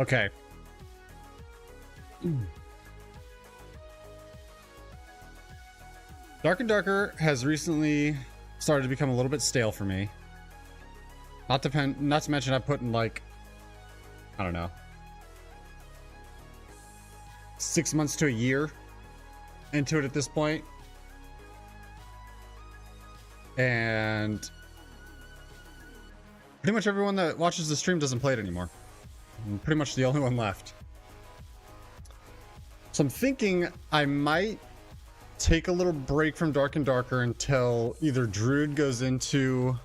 Okay. Dark and Darker has recently started to become a little bit stale for me. Not to mention I put in like, I don't know, 6 months to a year into it at this point. And pretty much everyone that watches the stream doesn't play it anymore. I'm pretty much the only one left. So I'm thinking I might take a little break from Dark and Darker until either Druid goes into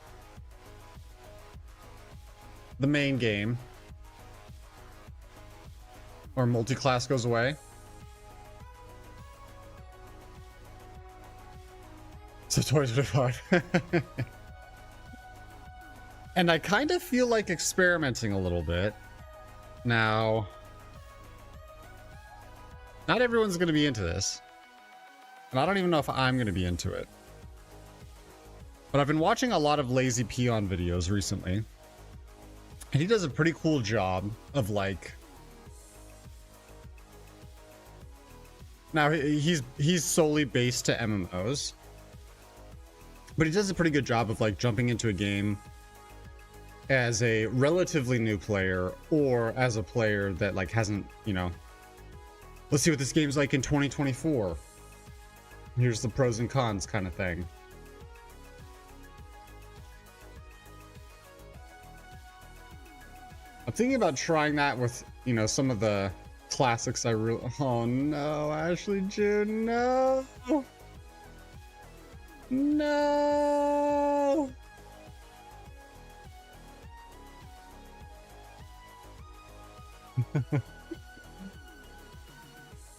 the main game or multi-class goes away. So 2025. And I kind of feel like experimenting a little bit. Now, not everyone's going to be into this. And I don't even know if I'm going to be into it. But I've been watching a lot of Lazy Peon videos recently. And he does a pretty cool job of like... Now, he's solely based to MMOs. But he does a pretty good job of like jumping into a game as a relatively new player or as a player that like hasn't, you know, let's see what this game's like in 2024. Here's the pros and cons kind of thing. I'm thinking about trying that with, you know, some of the classics I really... Oh no, Ashley June, no! No!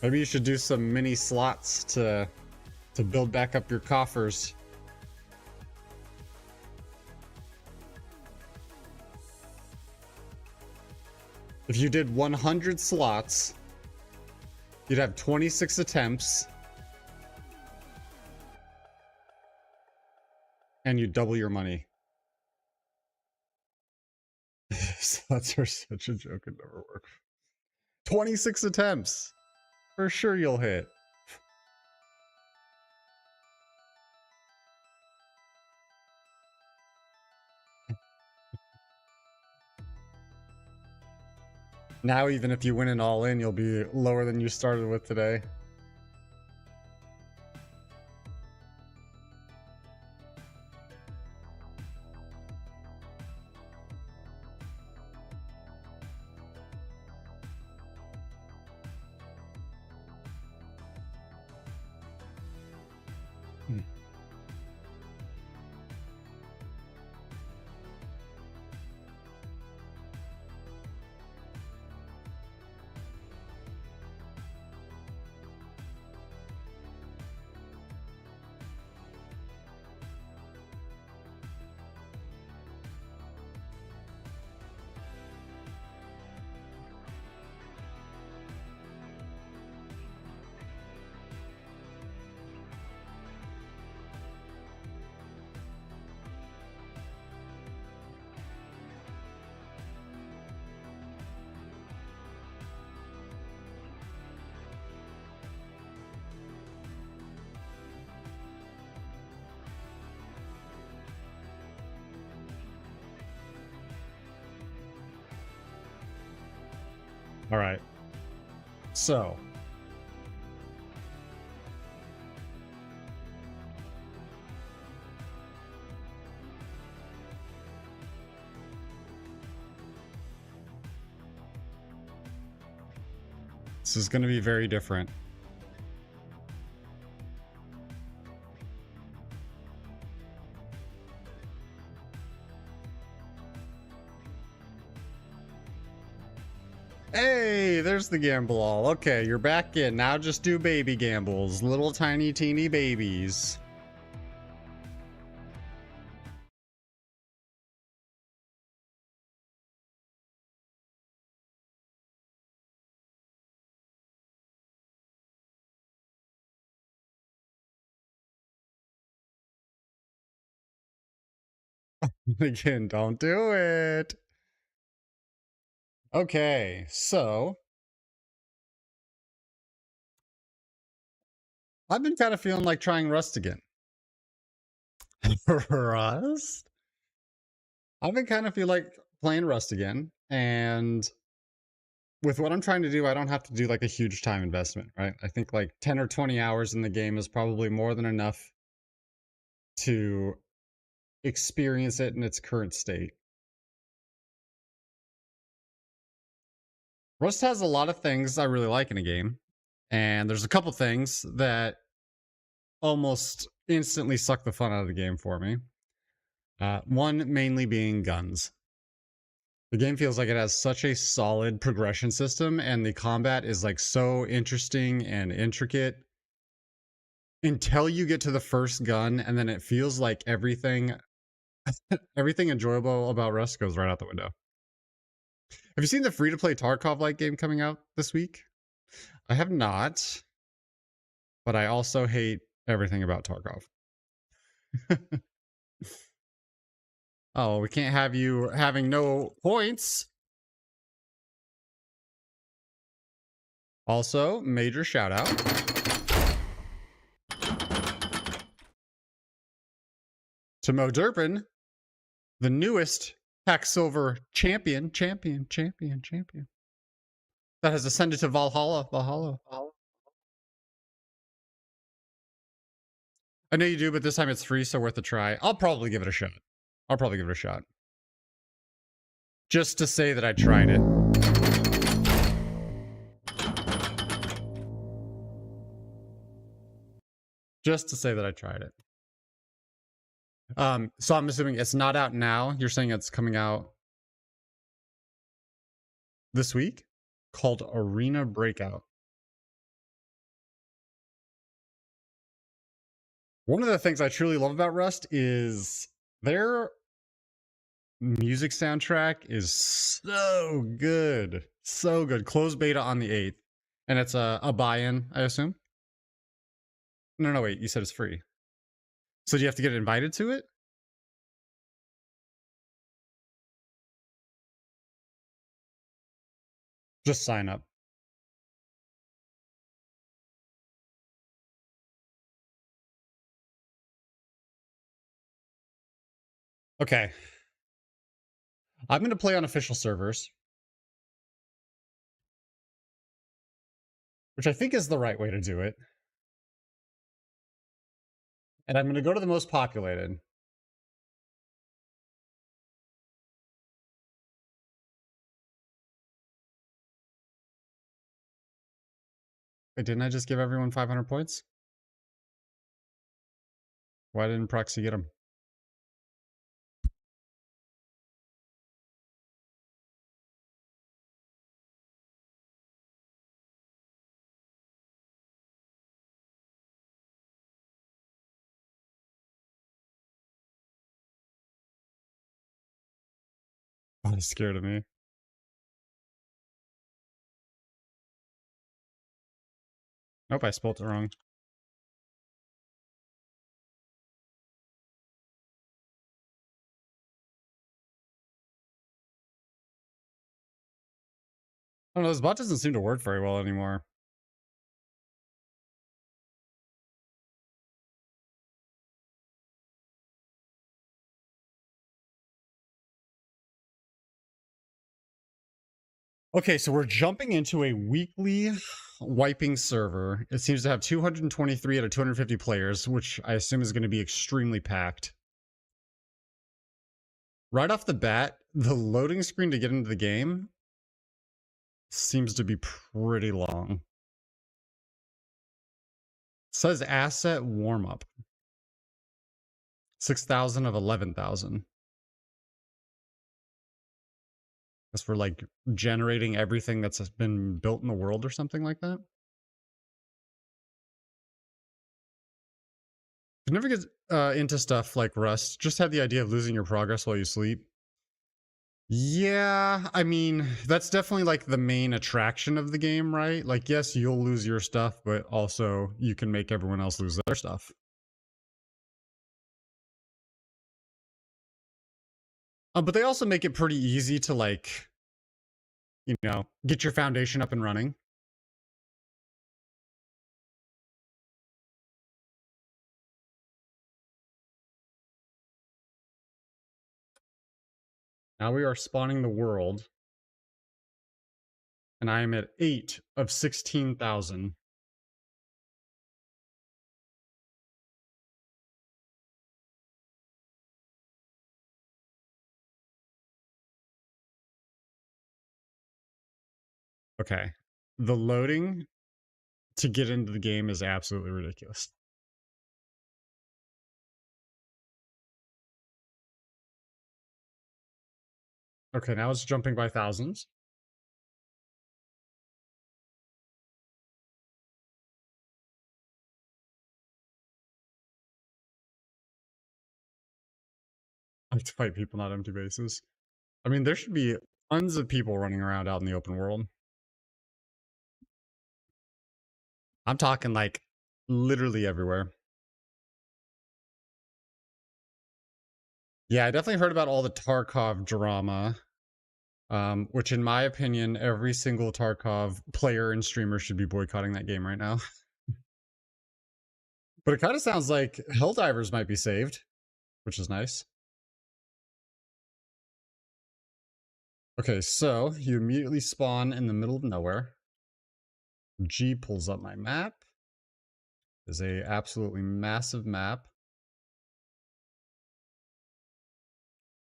Maybe you should do some mini slots to build back up your coffers. If you did 100 slots, you'd have 26 attempts. And you double your money. Slots are such a joke, it never work. 26 attempts. For sure you'll hit. Now, even if you win an all-in, you'll be lower than you started with today. All right. So. This is going to be very different. Hey, there's the gamble all. Okay, you're back in. Now just do baby gambles. Little tiny teeny babies. Again, don't do it. Okay, so I've been kind of feeling like trying Rust again. Rust? I've been kind of feel like playing Rust again, and with what I'm trying to do, I don't have to do like a huge time investment, right? I think like 10 or 20 hours in the game is probably more than enough to experience it in its current state. Rust has a lot of things I really like in a game, and there's a couple things that almost instantly suck the fun out of the game for me. One mainly being guns. The game feels like it has such a solid progression system, and the combat is like so interesting and intricate until you get to the first gun, and then it feels like everything enjoyable about Rust goes right out the window. Have you seen the free-to-play Tarkov-like game coming out this week? I have not, but I also hate everything about Tarkov. Oh, we can't have you having no points. Also, major shout out to Mo Durpin, the newest Pack Silver champion that has ascended to Valhalla. I know you do, but this time it's free, so worth a try. I'll probably give it a shot. Just to say that I tried it. Just to say that I tried it. So I'm assuming it's not out now. You're saying it's coming out this week? Called Arena Breakout. One of the things I truly love about Rust is their music soundtrack is so good. So good. Closed beta on the 8th. And it's a buy-in, I assume? No, wait. You said it's free. So do you have to get invited to it? Just sign up. Okay. I'm going to play on official servers, which I think is the right way to do it. And I'm going to go to the most populated. Wait, didn't I just give everyone 500 points? Why didn't Proxy get them? Oh, he's scared of me. Nope, I spelled it wrong. I don't know, this bot doesn't seem to work very well anymore. Okay, so we're jumping into a weekly wiping server. It seems to have 223 out of 250 players, which I assume is going to be extremely packed. Right off the bat, the loading screen to get into the game seems to be pretty long. It says asset warm-up. 6,000 of 11,000. That's for like generating everything that's been built in the world or something like that. I never get into stuff like Rust. Just had the idea of losing your progress while you sleep. Yeah, I mean, that's definitely like the main attraction of the game, right? Like, yes, you'll lose your stuff, but also you can make everyone else lose their stuff. But they also make it pretty easy to like, get your foundation up and running. Now we are spawning the world. And I am at 8 of 16,000. Okay. The loading to get into the game is absolutely ridiculous. Okay, now it's jumping by thousands. I have to fight people, not empty bases. I mean, there should be tons of people running around out in the open world. I'm talking like literally everywhere. Yeah, I definitely heard about all the Tarkov drama, which in my opinion, every single Tarkov player and streamer should be boycotting that game right now. But it kind of sounds like Helldivers might be saved, which is nice. Okay, so you immediately spawn in the middle of nowhere. G pulls up my map. There's a absolutely massive map.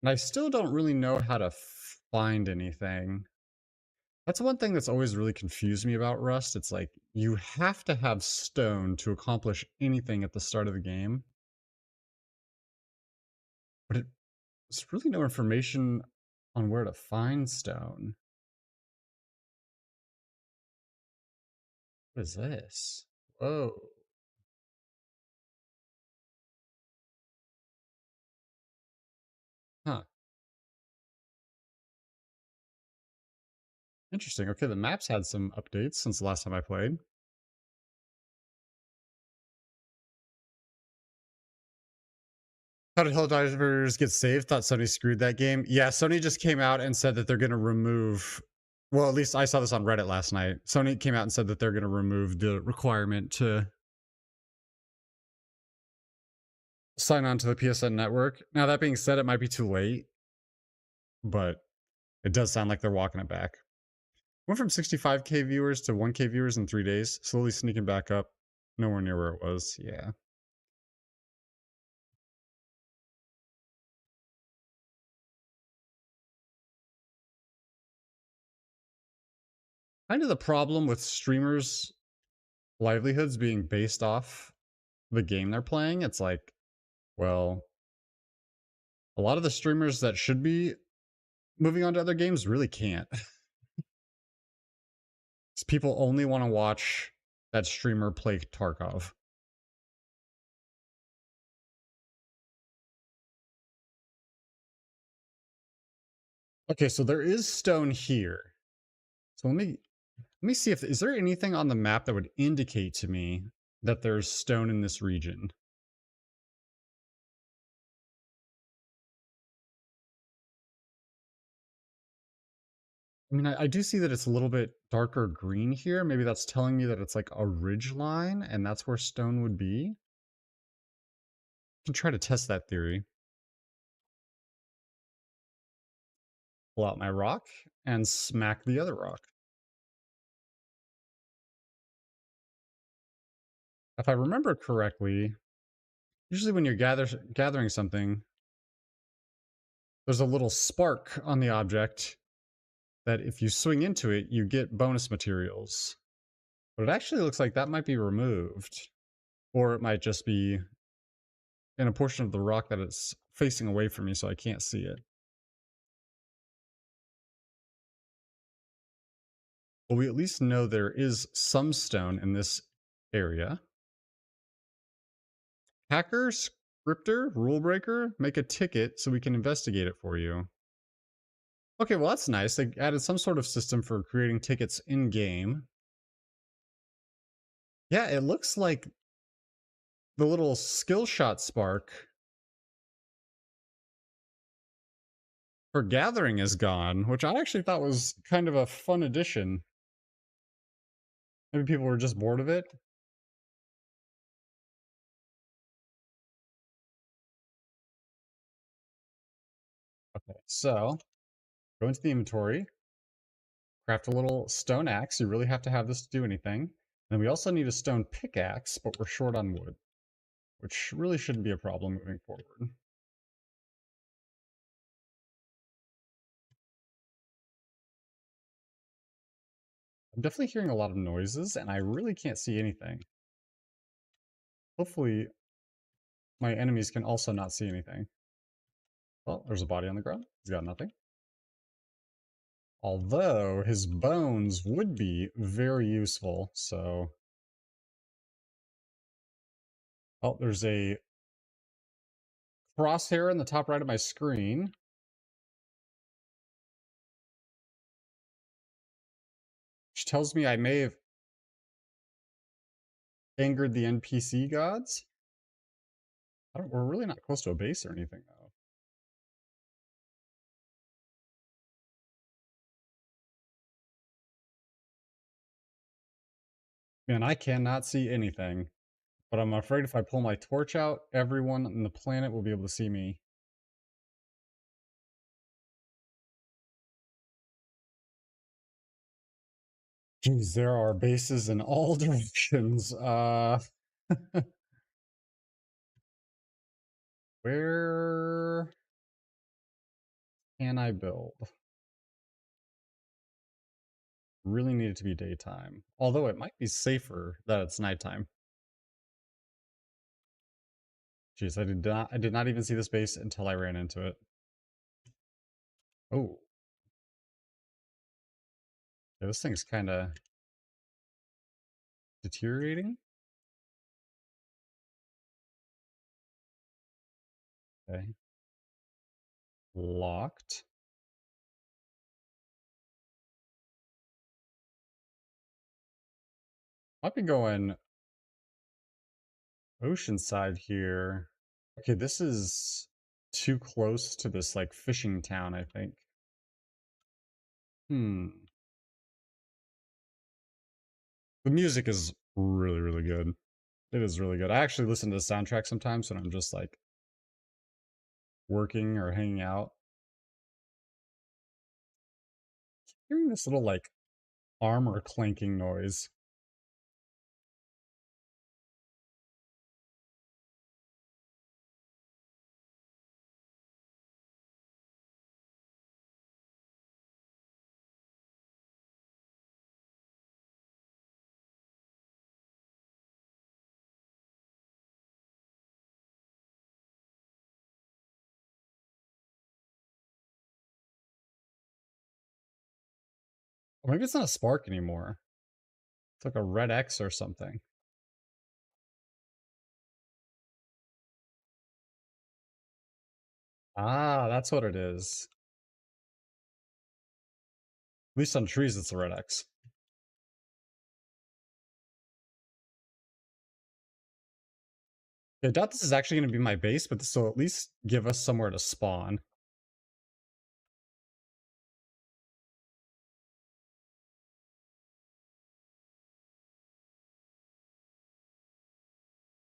And I still don't really know how to find anything. That's one thing that's always really confused me about Rust. It's like, you have to have stone to accomplish anything at the start of the game. But there's really no information on where to find stone. What is this? Whoa. Huh. Interesting. Okay, the map's had some updates since the last time I played. How did Helldivers get saved? Thought Sony screwed that game. Yeah, Sony just came out and said that they're going to remove. Well, at least I saw this on Reddit last night. Sony came out and said that they're going to remove the requirement to sign on to the PSN network. Now, that being said, it might be too late, but it does sound like they're walking it back. Went from 65K viewers to 1K viewers in 3 days, slowly sneaking back up. Nowhere near where it was. Yeah. Kind of the problem with streamers' livelihoods being based off the game they're playing. It's like, well, a lot of the streamers that should be moving on to other games really can't. People only want to watch that streamer play Tarkov. Okay, so there is stone here. So let me see if is there anything on the map that would indicate to me that there's stone in this region. I mean, I do see that it's a little bit darker green here. Maybe that's telling me that it's like a ridge line and that's where stone would be. I can try to test that theory. Pull out my rock and smack the other rock. If I remember correctly, usually when you're gathering something, there's a little spark on the object that if you swing into it, you get bonus materials. But it actually looks like that might be removed. Or it might just be in a portion of the rock that it's facing away from me so I can't see it. But we at least know there is some stone in this area. Hacker, scripter, rule breaker, make a ticket so we can investigate it for you. Okay, well that's nice. They added some sort of system for creating tickets in-game. Yeah, it looks like the little skill shot spark For Gathering is gone, which I actually thought was kind of a fun addition. Maybe people were just bored of it. Okay, so go into the inventory, craft a little stone axe. You really have to have this to do anything. Then we also need a stone pickaxe, but we're short on wood, which really shouldn't be a problem moving forward. I'm definitely hearing a lot of noises, and I really can't see anything. Hopefully, my enemies can also not see anything. Well, there's a body on the ground. He's got nothing. Although, his bones would be very useful, so... Oh, there's a crosshair in the top right of my screen. Which tells me I may have angered the NPC gods. We're really not close to a base or anything, though. Man, I cannot see anything. But I'm afraid if I pull my torch out, everyone on the planet will be able to see me. Jeez, there are bases in all directions. Where can I build? Really need it to be daytime. Although it might be safer that it's nighttime. Jeez, I did not even see this base until I ran into it. Oh. Yeah, this thing's kind of deteriorating. Okay. Locked. Might be going oceanside here. Okay, this is too close to this like fishing town, I think. Hmm. The music is really, really good. It is really good. I actually listen to the soundtrack sometimes when I'm just like working or hanging out. Hearing this little like armor clanking noise. Or maybe it's not a spark anymore. It's like a red X or something. Ah, that's what it is. At least on trees, it's a red X. I doubt this is actually going to be my base, but this will at least give us somewhere to spawn.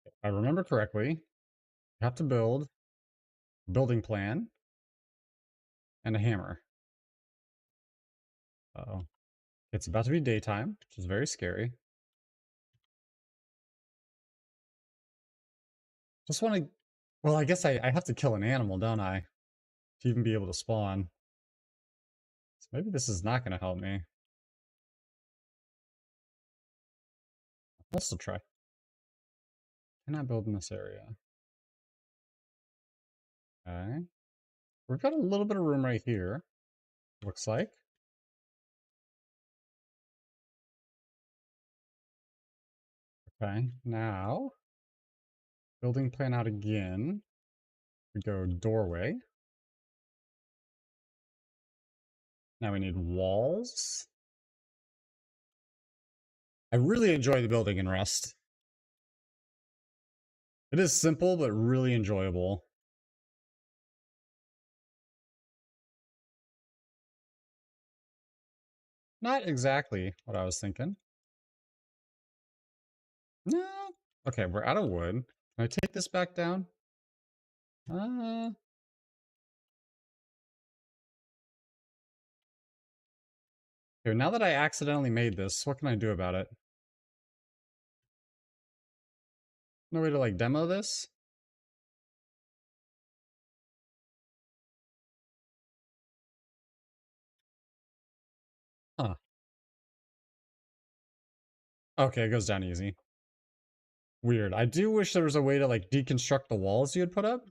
If I remember correctly, you have to build a building plan and a hammer. Uh-oh. It's about to be daytime, which is very scary. Just want to... Well, I guess I have to kill an animal, don't I? To even be able to spawn. So maybe this is not going to help me. I'll still try. Can I build in this area? Okay. We've got a little bit of room right here. Looks like. Okay, now building plan out again. We go doorway. Now we need walls. I really enjoy the building in Rust. It is simple, but really enjoyable. Not exactly what I was thinking. No. Okay, we're out of wood. Can I take this back down? Uh, Here, now that I accidentally made this, what can I do about it? No way to like demo this? Huh. Okay, it goes down easy. Weird. I do wish there was a way to like deconstruct the walls you had put up.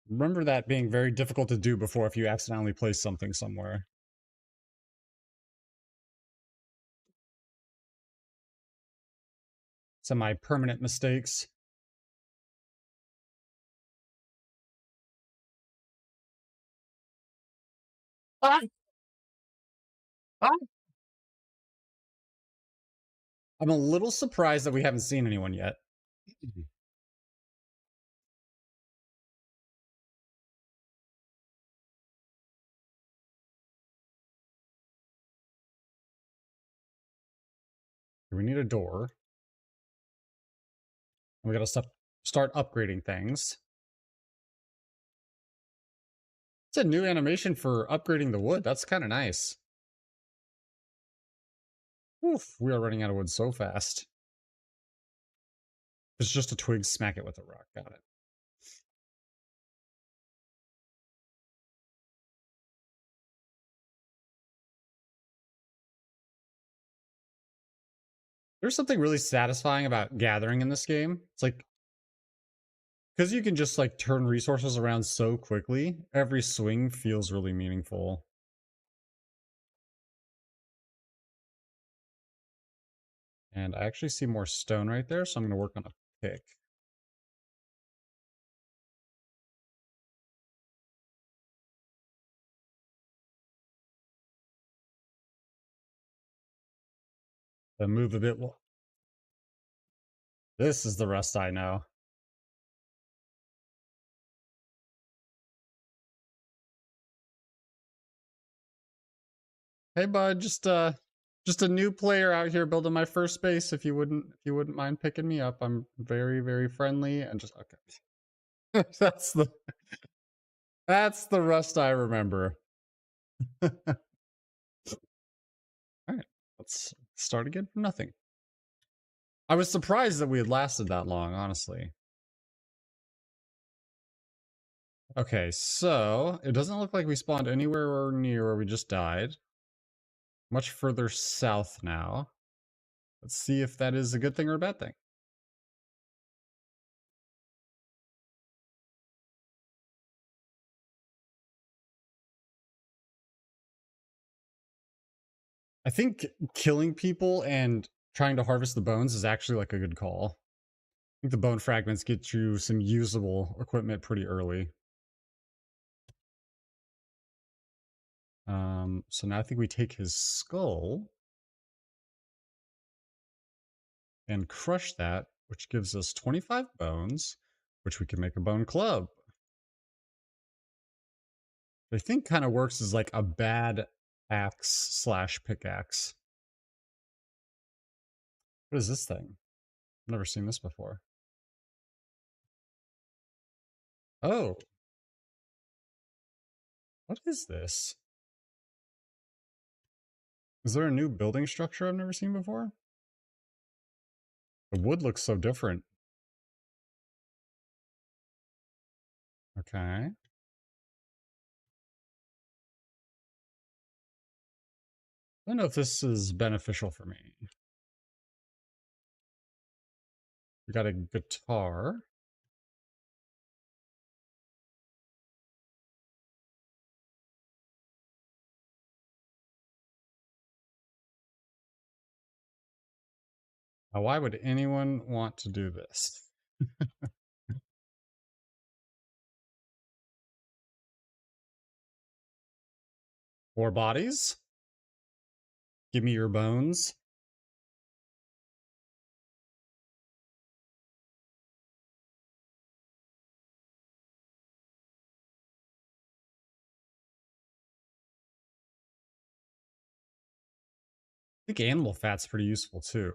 Remember that being very difficult to do before if you accidentally place something somewhere. Semi-permanent mistakes. Ah! Ah! I'm a little surprised that we haven't seen anyone yet. We need a door. We gotta start upgrading things. It's a new animation for upgrading the wood. That's kind of nice. Oof, we are running out of wood so fast. If it's just a twig, smack it with a rock. Got it. There's something really satisfying about gathering in this game. It's like, because you can just like turn resources around so quickly, every swing feels really meaningful. And I actually see more stone right there, so I'm going to work on a pick. Then move a bit. This is the rust I know. Hey bud, just a new player out here building my first base. If you wouldn't mind picking me up, I'm very, very friendly and just okay. That's the rust I remember. All right, let's start again from nothing. I was surprised that we had lasted that long, honestly. Okay, so it doesn't look like we spawned anywhere near where we just died. Much further south now. Let's see if that is a good thing or a bad thing. I think killing people and trying to harvest the bones is actually like a good call. I think the bone fragments get you some usable equipment pretty early. So now I think we take his skull and crush that, which gives us 25 bones, which we can make a bone club. I think kind of works as like a bad axe slash pickaxe. What is this thing? I've never seen this before. Oh, what is this? Is there a new building structure I've never seen before? The wood looks so different. Okay. I don't know if this is beneficial for me. We got a guitar. Now, why would anyone want to do this? More bodies? Give me your bones. think animal fat's pretty useful too.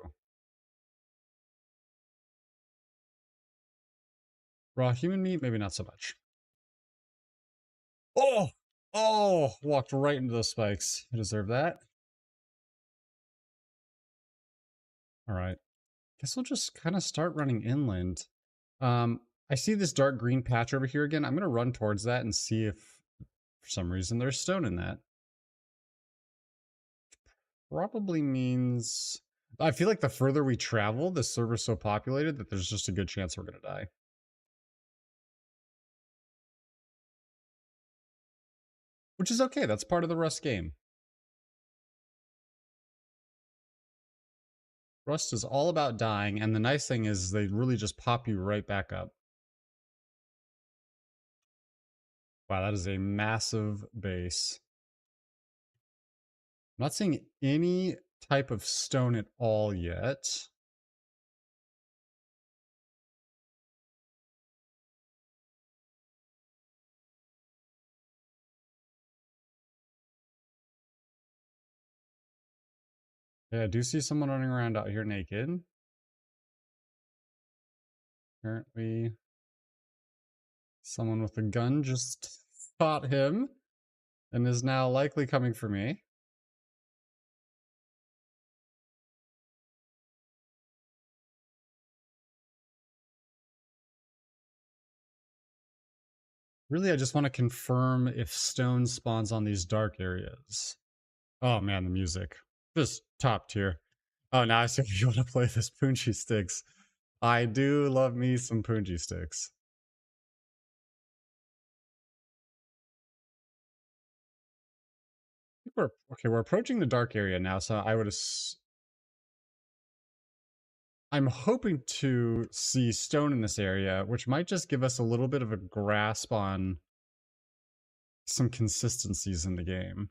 Raw human meat, maybe not so much. Oh! Oh! Walked right into those spikes. I deserve that. Alright. Guess we'll just kind of start running inland. I see this dark green patch over here again. I'm going to run towards that and see if, for some reason, there's stone in that. Probably means... I feel like the further we travel, the server's so populated that there's just a good chance we're going to die. Which is okay. That's part of the Rust game. Rust is all about dying, and the nice thing is they really just pop you right back up. Wow, that is a massive base. I'm not seeing any type of stone at all yet. Yeah, I do see someone running around out here naked. Apparently, someone with a gun just shot him and is now likely coming for me. Really, I just want to confirm if stone spawns on these dark areas. Oh man, the music. Just top tier. Oh, now I see if you want to play this Punji Sticks. I do love me some Punji Sticks. We're approaching the dark area now, so I'm hoping to see stone in this area, which might just give us a little bit of a grasp on some consistencies in the game.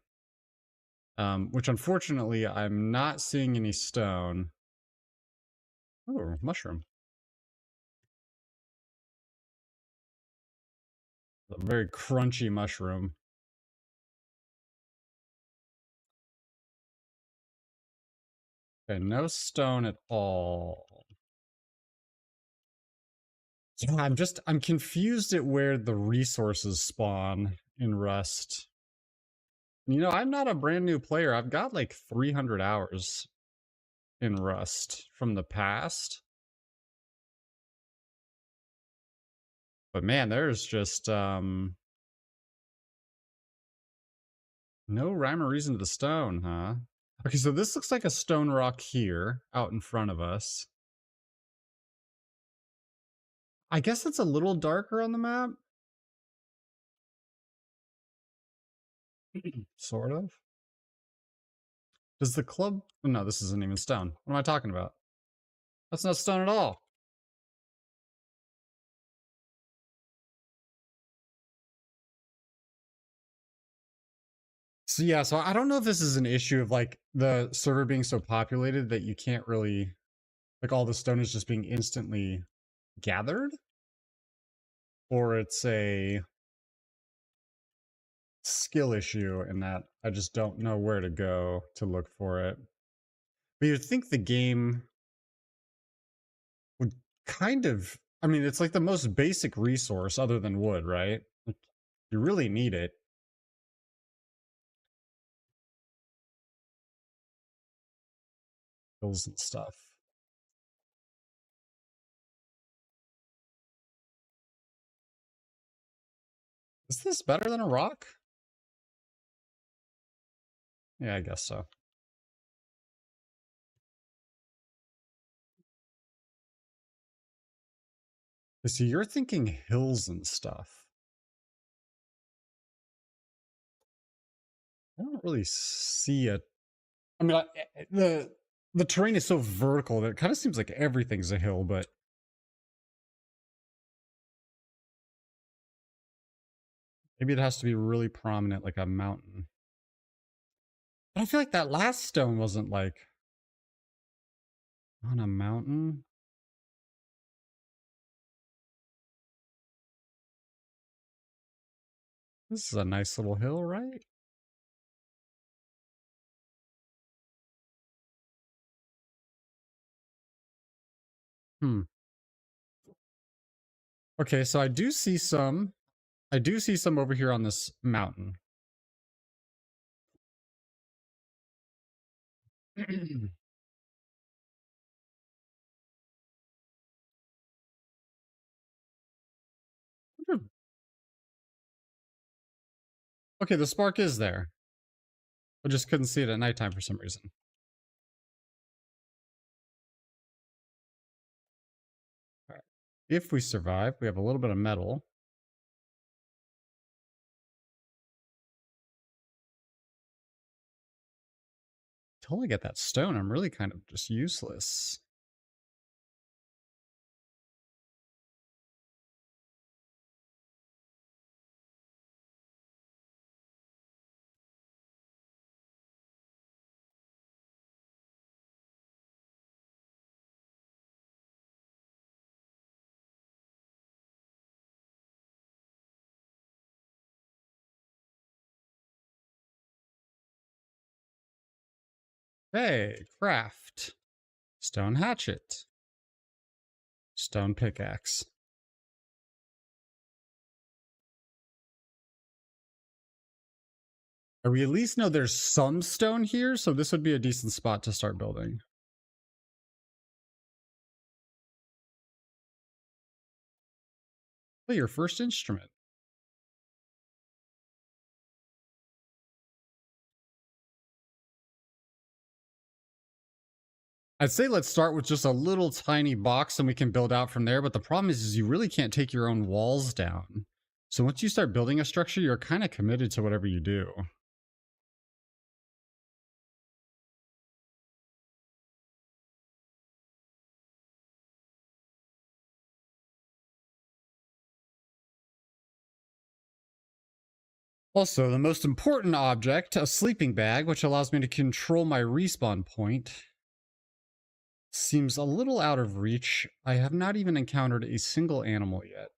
Which unfortunately I'm not seeing any stone. Oh, mushroom. A very crunchy mushroom. Okay, no stone at all. Yeah, I'm confused at where the resources spawn in Rust. You know, I'm not a brand new player. I've got like 300 hours in Rust from the past. But man, there's just no rhyme or reason to the stone, huh? Okay, so this looks like a stone rock here out in front of us. I guess it's a little darker on the map. Sort of. Does the club... Oh, no, this isn't even stone. What am I talking about? That's not stone at all. So yeah, so I don't know if this is an issue of like the server being so populated that you can't really... Like all the stone is just being instantly gathered? Or it's a skill issue in that I just don't know where to go to look for it. But you'd think the game would kind of, I mean, it's like the most basic resource other than wood, right? Like, you really need it. Hills and stuff. Is this better than a rock? Yeah, I guess so. So you're thinking hills and stuff. I don't really see it. I mean, the terrain is so vertical that it kind of seems like everything's a hill, but maybe it has to be really prominent, like a mountain. But I feel like that last stone wasn't like on a mountain. This is a nice little hill, right? Hmm. Okay, so I do see some. I do see some over here on this mountain. Okay, the spark is there. I just couldn't see it at nighttime for some reason. All right. If we survive, we have a little bit of metal. Until I get that stone, I'm really kind of just useless. Hey, craft. Stone hatchet. Stone pickaxe. We at least know there's some stone here, so this would be a decent spot to start building. Play your first instrument. I'd say let's start with just a little tiny box and we can build out from there. But the problem is you really can't take your own walls down. So once you start building a structure, you're kind of committed to whatever you do. Also, the most important object, a sleeping bag, which allows me to control my respawn point, seems a little out of reach. I have not even encountered a single animal yet.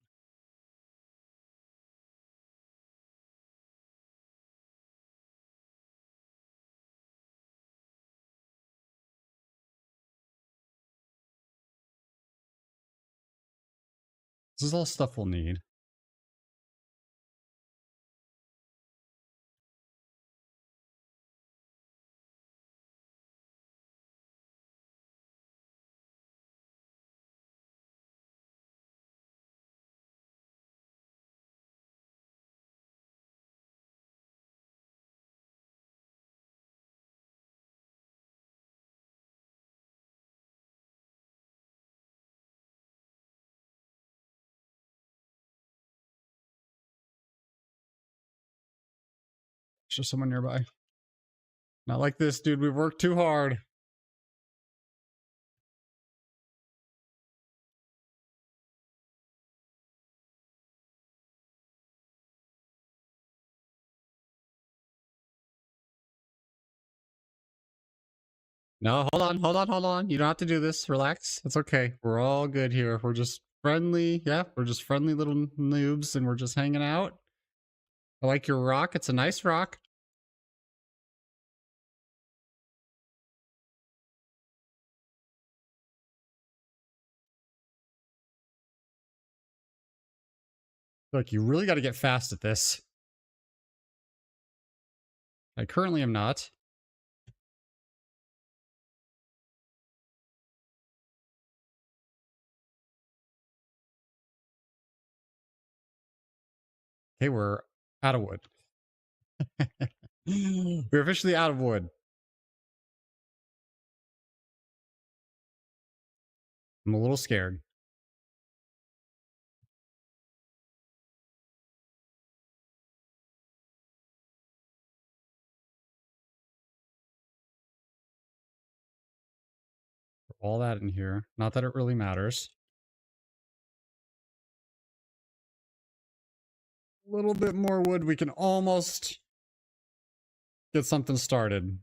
This is all stuff we'll need. Is there someone nearby? Not like this, dude. We've worked too hard. No, hold on. You don't have to do this. Relax. It's okay. We're all good here. We're just friendly. Yeah, we're just friendly little noobs and we're just hanging out. I like your rock. It's a nice rock. Look, you really got to get fast at this. I currently am not. Okay, we're out of wood. We're officially out of wood. I'm a little scared. All that in here. Not that it really matters. A little bit more wood. We can almost get something started.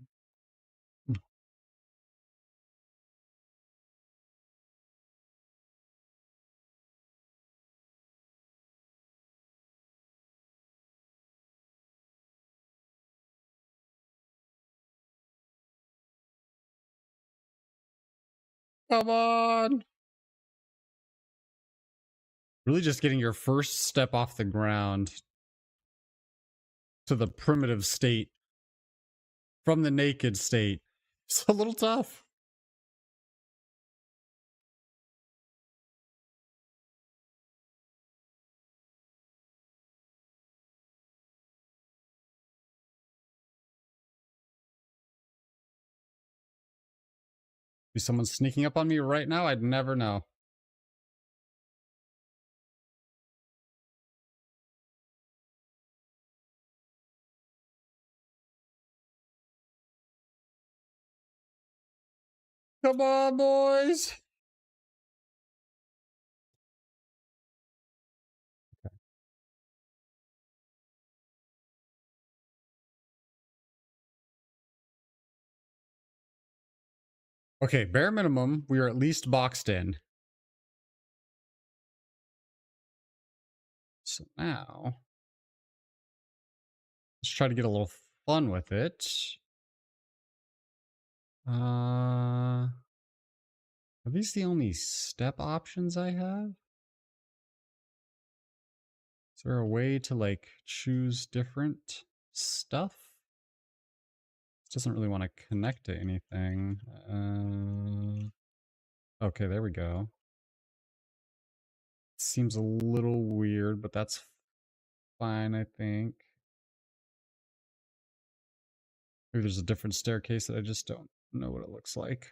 Come on. Really just getting your first step off the ground to the primitive state from the naked state. It's a little tough. Be someone sneaking up on me right now? I'd never know. Come on, boys. Okay, bare minimum, we are at least boxed in. So now, let's try to get a little fun with it. Are these the only step options I have? Is there a way to like choose different stuff? This doesn't really want to connect to anything. Okay, there we go. Seems a little weird, but that's fine, I think. Maybe there's a different staircase that I just don't know what it looks like.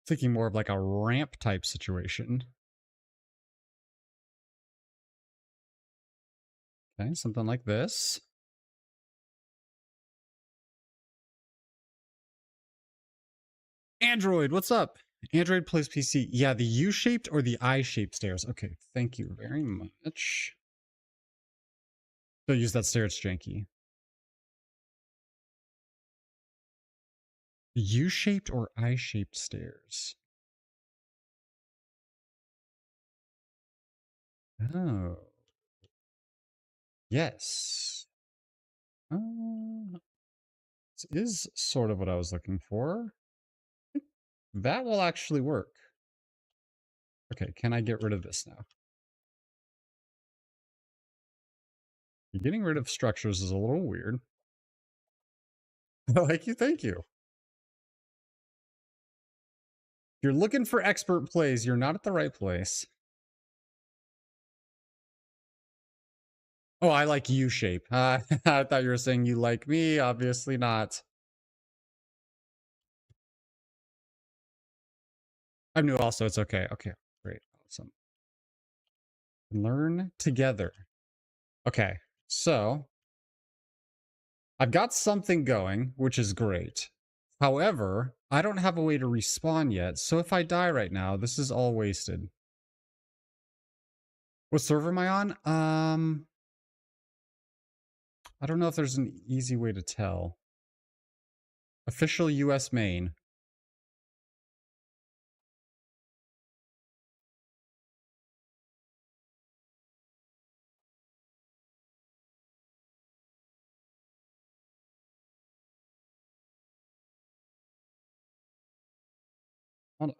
Thinking more of like a ramp type situation. Okay, something like this. Android, what's up? Android plays PC. Yeah, the U-shaped or the I-shaped stairs. Okay, thank you very much. Don't use that stair, it's janky. U-shaped or I-shaped stairs? Oh. Yes. This is sort of what I was looking for. That will actually work. Okay, can I get rid of this now? Getting rid of structures is a little weird. Thank you, thank you. If you're looking for expert plays, you're not at the right place. Oh, I like U-shape. I thought you were saying you like me. Obviously not. I'm new also. It's okay. Okay, great. Awesome. Learn together. Okay, so I've got something going, which is great. However, I don't have a way to respawn yet, so if I die right now, this is all wasted. What server am I on? I don't know if there's an easy way to tell. Official US main. Hold on.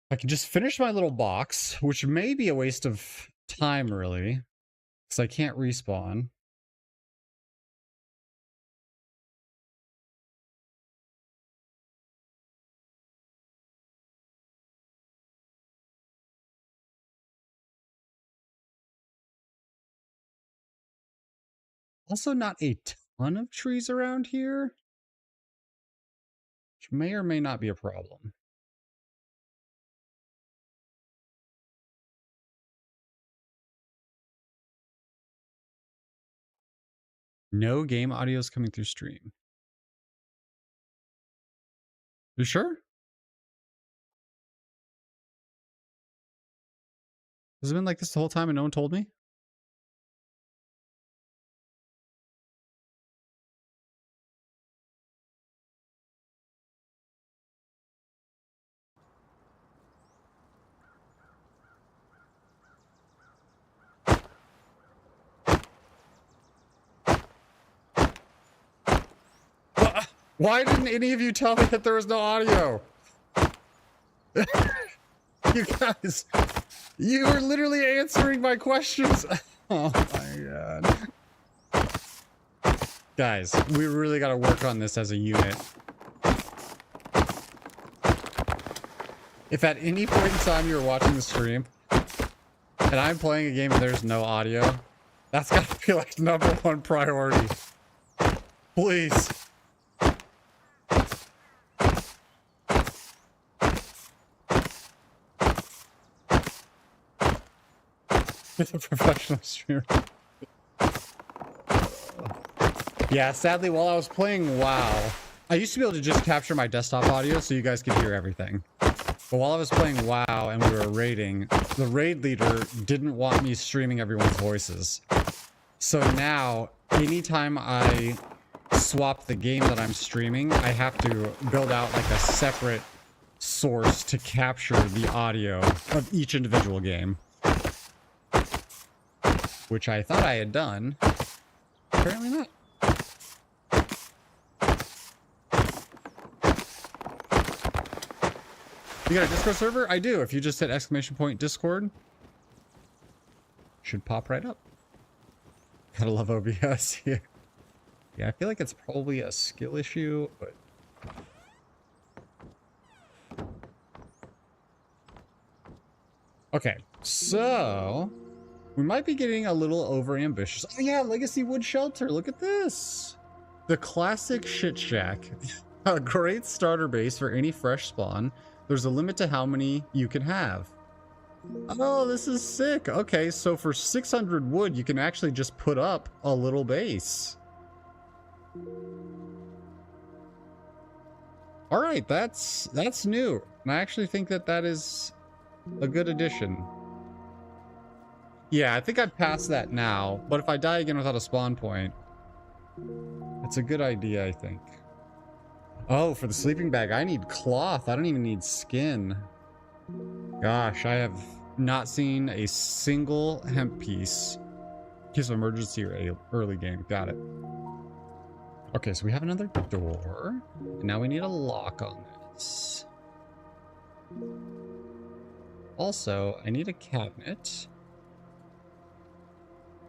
I can just finish my little box, which may be a waste of time, really, because I can't respawn. Also, not a ton of trees around here, which may or may not be a problem. No game audio is coming through stream. You sure? Has it been like this the whole time and no one told me? Why didn't any of you tell me that there was no audio? You guys, you were literally answering my questions. Oh my god. Guys, we really got to work on this as a unit. If at any point in time you're watching the stream and I'm playing a game and there's no audio, that's got to be like #1 priority. Please. With a professional streamer. Yeah, sadly, while I was playing WoW, I used to be able to just capture my desktop audio so you guys could hear everything. But while I was playing WoW and we were raiding, the raid leader didn't want me streaming everyone's voices. So now, anytime I swap the game that I'm streaming, I have to build out like a separate source to capture the audio of each individual game. Which I thought I had done. Apparently not. You got a Discord server? I do. If you just hit !Discord, should pop right up. Gotta love OBS. Yeah. Yeah, I feel like it's probably a skill issue, but... Okay, so... we might be getting a little over ambitious. Oh yeah, Legacy Wood Shelter. Look at this. The classic shit shack. A great starter base for any fresh spawn. There's a limit to how many you can have. Oh, this is sick. Okay, so for 600 wood, you can actually just put up a little base. All right, that's new. And I actually think that that is a good addition. Yeah, I think I'd pass that now, but if I die again without a spawn point, it's a good idea, I think. Oh, for the sleeping bag, I need cloth. I don't even need skin. Gosh, I have not seen a single hemp piece. In case of emergency or early game. Got it. Okay, so we have another door. And now we need a lock on this. Also, I need a cabinet.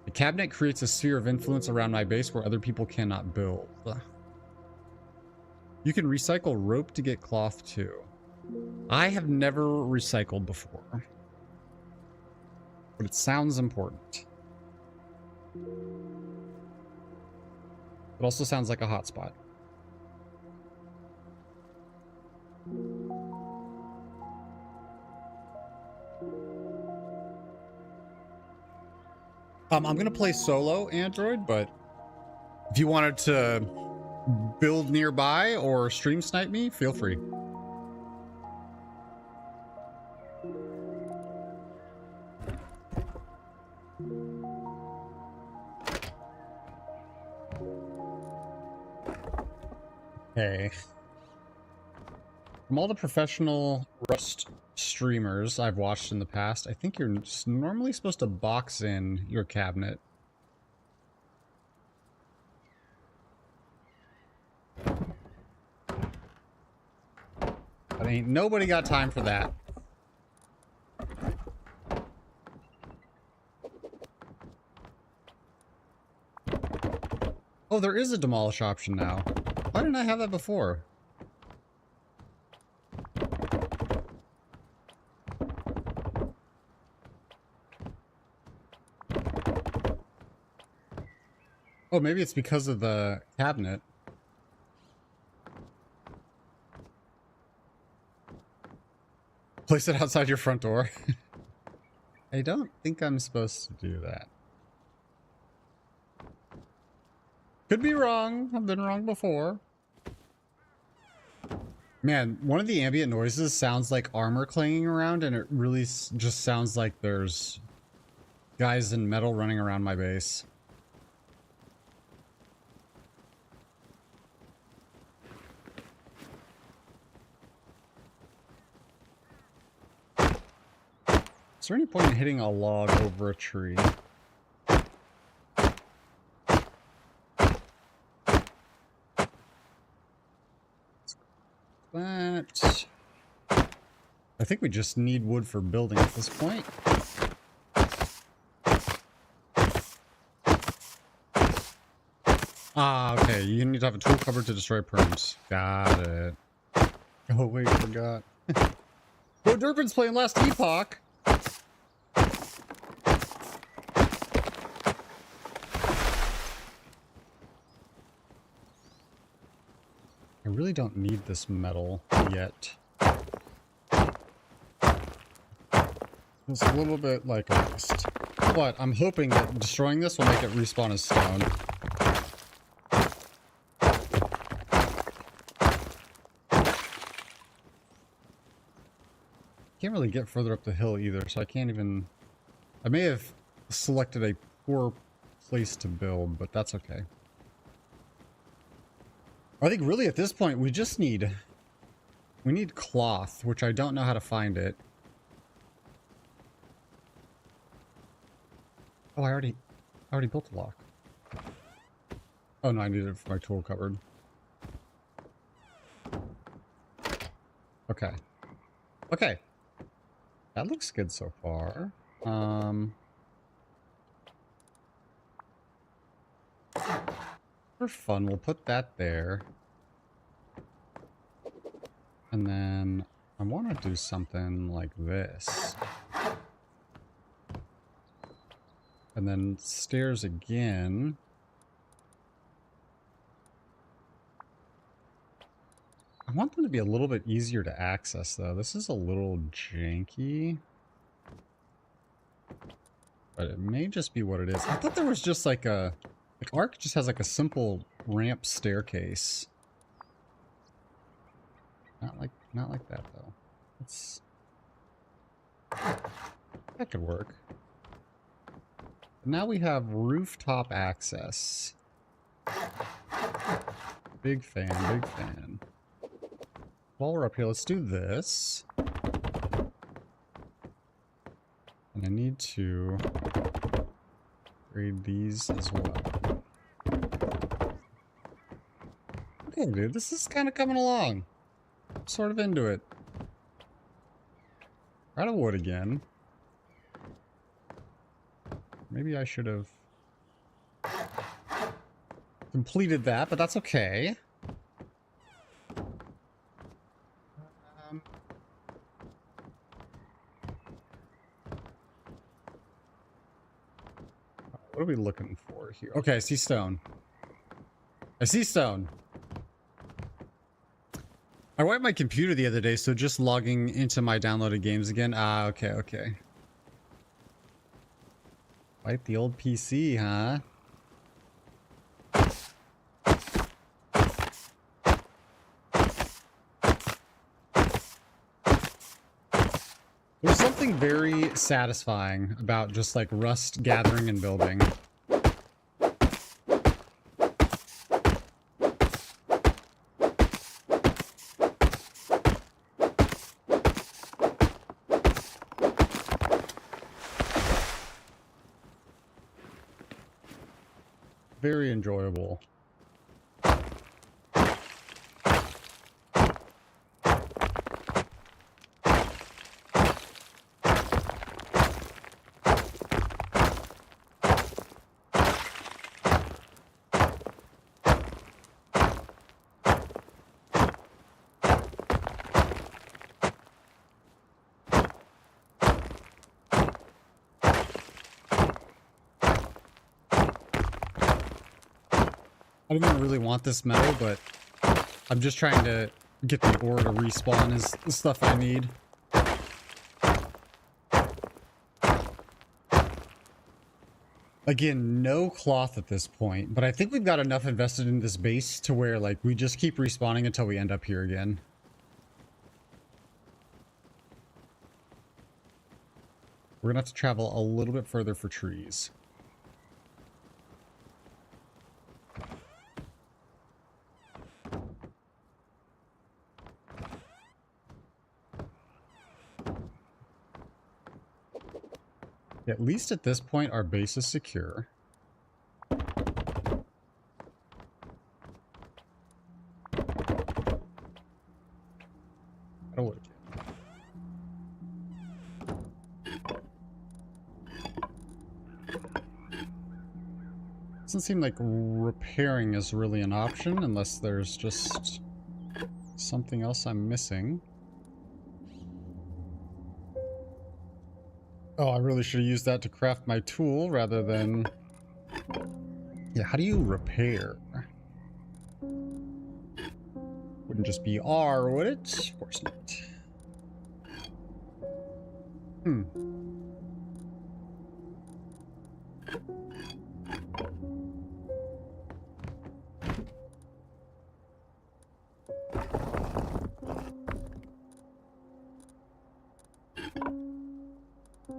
The cabinet creates a sphere of influence around my base where other people cannot build. You can recycle rope to get cloth too. I have never recycled before, but it sounds important. It also sounds like a hotspot. I'm gonna play solo Android, but if you wanted to build nearby or stream snipe me, feel free. Okay. From all the professional Rust streamers I've watched in the past, I think you're normally supposed to box in your cabinet. But ain't nobody got time for that. Oh, there is a demolish option now. Why didn't I have that before? Oh, maybe it's because of the cabinet. Place it outside your front door. I don't think I'm supposed to do that. Could be wrong. I've been wrong before. Man, one of the ambient noises sounds like armor clanging around, and it really just sounds like there's guys in metal running around my base. Is there any point in hitting a log over a tree? that. I think we just need wood for building at this point. Ah, okay. You need to have a tool cupboard to destroy perms. Got it. Oh, wait, I forgot. Bo Durban's playing Last Epoch. I really don't need this metal yet. It's a little bit like a waste. But I'm hoping that destroying this will make it respawn as stone. Can't really get further up the hill either, so I can't even... I may have selected a poor place to build, but that's okay. I think really at this point we just need... We need cloth, which I don't know how to find it. Oh, I already built a lock. Oh no, I need it for my tool cupboard. Okay. Okay. That looks good so far. For fun, we'll put that there. And then I want to do something like this. And then stairs again. I want them to be a little bit easier to access, though. This is a little janky. But it may just be what it is. I thought there was just like a... Like, Ark just has like a simple ramp staircase. Not like that, though. It's... That could work. Now we have rooftop access. Big fan, big fan. While we're up here, let's do this. And I need to grade these as well. Okay, dude, this is kind of coming along. I'm sort of into it. Out of wood again. Maybe I should have completed that, but that's okay. What are we looking for here? Okay, I see stone. I see stone. I wiped my computer the other day, so just logging into my downloaded games again. Ah, okay, okay. Wipe the old PC, huh? There's something very satisfying about just like rust gathering and building. Very enjoyable. I don't even really want this metal, but I'm just trying to get the ore to respawn is the stuff I need. Again, no cloth at this point, but I think we've got enough invested in this base to where like we just keep respawning until we end up here again. We're gonna have to travel a little bit further for trees. At least at this point, our base is secure. Metalwork. Doesn't seem like repairing is really an option unless there's just something else I'm missing. Oh, I really should have used that to craft my tool rather than... Yeah, how do you repair? Wouldn't just be R, would it? Of course not.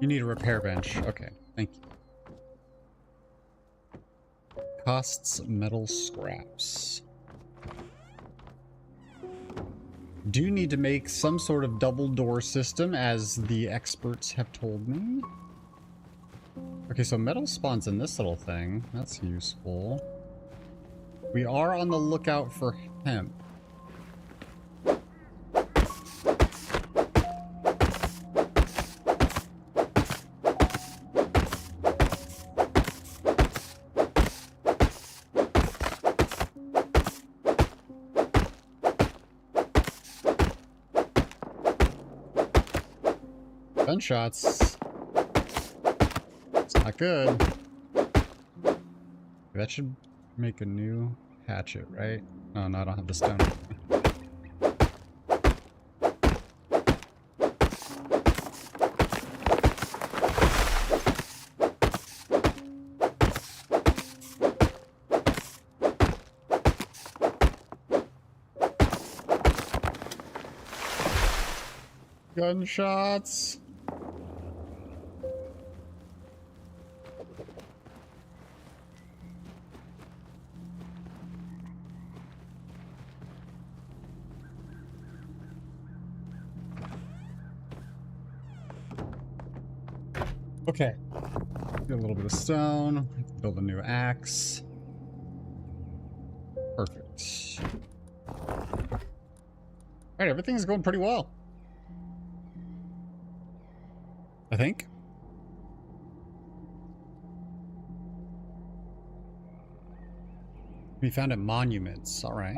You need a repair bench. Okay, thank you. Costs metal scraps. Do need to make some sort of double door system, as the experts have told me. Okay, so metal spawns in this little thing. That's useful. We are on the lookout for hemp. Gunshots. It's not good. That should make a new hatchet, right? Oh, no, I don't have the stone. Gunshots. Okay. Get a little bit of stone. Build a new axe. Perfect. Alright, everything's going pretty well. I think. We found at monuments. Alright.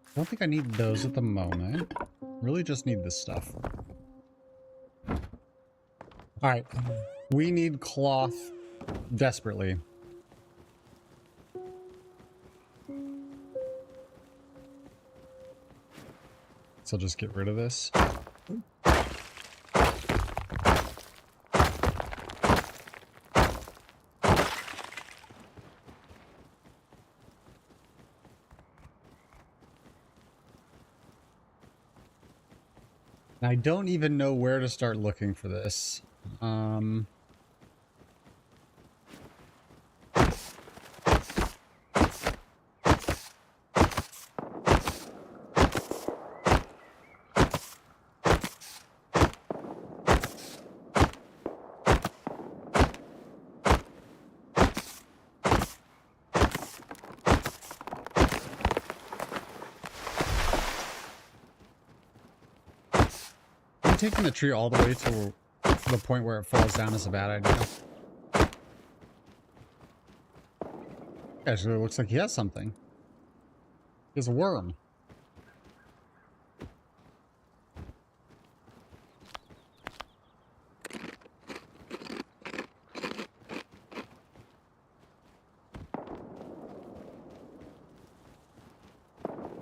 I don't think I need those at the moment. Really just need this stuff. Alright. We need cloth desperately. So I'll just get rid of this. I don't even know where to start looking for this. Taking the tree all the way to the point where it falls down is a bad idea. Actually, it looks like he has something. He has a worm.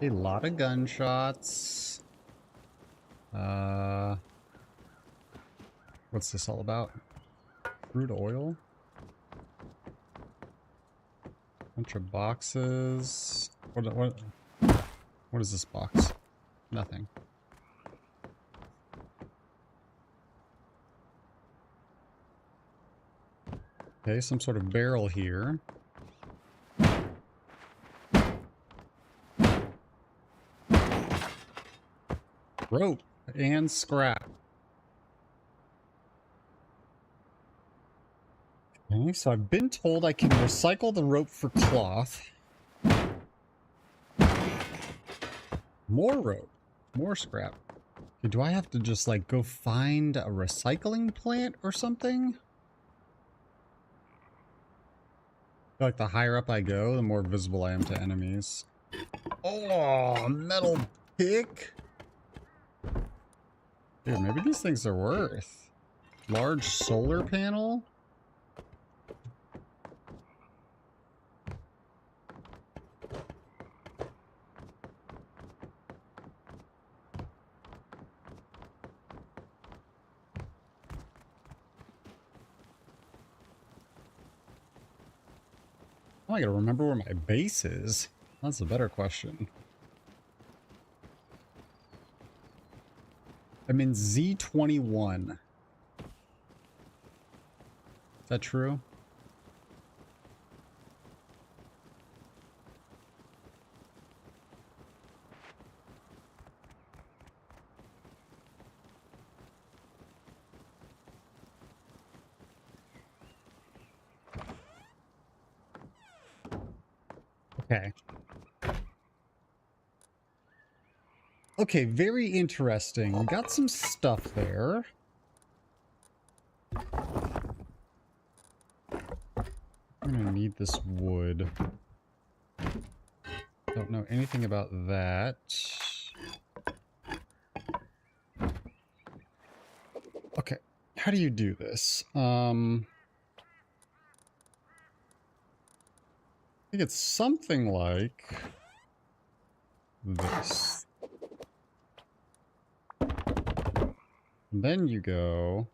A lot of gunshots. What's this all about? Crude oil? Bunch of boxes. What is this box? Nothing. Okay, some sort of barrel here. Rope and scrap. Okay, so I've been told I can recycle the rope for cloth. More rope. More scrap. Okay, do I have to just, like, go find a recycling plant or something? I feel like the higher up I go, the more visible I am to enemies. Oh, metal pick? Dude, maybe these things are worth. Large solar panel? Oh, I gotta remember where my base is. That's a better question. I'm in Z21. Is that true? Okay. Okay, very interesting. We got some stuff there. I'm gonna need this wood. Don't know anything about that. Okay, how do you do this? I think it's something like this. And then you go...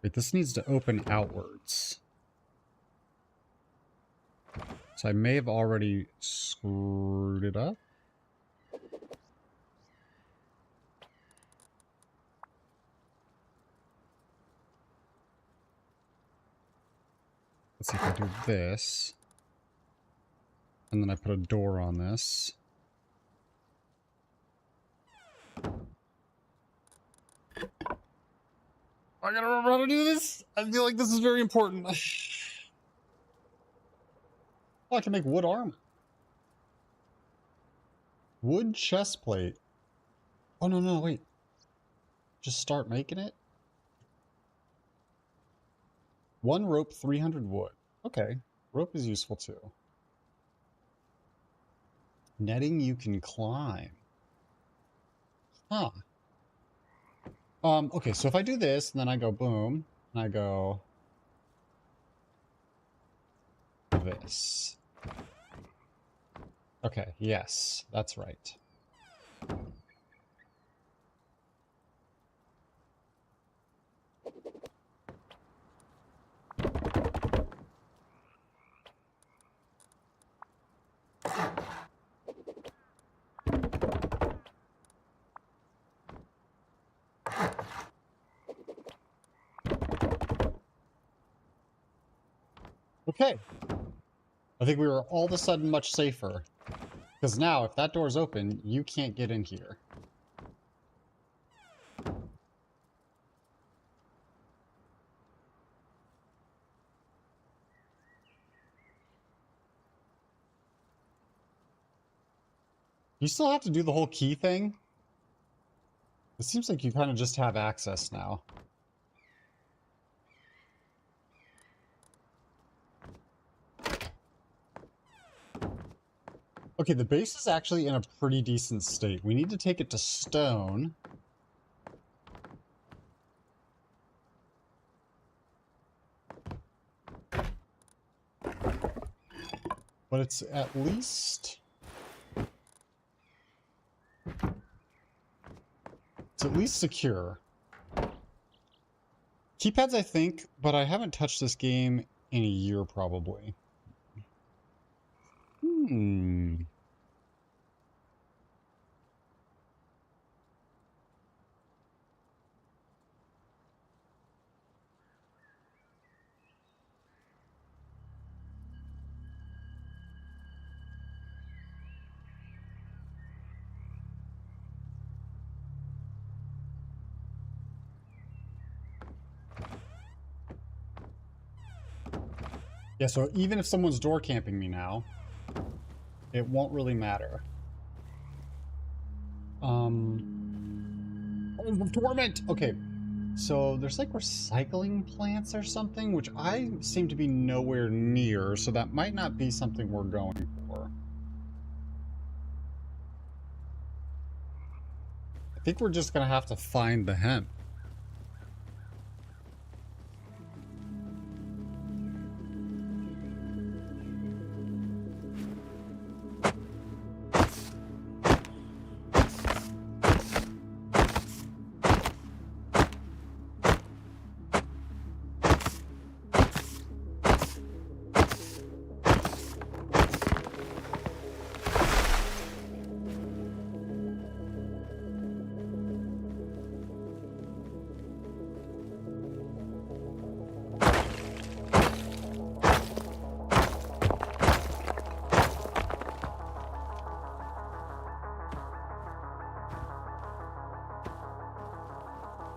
Wait, this needs to open outwards. So I may have already screwed it up. Let's see if I do this. And then I put a door on this. I gotta remember how to do this. I feel like this is very important. Oh, I can make wood armor. Wood chest plate. Oh, no, wait. Just start making it? 1 rope, 300 wood. Okay. Rope is useful too. Netting you can climb. Huh. Okay, so if I do this, and then I go boom, and I go... this. Okay, yes, that's right. Okay. I think we were all of a sudden much safer. Because now, if that door's open, you can't get in here. You still have to do the whole key thing? It seems like you kind of just have access now. Okay, the base is actually in a pretty decent state. We need to take it to stone. But it's at least... it's at least secure. Keypads, I think, but I haven't touched this game in a year, probably. Yeah, so even if someone's door camping me now, it won't really matter. Oh, torment! Okay, so there's like recycling plants or something, which I seem to be nowhere near, so that might not be something we're going for. I think we're just gonna have to find the hemp.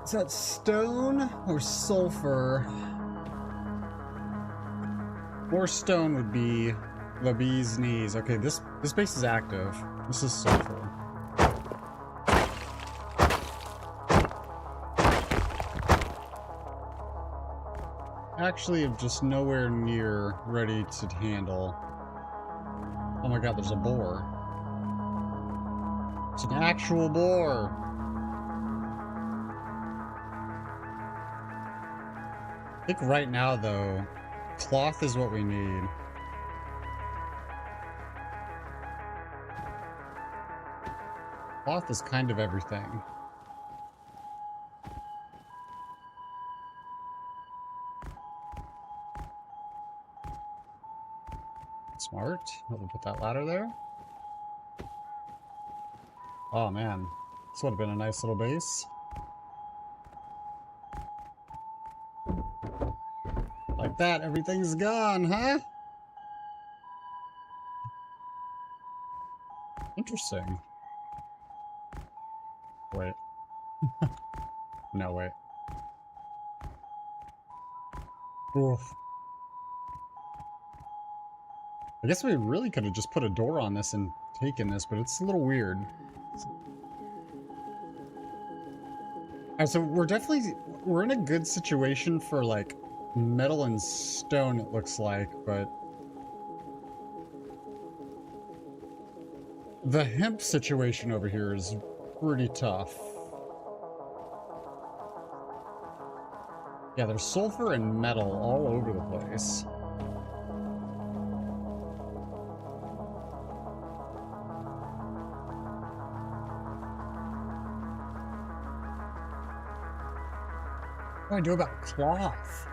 Is that stone or sulfur? More stone would be the bee's knees. Okay, this base is active. This is sulfur. Actually, I'm just nowhere near ready to handle. Oh my god, there's a boar. It's an actual boar. I think right now, though, cloth is what we need. Cloth is kind of everything. Smart. We'll put that ladder there. Oh man, this would have been a nice little base. Like that, everything's gone, huh? Interesting. Wait. No, wait. Oof. I guess we really could have just put a door on this and taken this, but it's a little weird. Alright, so we're in a good situation for like metal and stone, it looks like, but the hemp situation over here is pretty tough. Yeah, there's sulfur and metal all over the place. What do I do about cloth?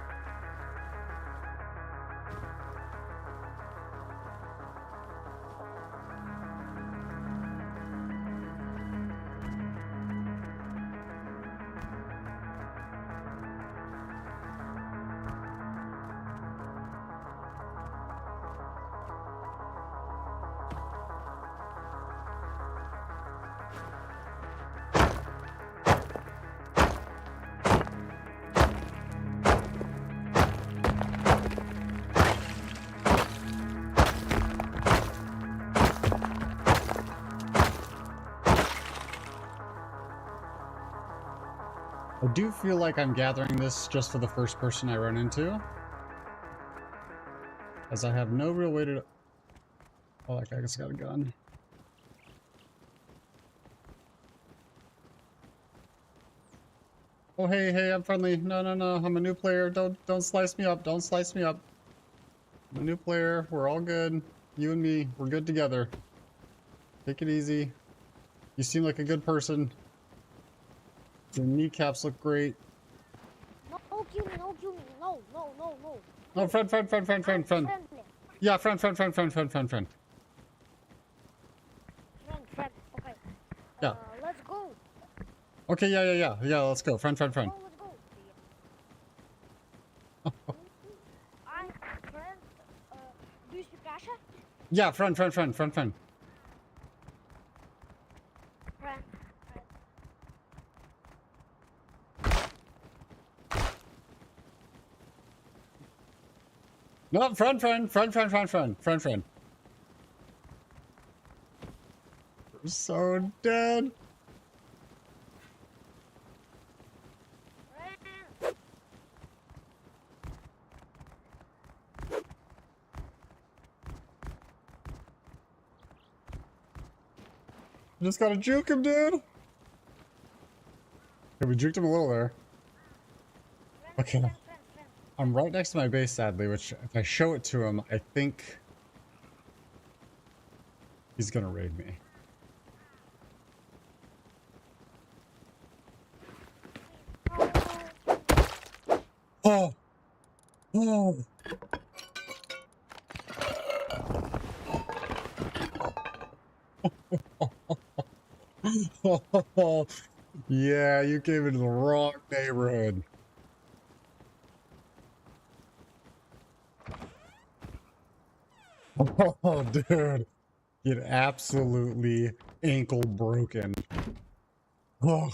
I do feel like I'm gathering this just for the first person I run into, as I have no real way to... Oh, that guy just got a gun. Oh, hey, I'm friendly. No, I'm a new player. Don't slice me up. Don't slice me up. I'm a new player. We're all good. You and me, we're good together. Take it easy. You seem like a good person. Your kneecaps look great. No, kill me, no, kill me. No. No, friend. Friendly. Yeah, friend. Friend, okay. Yeah. Let's go. Okay, yeah, let's go. Friend. Oh, let's go. I'm friend. Do you speak Russia? Yeah, friend. Friend. No, friend. I'm so dead. Friend. Just gotta juke him, dude. Okay, we juked him a little there. Okay. Friend. I'm right next to my base, sadly, which if I show it to him, I think he's gonna raid me. Oh! Oh! Yeah, you came into the wrong neighborhood. Oh, dude. Get absolutely ankle broken. Oh.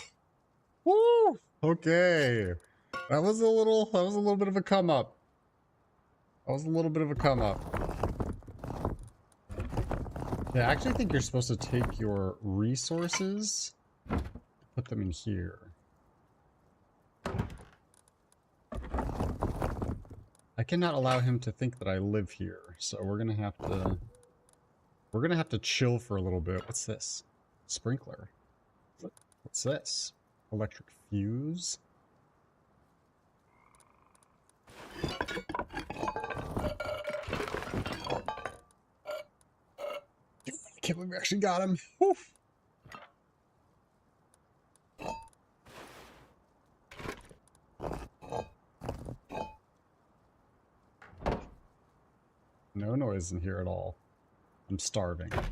Woo! Okay. That was a little bit of a come up. That was a little bit of a come up. Yeah, I actually think you're supposed to take your resources, put them in here. I cannot allow him to think that I live here, so we're gonna have to chill for a little bit. What's this? Sprinkler. What's this? Electric fuse? I can't believe we actually got him. Oof. No noise in here at all. I'm starving. If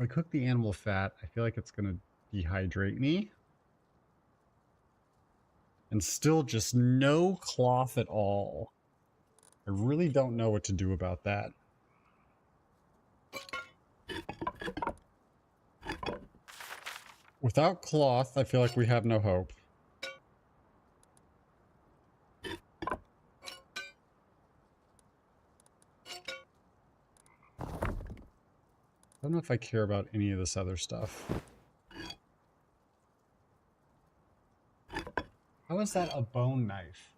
I cook the animal fat, I feel like it's gonna dehydrate me. And still just no cloth at all. I really don't know what to do about that. Without cloth, I feel like we have no hope. I don't know if I care about any of this other stuff. How is that a bone knife?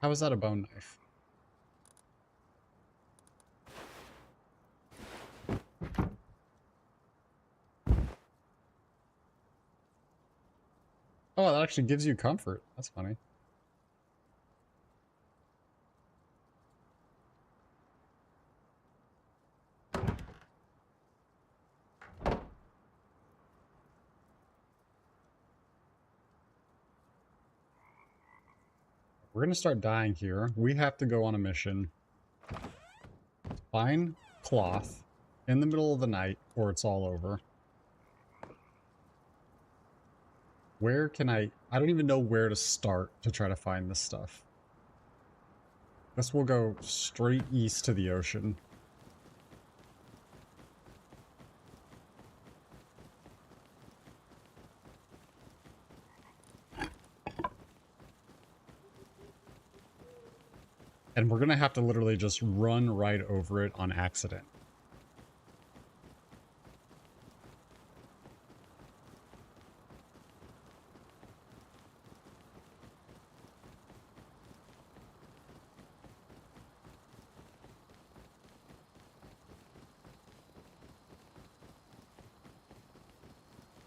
How is that a bone knife? Oh, that actually gives you comfort. That's funny. We're gonna start dying here. We have to go on a mission. Find cloth in the middle of the night or it's all over. Where can I don't even know where to start to try to find this stuff. Guess we'll go straight east to the ocean. And we're gonna have to literally just run right over it on accident.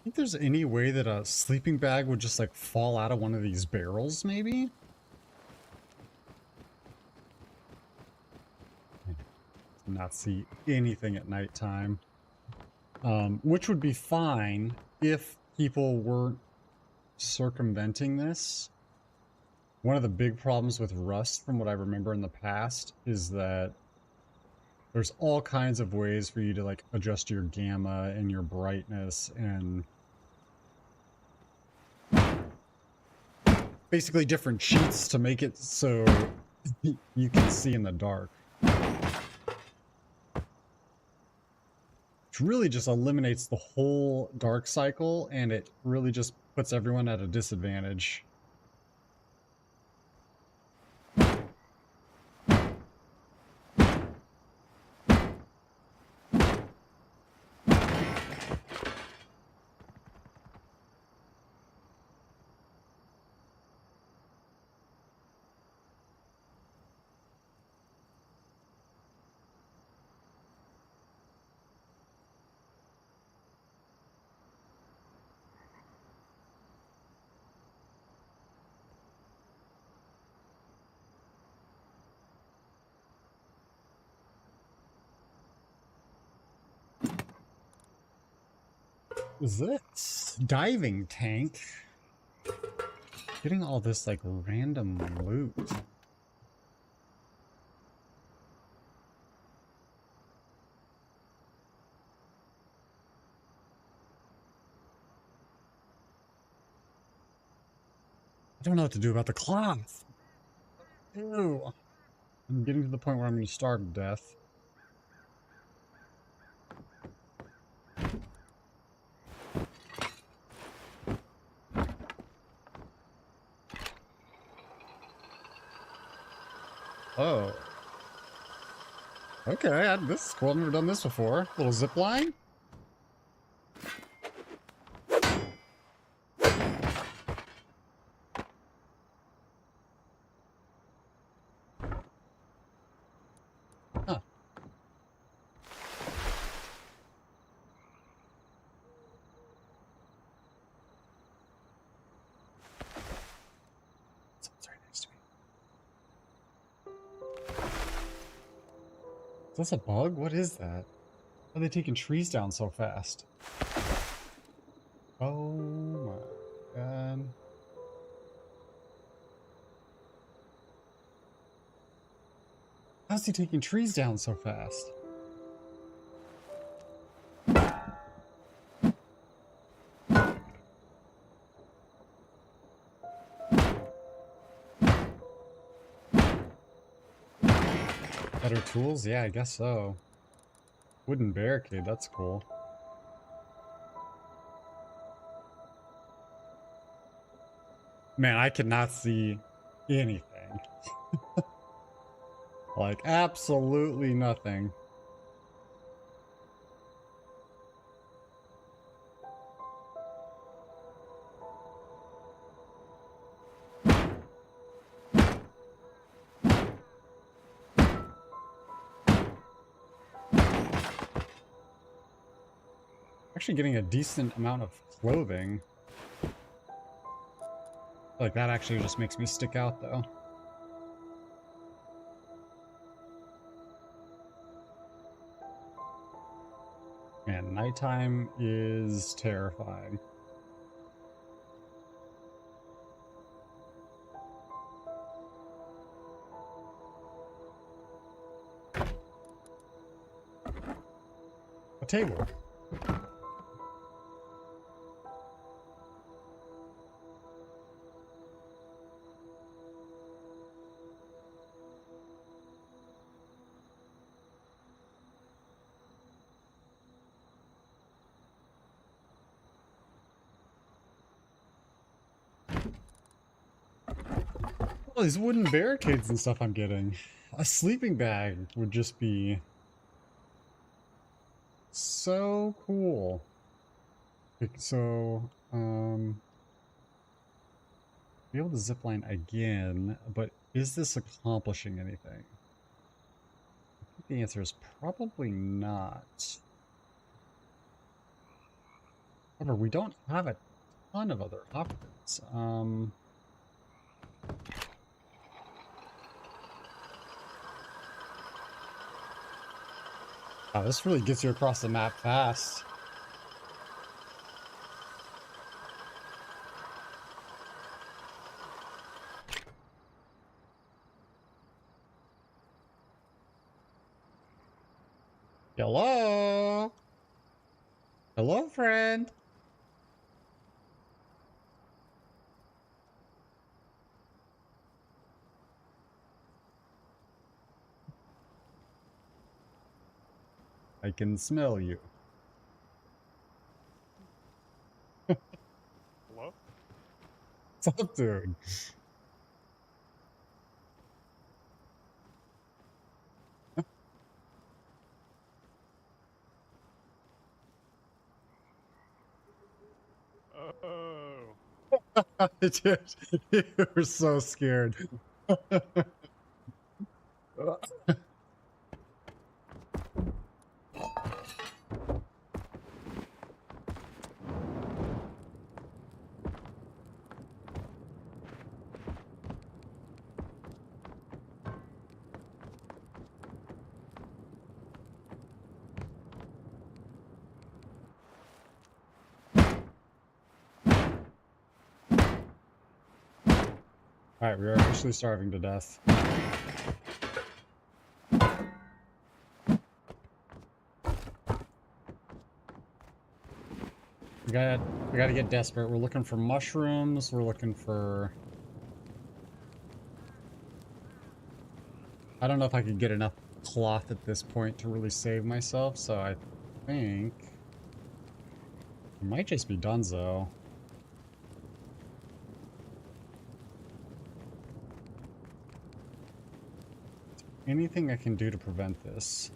Think there's any way that a sleeping bag would just like fall out of one of these barrels, maybe? Not see anything at nighttime. Which would be fine if people weren't circumventing this. One of the big problems with Rust, from what I remember in the past, is that there's all kinds of ways for you to like adjust your gamma and your brightness and basically different cheats to make it so you can see in the dark. Which really just eliminates the whole dark cycle, and it really just puts everyone at a disadvantage. is this? Diving tank. Getting all this like random loot. I don't know what to do about the cloth. Ew. I'm getting to the point where I'm going to starve to death. Oh. Okay, this is cool. I've never done this before. Little zip line. Huh. Someone's right next to me. Is this a bug? What is that? How are they taking trees down so fast? Oh my god. How's he taking trees down so fast? Better tools? Yeah, I guess so. Wooden barricade, that's cool. Man, I cannot see anything. Like, absolutely nothing. Actually getting a decent amount of clothing. Like, that actually just makes me stick out, though. Man, nighttime is terrifying. A table. All these wooden barricades and stuff I'm getting. A sleeping bag would just be so cool. So, be able to zipline again, but is this accomplishing anything? I think the answer is probably not. However, we don't have a ton of other options. Wow, this really gets you across the map fast. Hello? Hello, friend? I can smell you. Hello? What's up, dude? Oh. Dude, you were so scared. Alright, we are officially starving to death. We gotta get desperate. We're looking for mushrooms, we're looking for... I don't know if I could get enough cloth at this point to really save myself, so I think... it might just be Dunzo. Anything I can do to prevent this?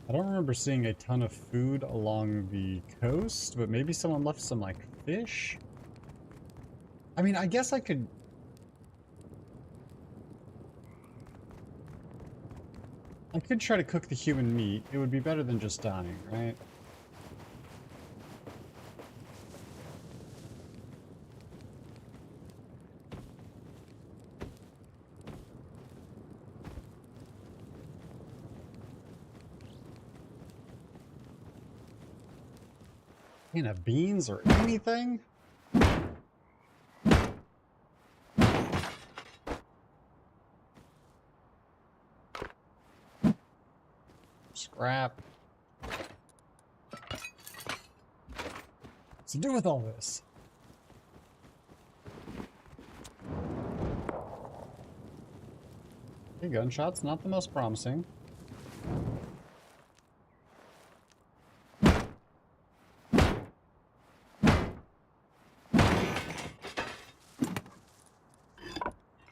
I don't remember seeing a ton of food along the coast, but maybe someone left some, like, fish? I mean, I guess I could... I could try to cook the human meat. It would be better than just dying, right? Can have beans or anything? Scrap. What's to do with all this? Okay, gunshots, not the most promising.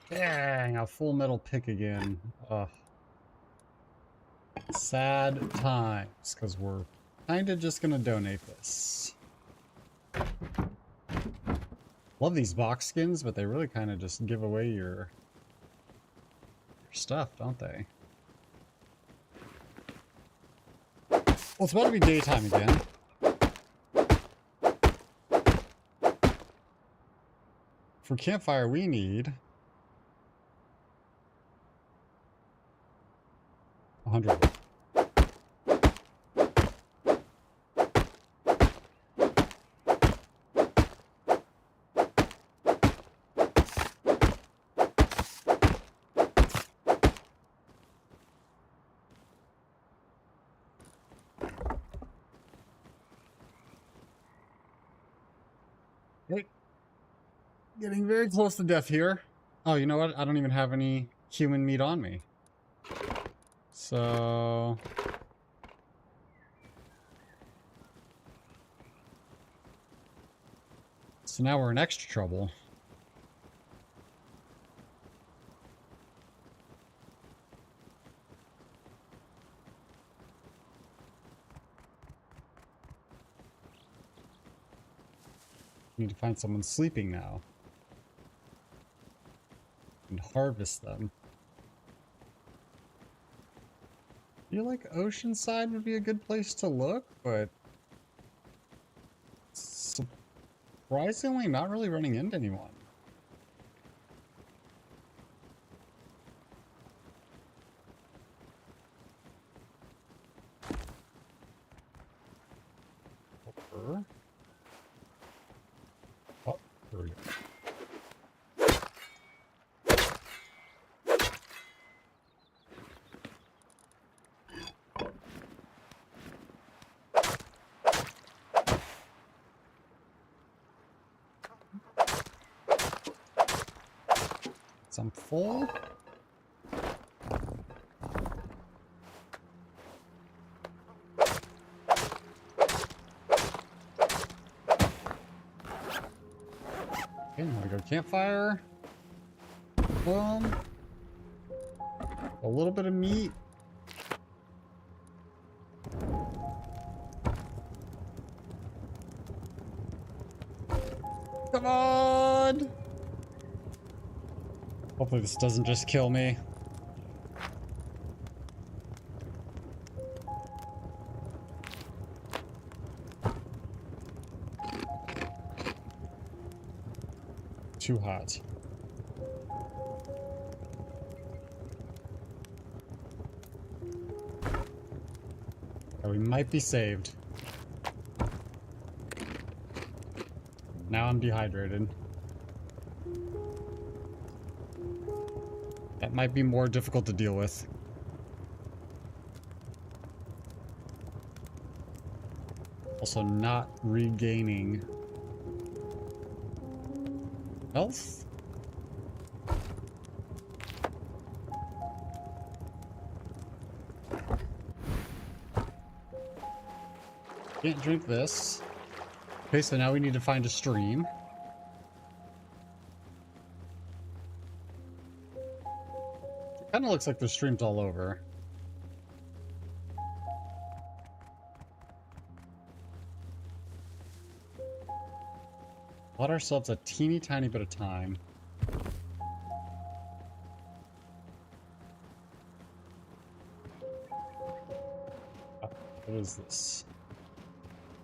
Dang, a full metal pick again. Ugh. Sad times, because we're kind of just going to donate this. Love these box skins, but they really kind of just give away your stuff, don't they? Well, it's about to be daytime again. For campfire, we need 100. Getting very close to death here. Oh, you know what? I don't even have any human meat on me. So... so now we're in extra trouble. Need to find someone sleeping now. And harvest them. I feel like Oceanside would be a good place to look, but surprisingly not really running into anyone. Oh, there we go. I'm full. Okay, now we go campfire. Boom. A little bit of meat. Come on! Hopefully this doesn't just kill me. Too hot. We might be saved. Now I'm dehydrated. That might be more difficult to deal with. Also not regaining health. Can't drink this. Okay, so now we need to find a stream. It kind of looks like there's streams all over. Let ourselves a teeny tiny bit of time. What is this?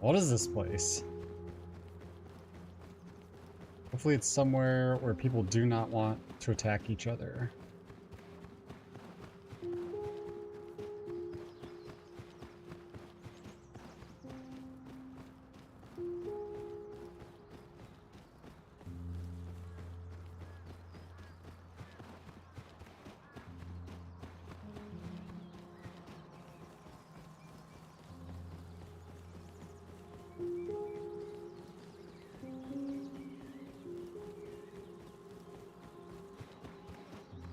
What is this place? Hopefully it's somewhere where people do not want to attack each other.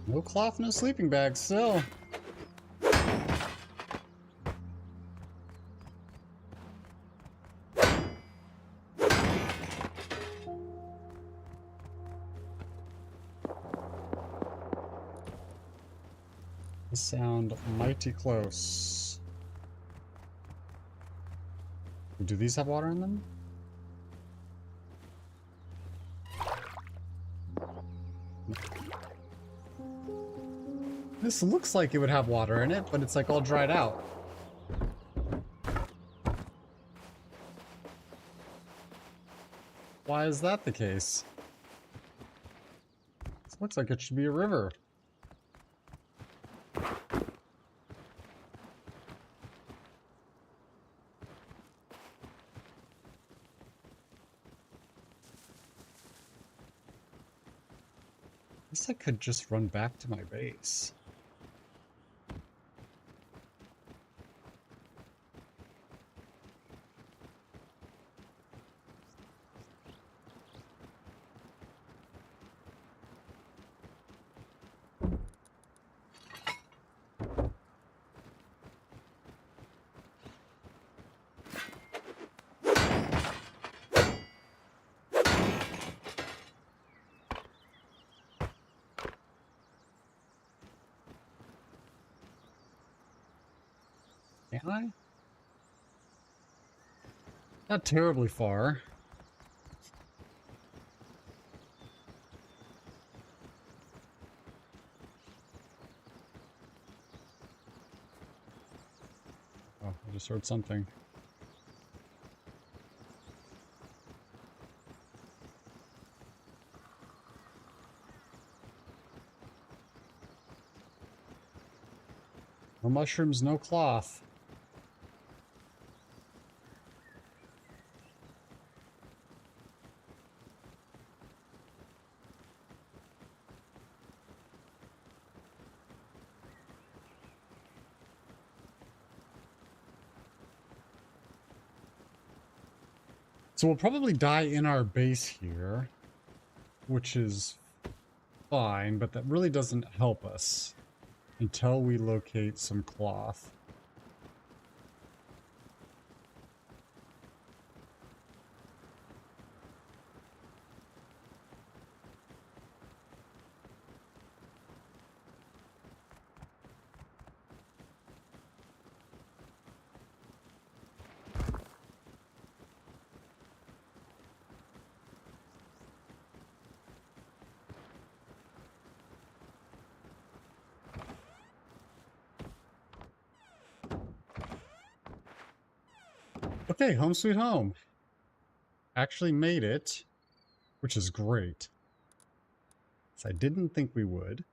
No cloth, no sleeping bag, still. They sound mighty close. Do these have water in them? This looks like it would have water in it, but it's like all dried out. Why is that the case? This looks like it should be a river. I guess I could just run back to my base. Can I? Not terribly far. Oh, I just heard something. No mushrooms, no cloth. So we'll probably die in our base here, which is fine, but that really doesn't help us until we locate some cloth. Okay, home sweet home. Actually made it, which is great. So I didn't think we would.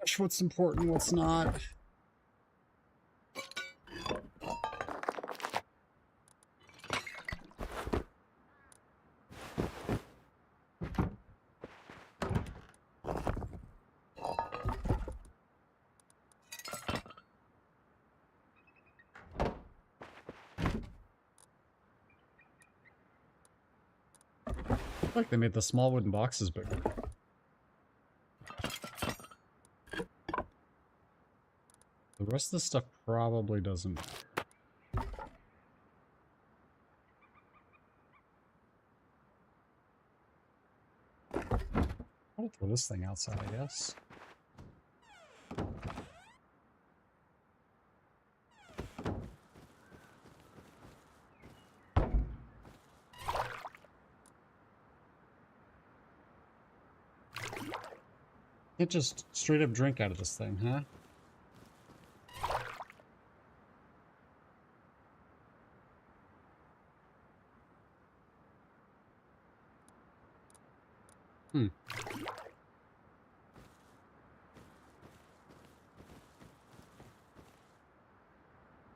Gosh, what's important, what's not? Like they made the small wooden boxes bigger. The rest of the stuff probably doesn't matter. I'll throw this thing outside, I guess. Can't just straight up drink out of this thing, huh?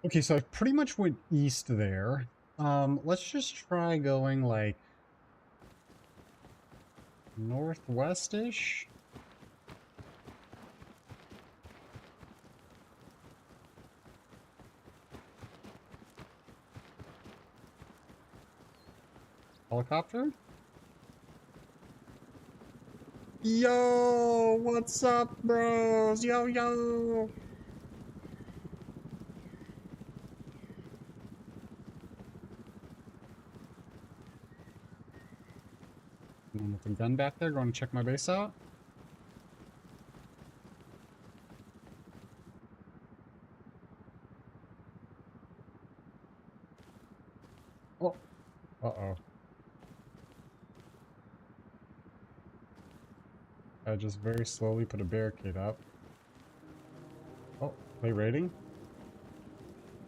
Okay, so I pretty much went east there. Let's just try going like northwest-ish. Helicopter? Yo, what's up, bros? Yo, yo. With the gun back there, going to check my base out. Oh, uh-oh. I just very slowly put a barricade up. Oh, they raiding?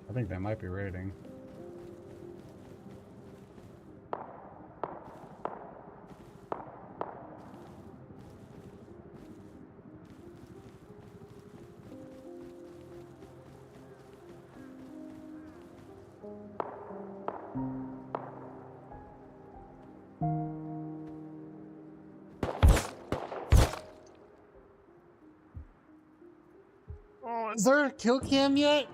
I think they might be raiding. Oh, is there a kill cam yet?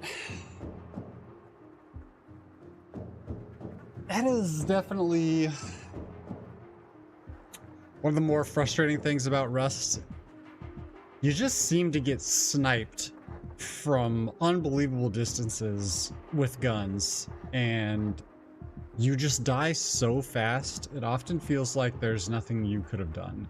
That is definitely one of the more frustrating things about Rust. You just seem to get sniped from unbelievable distances with guns, and you just die so fast. It often feels like there's nothing you could have done.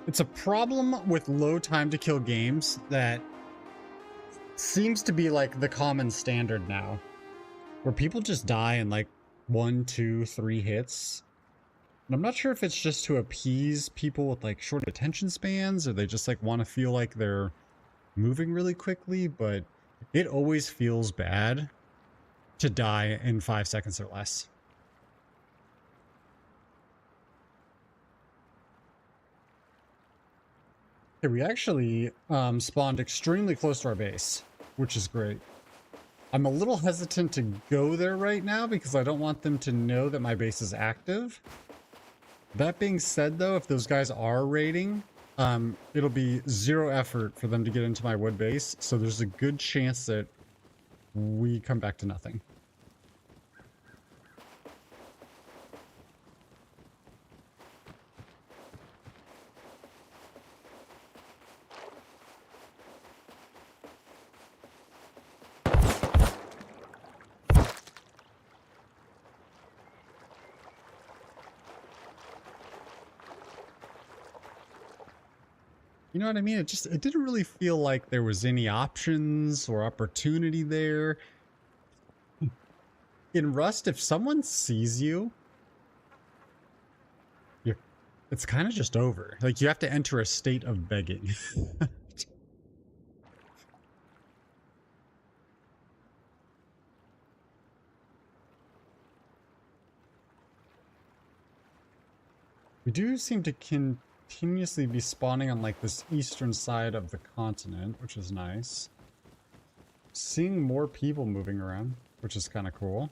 It's a problem with low time to kill games that seems to be like the common standard now, where people just die in like 1, 2, 3 hits. And I'm not sure if it's just to appease people with like short attention spans, or they just like want to feel like they're moving really quickly, but it always feels bad to die in 5 seconds or less. Okay, we actually spawned extremely close to our base, which is great. I'm a little hesitant to go there right now because I don't want them to know that my base is active. That being said, though, if those guys are raiding, it'll be 0 effort for them to get into my wood base, so there's a good chance that we come back to nothing. You You know what I mean? It didn't really feel like there was any options or opportunity there. In Rust, if someone sees you, it's kind of just over. Like, you have to enter a state of begging. We do seem to continuously be spawning on, like, this eastern side of the continent, which is nice. Seeing more people moving around, which is kind of cool.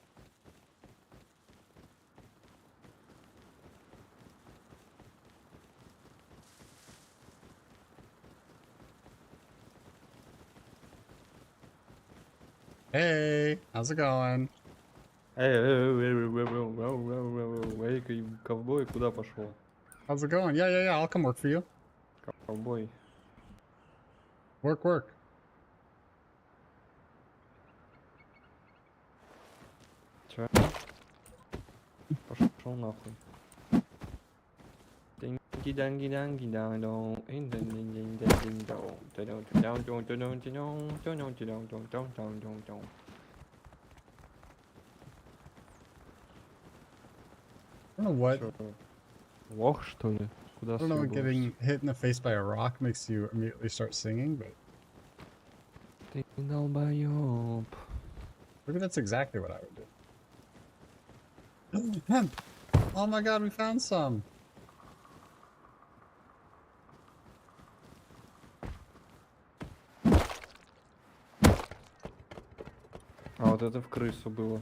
Hey, how's it going? Эй, ковбой, куда пошел? How's it going? Yeah, I'll come work for you. Ковбой. Work. Чё? Пошел нахуй. I don't know what. Чё, лох, что ли? Куда I don't know what съебываешься? getting hit in the face by a rock makes you immediately start singing, but Ты долбоёб. maybe that's exactly what I would do. Hemp! Oh my god, we found some! А вот это в крысу было.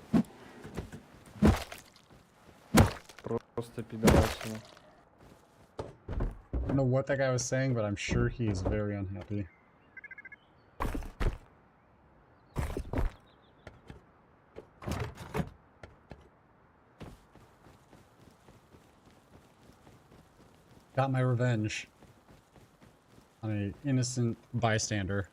Просто пидорасина. I don't know what that guy was saying, but I'm sure he is very unhappy. Got my revenge on an innocent bystander.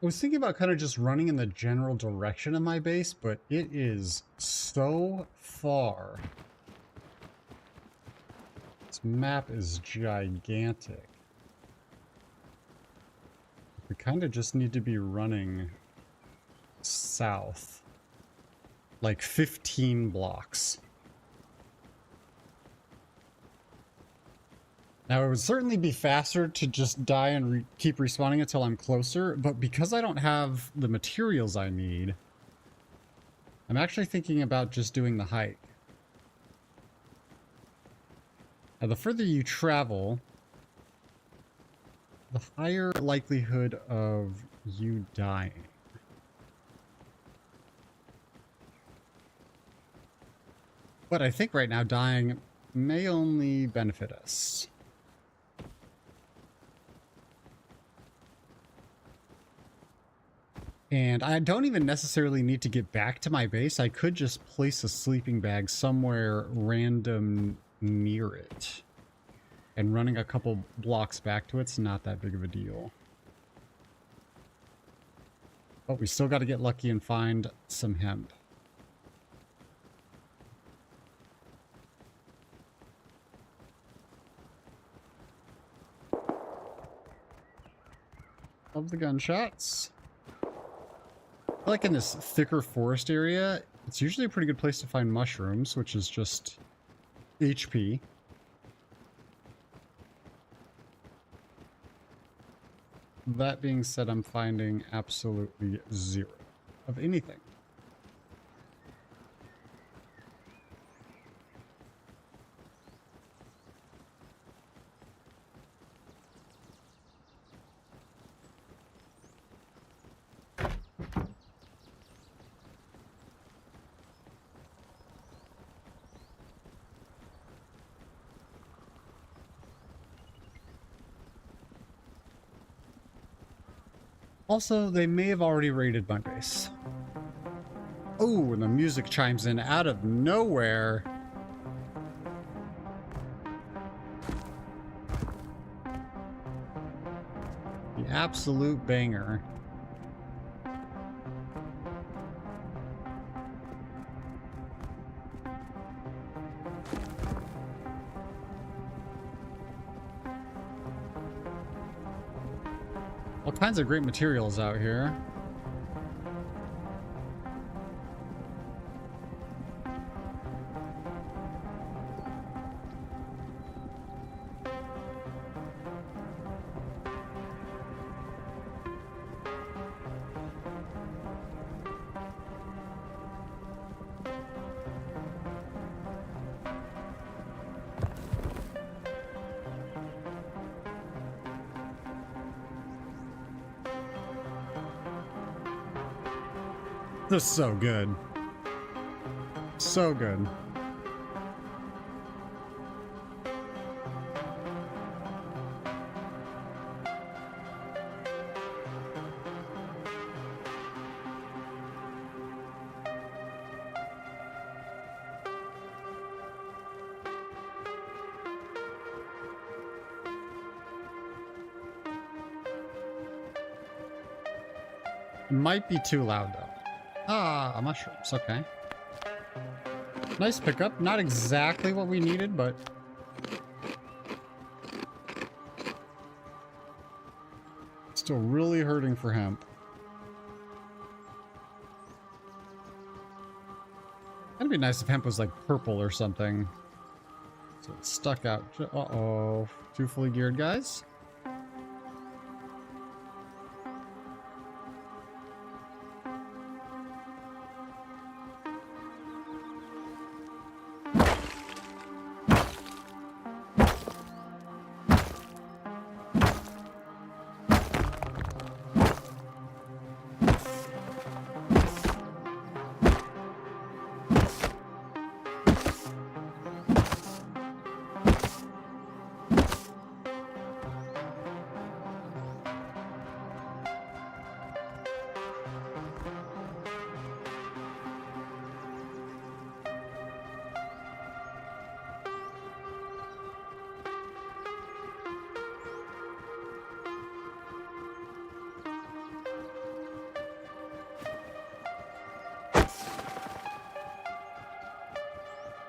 I was thinking about kind of just running in the general direction of my base, but it is so far. This map is gigantic. We kind of just need to be running south. Like 15 blocks. Now, it would certainly be faster to just die and keep respawning until I'm closer, but because I don't have the materials I need, I'm actually thinking about just doing the hike. Now, the further you travel, the higher likelihood of you dying. But I think right now dying may only benefit us. And I don't even necessarily need to get back to my base. I could just place a sleeping bag somewhere random near it. And running a couple blocks back to it's not that big of a deal. But we still got to get lucky and find some hemp. Love the gunshots. I feel like in this thicker forest area, it's usually a pretty good place to find mushrooms, which is just HP. That being said, I'm finding absolutely zero of anything. Also, they may have already raided my base. Oh, and the music chimes in out of nowhere. The absolute banger. All kinds of great materials out here. This is so good. So good. It might be too loud though. Ah, mushrooms, okay. Nice pickup. Not exactly what we needed, but... still really hurting for hemp. It'd be nice if hemp was like purple or something. So it stuck out. Uh-oh. Two fully geared guys.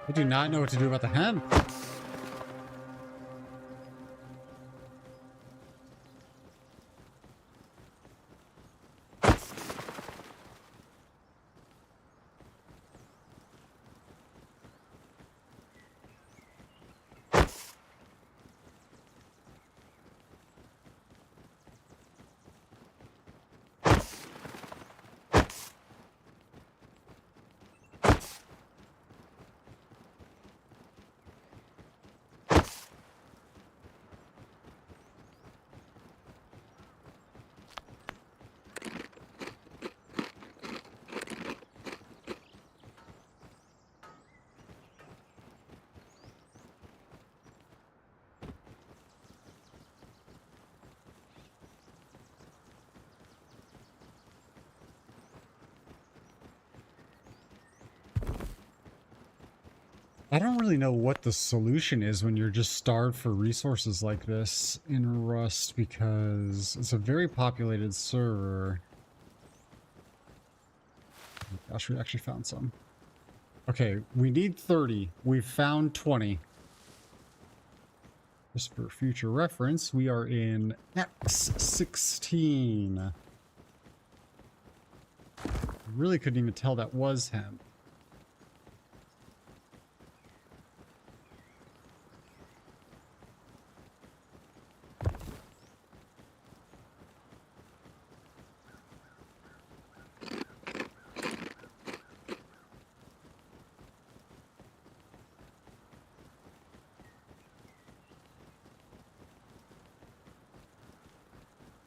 I do not know what to do about the hemp. I don't really know what the solution is when you're just starved for resources like this in Rust, because it's a very populated server. Oh gosh, we actually found some. Okay, we need 30. We've found 20. Just for future reference, we are in X16. I really couldn't even tell that was him.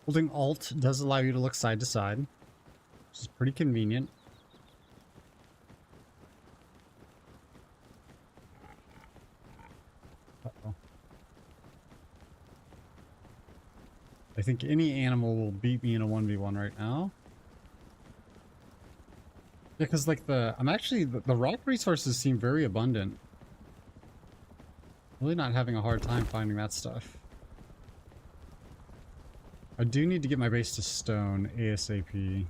Holding Alt does allow you to look side to side, which is pretty convenient. Uh-oh. I think any animal will beat me in a 1v1 right now. Yeah, because like I'm actually, the rock resources seem very abundant. Really not having a hard time finding that stuff. I do need to get my base to stone ASAP.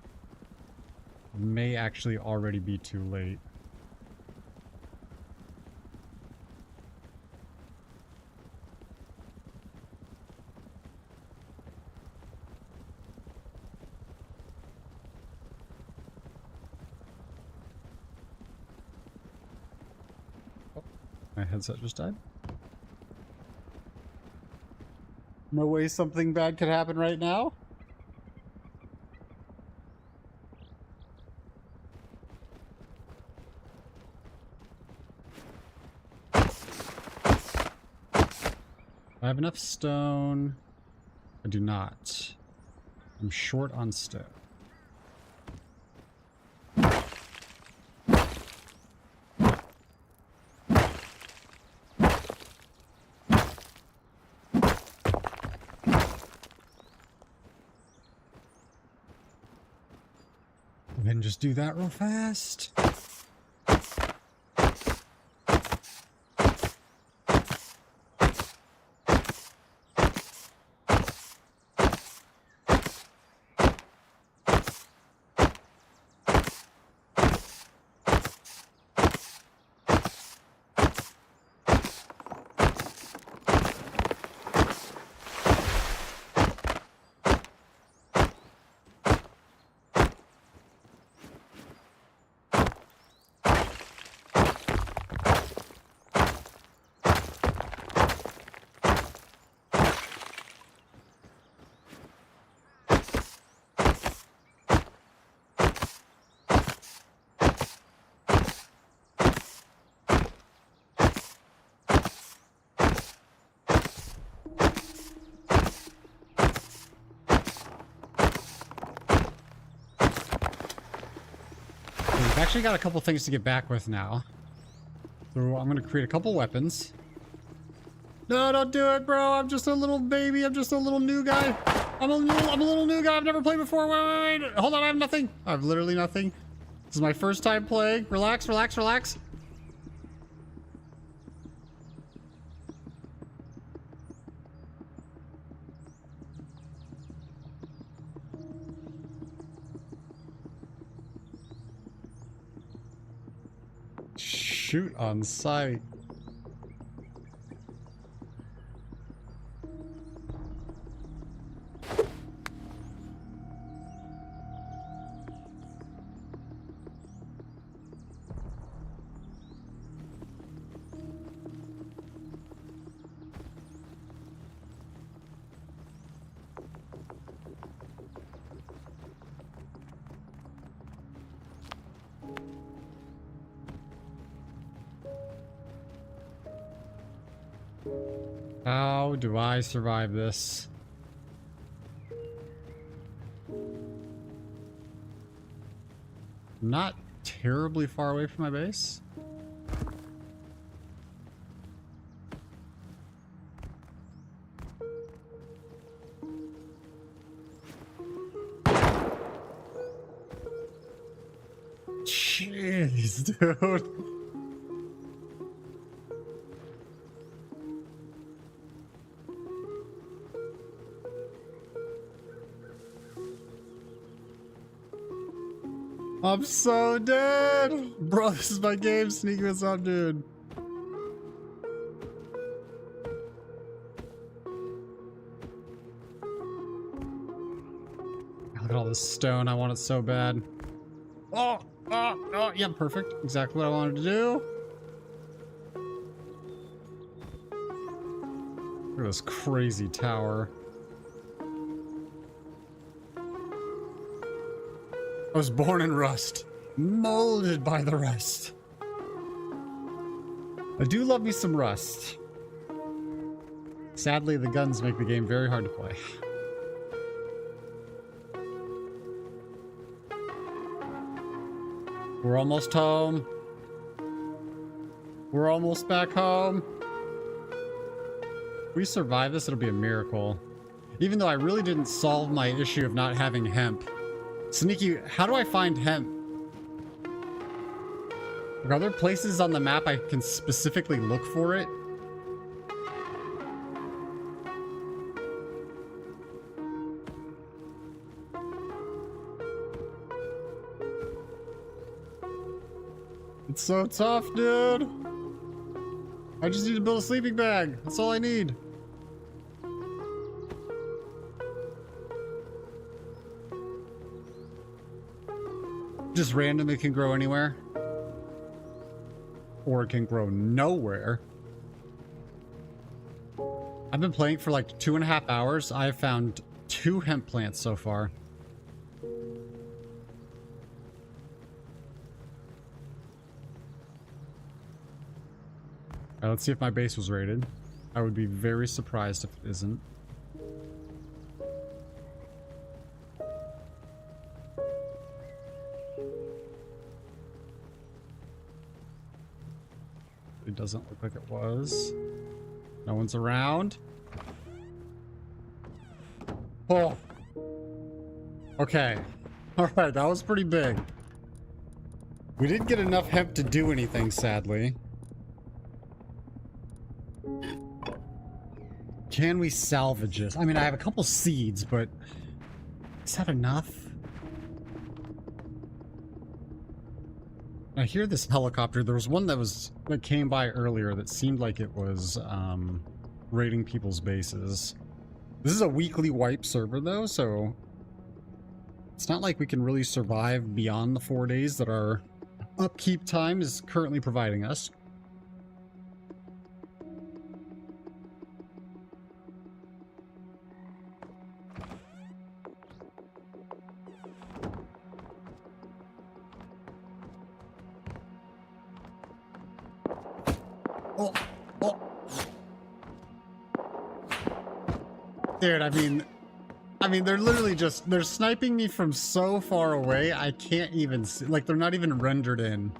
May actually already be too late. Oh, my headset just died. No way something bad could happen right now. I have enough stone. I do not. I'm short on stone. Then just do that real fast. We've actually got a couple things to get back with now. So I'm going to create a couple weapons. No, don't do it, bro. I'm just a little baby. I'm just a little new guy. I'm a little new guy. I've never played before. Wait. Hold on. I have nothing. I have literally nothing. This is my first time playing. Relax, relax, relax. Shoot on sight. How do I survive this? Not terribly far away from my base. Jeez, dude. I'm so dead! Bro, this is my game. Sneak this up, dude. Look at all this stone. I want it so bad. Oh, yeah, perfect. Exactly what I wanted to do. Look at this crazy tower. I was born in rust, molded by the rust. I do love me some rust. Sadly, the guns make the game very hard to play. We're almost home. We're almost back home. If we survive this, it'll be a miracle. Even though I really didn't solve my issue of not having hemp. Sneaky, how do I find hemp? Like, are there places on the map I can specifically look for it? It's so tough, dude. I just need to build a sleeping bag. That's all I need. Just randomly can grow anywhere. Or it can grow nowhere. I've been playing for like 2.5 hours. I have found 2 hemp plants so far. Let's see if my base was raided. I would be very surprised if it isn't. It doesn't look like it was. No one's around. Oh. Okay. Alright, that was pretty big. We didn't get enough hemp to do anything, sadly. Can we salvage this? I mean, I have a couple seeds, but is that enough? I hear this helicopter. There was one that came by earlier that seemed like it was raiding people's bases. This is a weekly wipe server though, so it's not like we can really survive beyond the 4 days that our upkeep time is currently providing us. Oh, oh. Dude, I mean, they're literally they're sniping me from so far away, I can't even see, like, they're not even rendered in.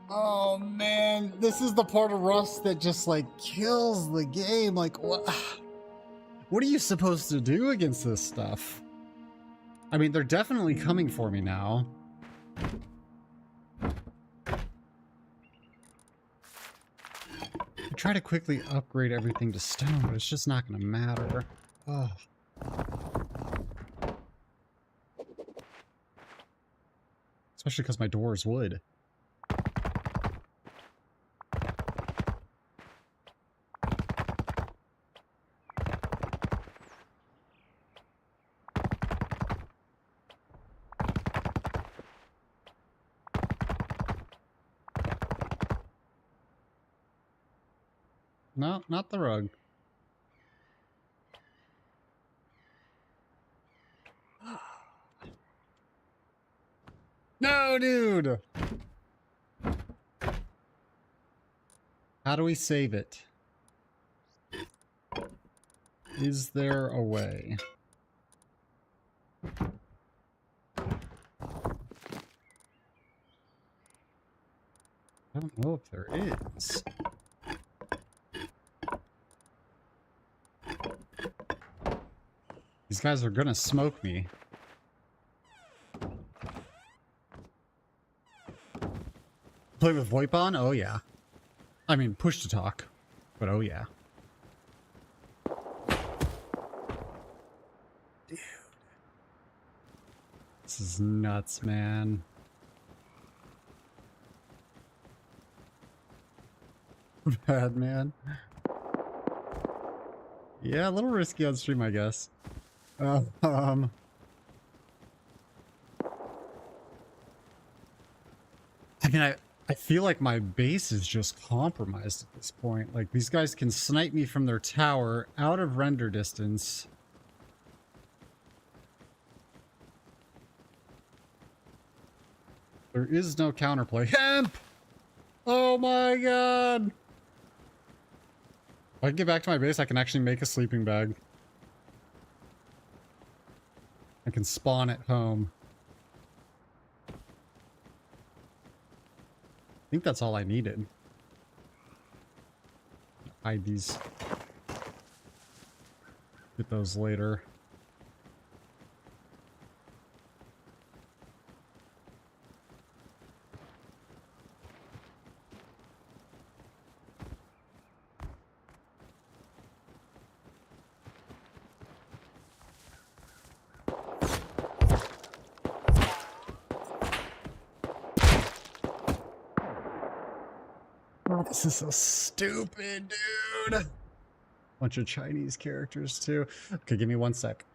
Oh, man, this is the part of Rust that just, like, kills the game. Like, what are you supposed to do against this stuff? I mean, they're definitely coming for me now. I try to quickly upgrade everything to stone, but it's just not going to matter. Oh. Especially because my door is wood. No, not the rug. No, dude! How do we save it? Is there a way? I don't know if there is. These guys are gonna smoke me. Play with VoIP on? Oh yeah. I mean, push to talk, but oh yeah. Dude. This is nuts, man. Bad, man. Yeah, a little risky on stream, I guess. I mean, I feel like my base is just compromised at this point. Like, these guys can snipe me from their tower out of render distance. There is no counterplay. Hemp! Oh my god! If I can get back to my base, I can actually make a sleeping bag. I can spawn at home. I think that's all I needed. Hide these. Get those later. This is so stupid, dude. Bunch of Chinese characters too. Okay, give me 1 sec.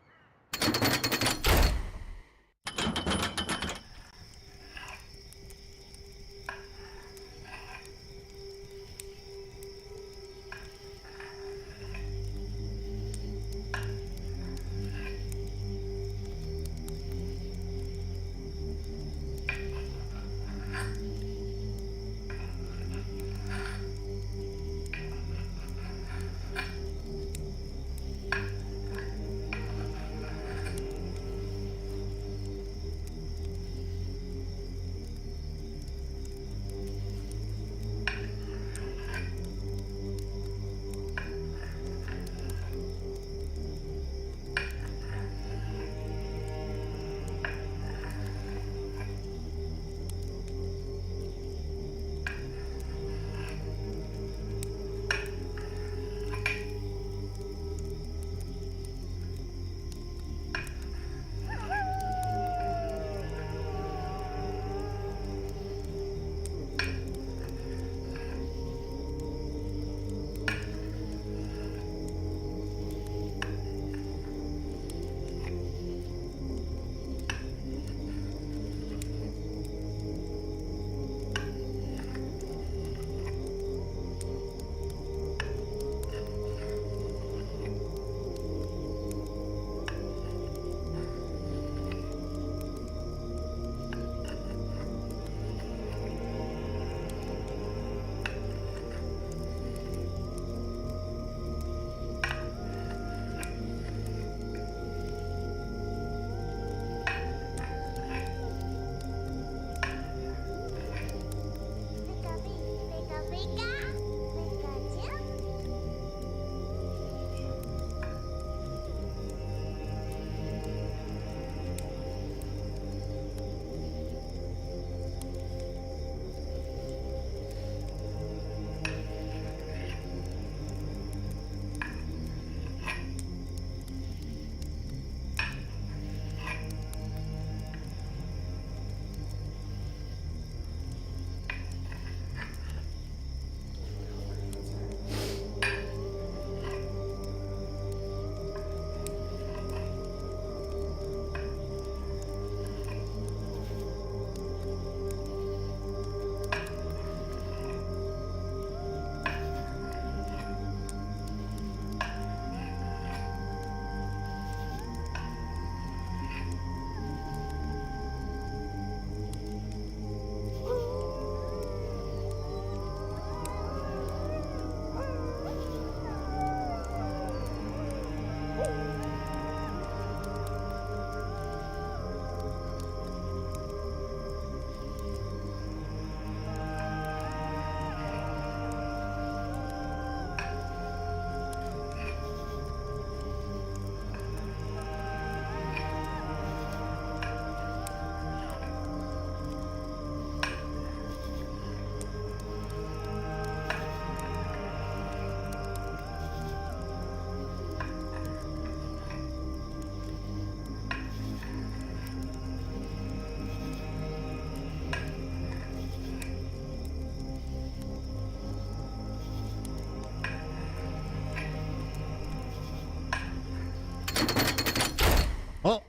Oh,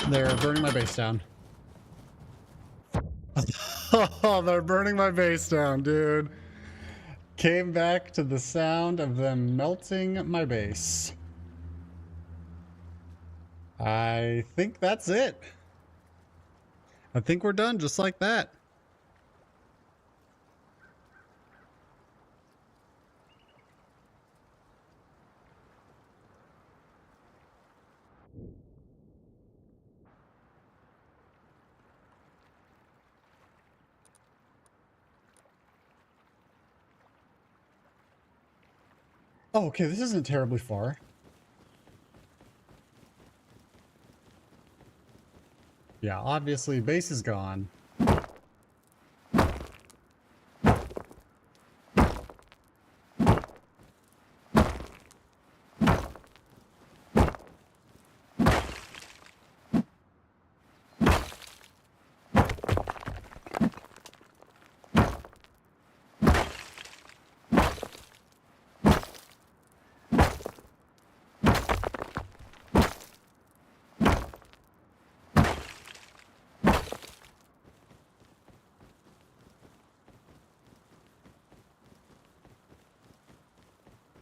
they're burning my base down. Oh, they're burning my base down, dude. Came back to the sound of them melting my base. I think that's it. I think we're done just like that. Oh, okay, this isn't terribly far. Yeah, obviously base is gone.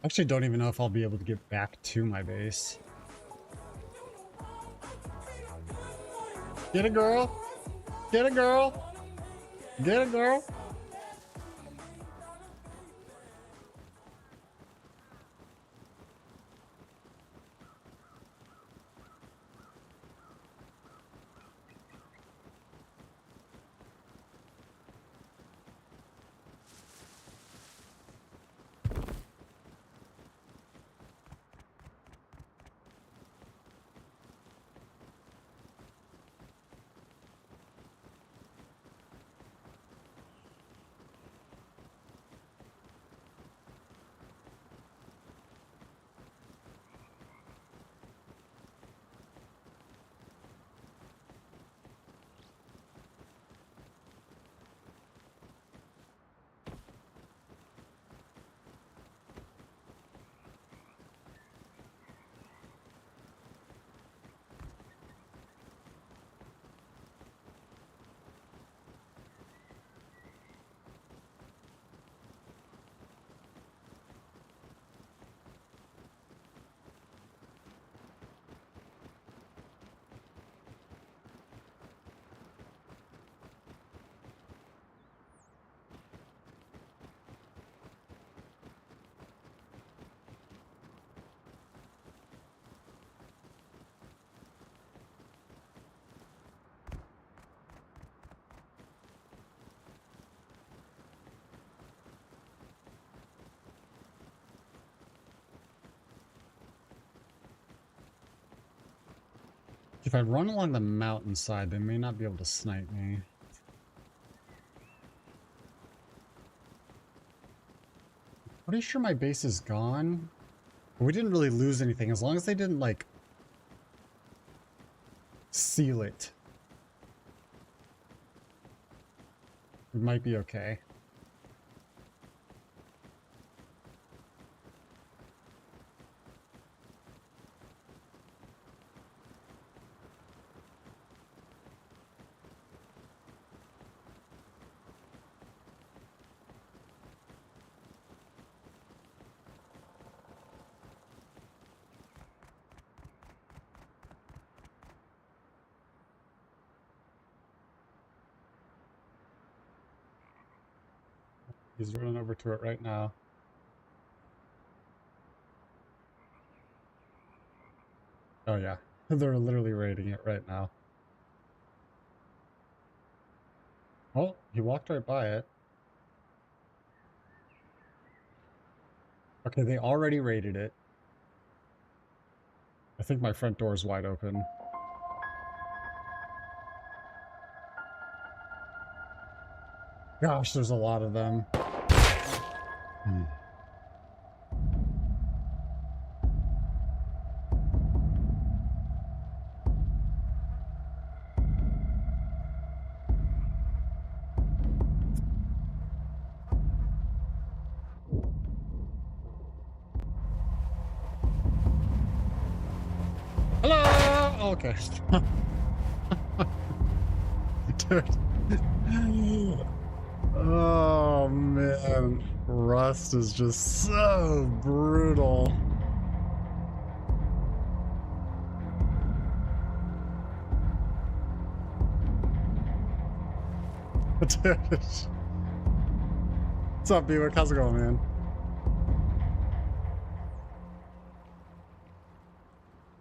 Actually, don't even know if I'll be able to get back to my base. Get a girl! Get a girl! Get a girl! If I run along the mountainside, they may not be able to snipe me. Pretty sure my base is gone. But we didn't really lose anything as long as they didn't, like, seal it. We might be okay. He's running over to it right now. Oh yeah, they're literally raiding it right now. Oh, he walked right by it. Okay, they already raided it. I think my front door is wide open. Gosh, there's a lot of them. Hmm. Hello! Oh, okay. Dude. Oh man, Rust is just so brutal. Dude. What's up, Buick? How's it going, man?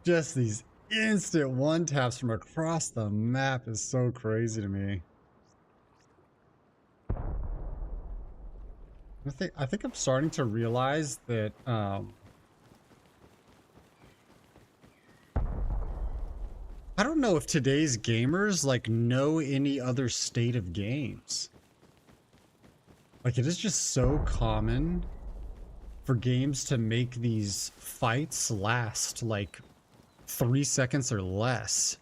Just these instant one taps from across the map is so crazy to me. I think I'm starting to realize that I, I don't know if today's gamers like know any other state of games. Like, it is just so common for games to make these fights last like 3 seconds or less.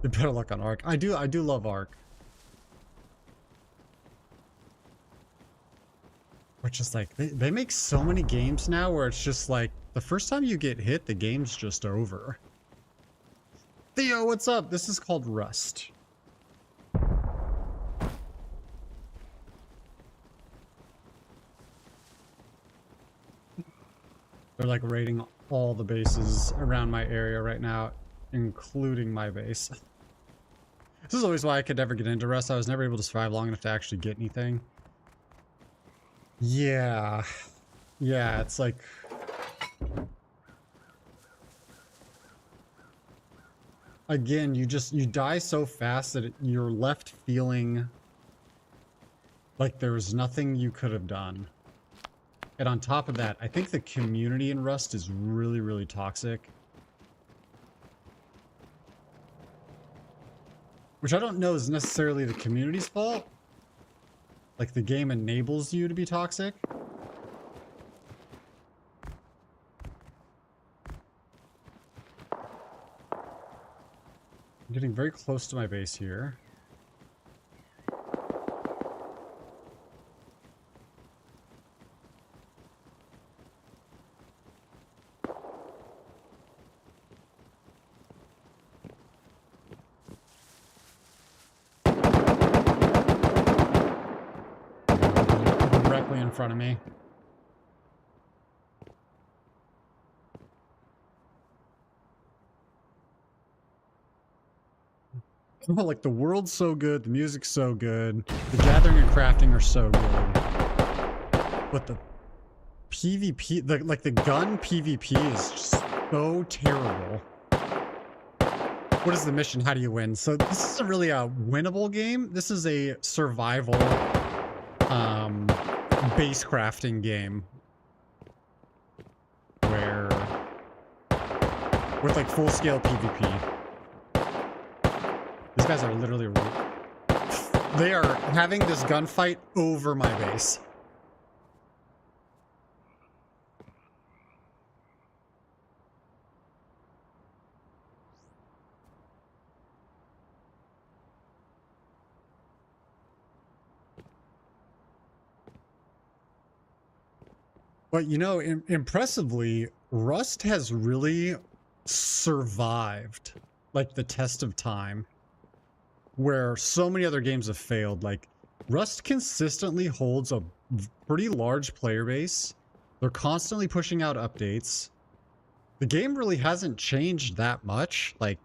You better luck on Ark. I do love Ark. Which is like, they make so many games now where it's just like, the first time you get hit, the game's just over. Theo, what's up? This is called Rust. They're like raiding all the bases around my area right now, including my base. This is always why I could never get into Rust. I was never able to survive long enough to actually get anything. Yeah. Yeah, it's like... Again, you die so fast that you're left feeling like there was nothing you could have done. And on top of that, I think the community in Rust is really, really toxic. Which I don't know is necessarily the community's fault. Like, the game enables you to be toxic. I'm getting very close to my base here. Directly in front of me. Like, the world's so good, the music's so good, the gathering and crafting are so good, but the PvP, the gun PvP is just so terrible. What is the mission? How do you win? So this isn't really a winnable game. This is a survival base crafting game where with like full-scale PvP. These guys are literally... They are having this gunfight over my base. But, you know, impressively, Rust has really survived, like, the test of time. Where so many other games have failed. Like, Rust consistently holds a pretty large player base. They're constantly pushing out updates. The game really hasn't changed that much. Like,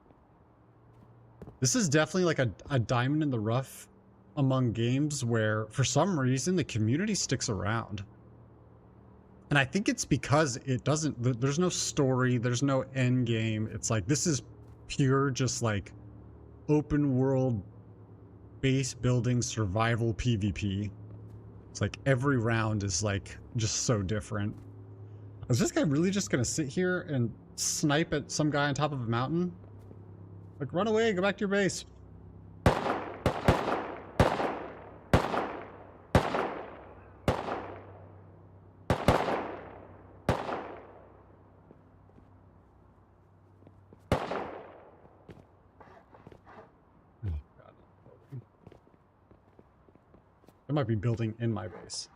this is definitely like a diamond in the rough among games where, for some reason, the community sticks around. And I think it's because it doesn't... There's no story. There's no end game. It's like, this is pure just like... open world base building survival PvP. It's like every round is like just so different. Is this guy really just gonna sit here and snipe at some guy on top of a mountain? Like, run away, go back to your base. I might be building in my base.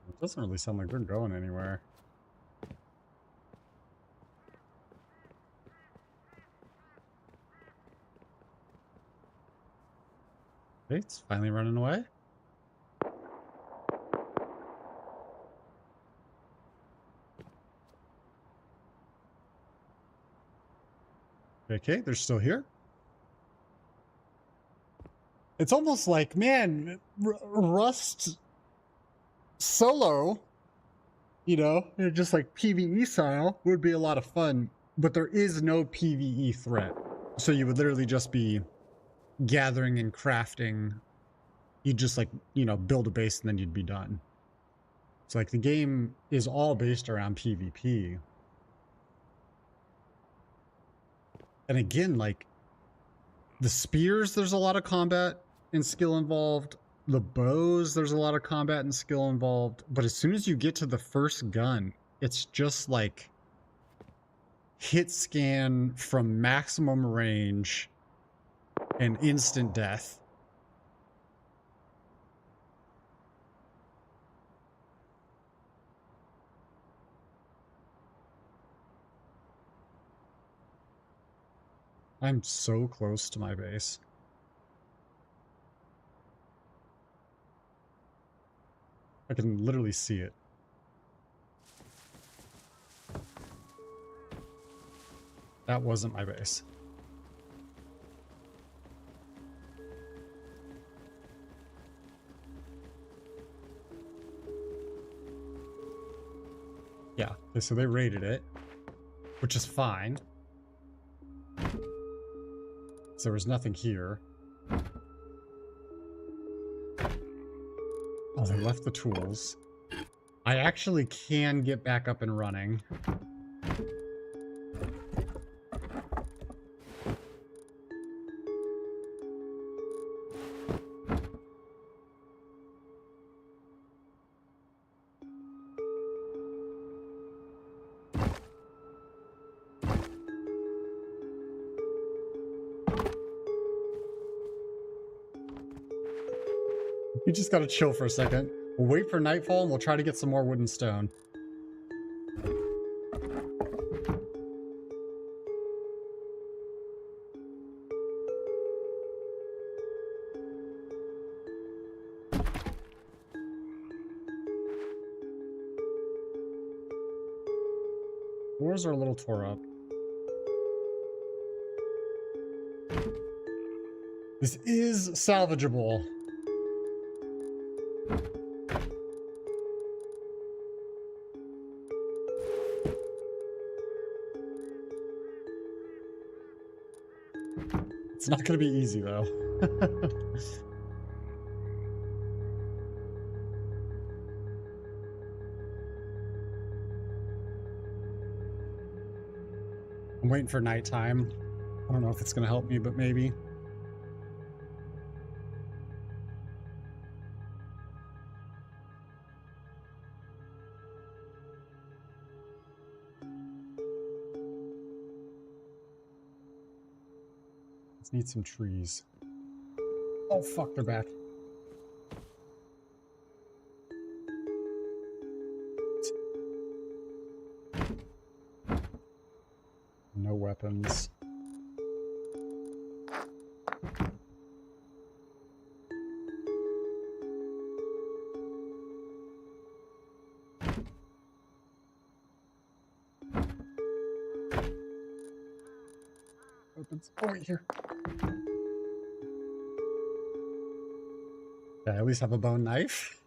It doesn't really sound like they're going anywhere. It's finally running away. Okay, they're still here. It's almost like, man, Rust solo You know, just like PvE style would be a lot of fun, but there is no PvE threat. So you would literally just be gathering and crafting. You'd just like, you know, build a base and then you'd be done. So like the game is all based around PvP. And again, like the spears, there's a lot of combat and skill involved. The bows, there's a lot of combat and skill involved. But as soon as you get to the first gun, it's just like hit scan from maximum range and instant death. I'm so close to my base. I can literally see it. That wasn't my base. Yeah, okay, so they raided it, which is fine. So there was nothing here. Oh, they left the tools. I actually can get back up and running. You just gotta chill for a second. We'll wait for nightfall and we'll try to get some more wood and stone. Doors are a little tore up. This is salvageable. It's not gonna be easy though. I'm waiting for nighttime. I don't know if it's gonna help me, but maybe. Let's need some trees. Oh fuck, they're back. No weapons. Weapons. Oh wait, here. Yeah, I at least have a bone knife.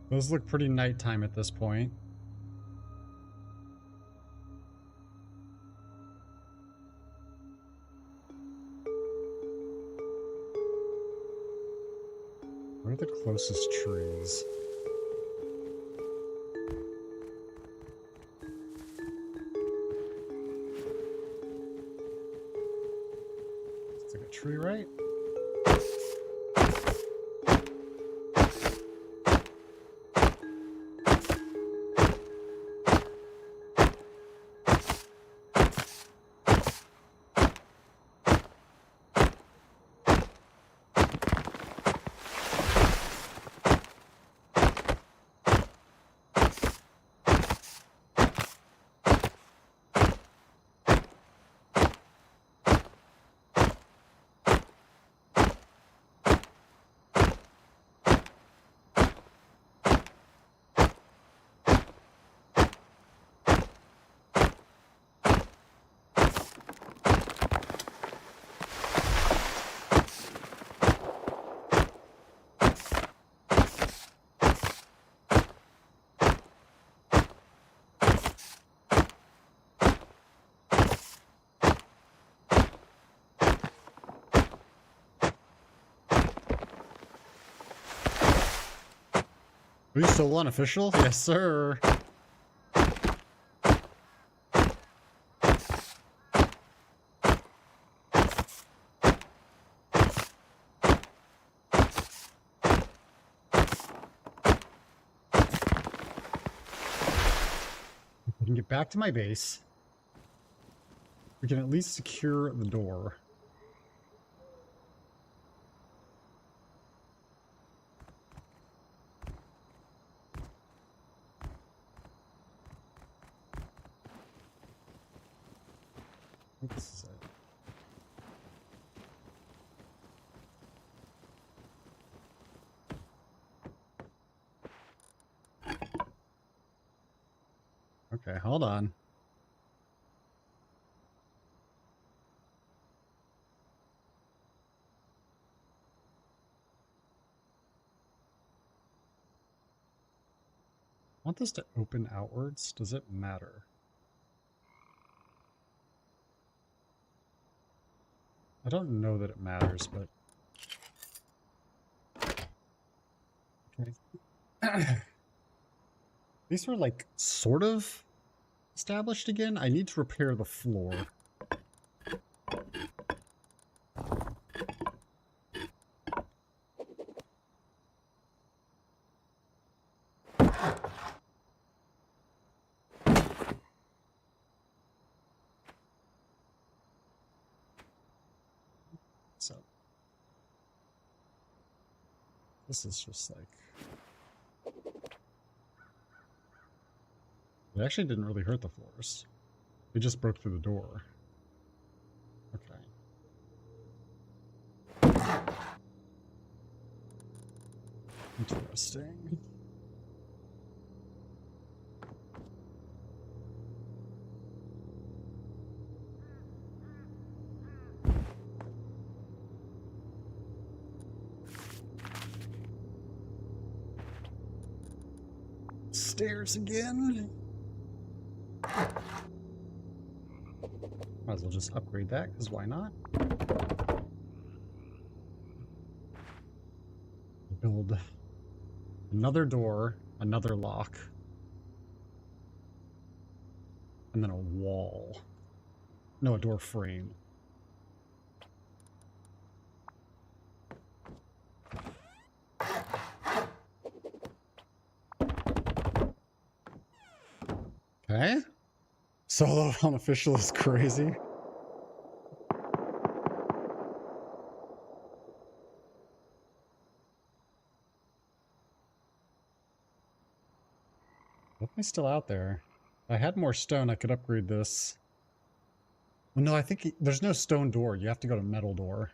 Those look pretty nighttime at this point. Where are the closest trees? It's like a tree, right? Are you still unofficial? Yes, sir. I can get back to my base. We can at least secure the door. I think this is it. Okay, hold on. I want this to open outwards. Does it matter? I don't know that it matters, but... Okay. These were, like, sort of established again. I need to repair the floor. So this is just like, it actually didn't really hurt the floors. We just broke through the door. Okay. Interesting. Stairs again. Might as well just upgrade that, because why not? Build another door, another lock, and then a wall. No, a door frame. Okay. Solo unofficial is crazy. What am I still out there? If I had more stone, I could upgrade this. Well, no, I think there's no stone door. You have to go to metal door.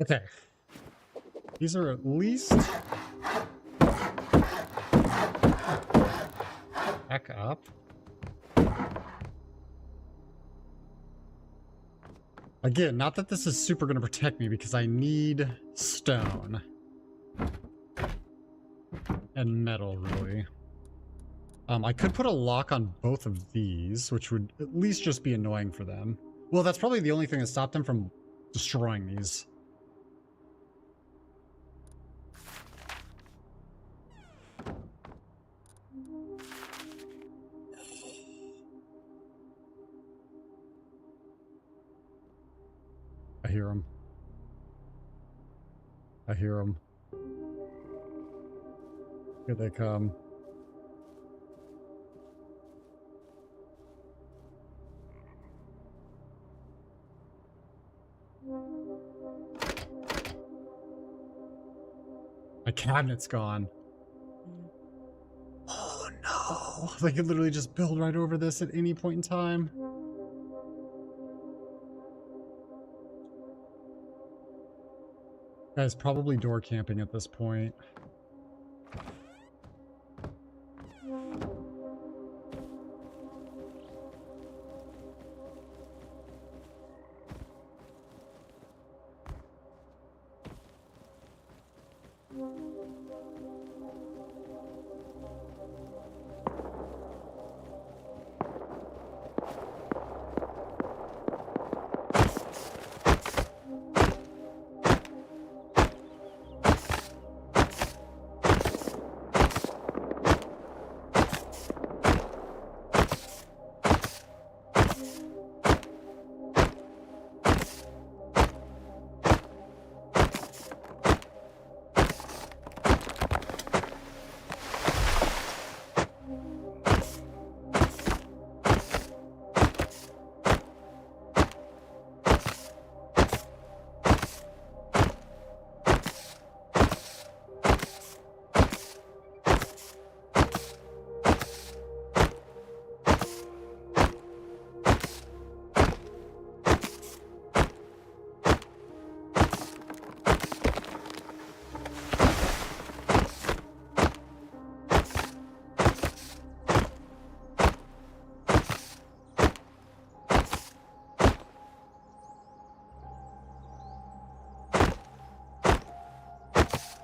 Okay. These are at least... back up. Again, not that this is super going to protect me because I need stone. And metal, really. I could put a lock on both of these, which would at least just be annoying for them. Well, that's probably the only thing that stopped them from destroying these. I hear them. I hear them. Here they come. My cabinet's gone. Oh no. They could literally just build right over this at any point in time. Guys, probably door camping at this point.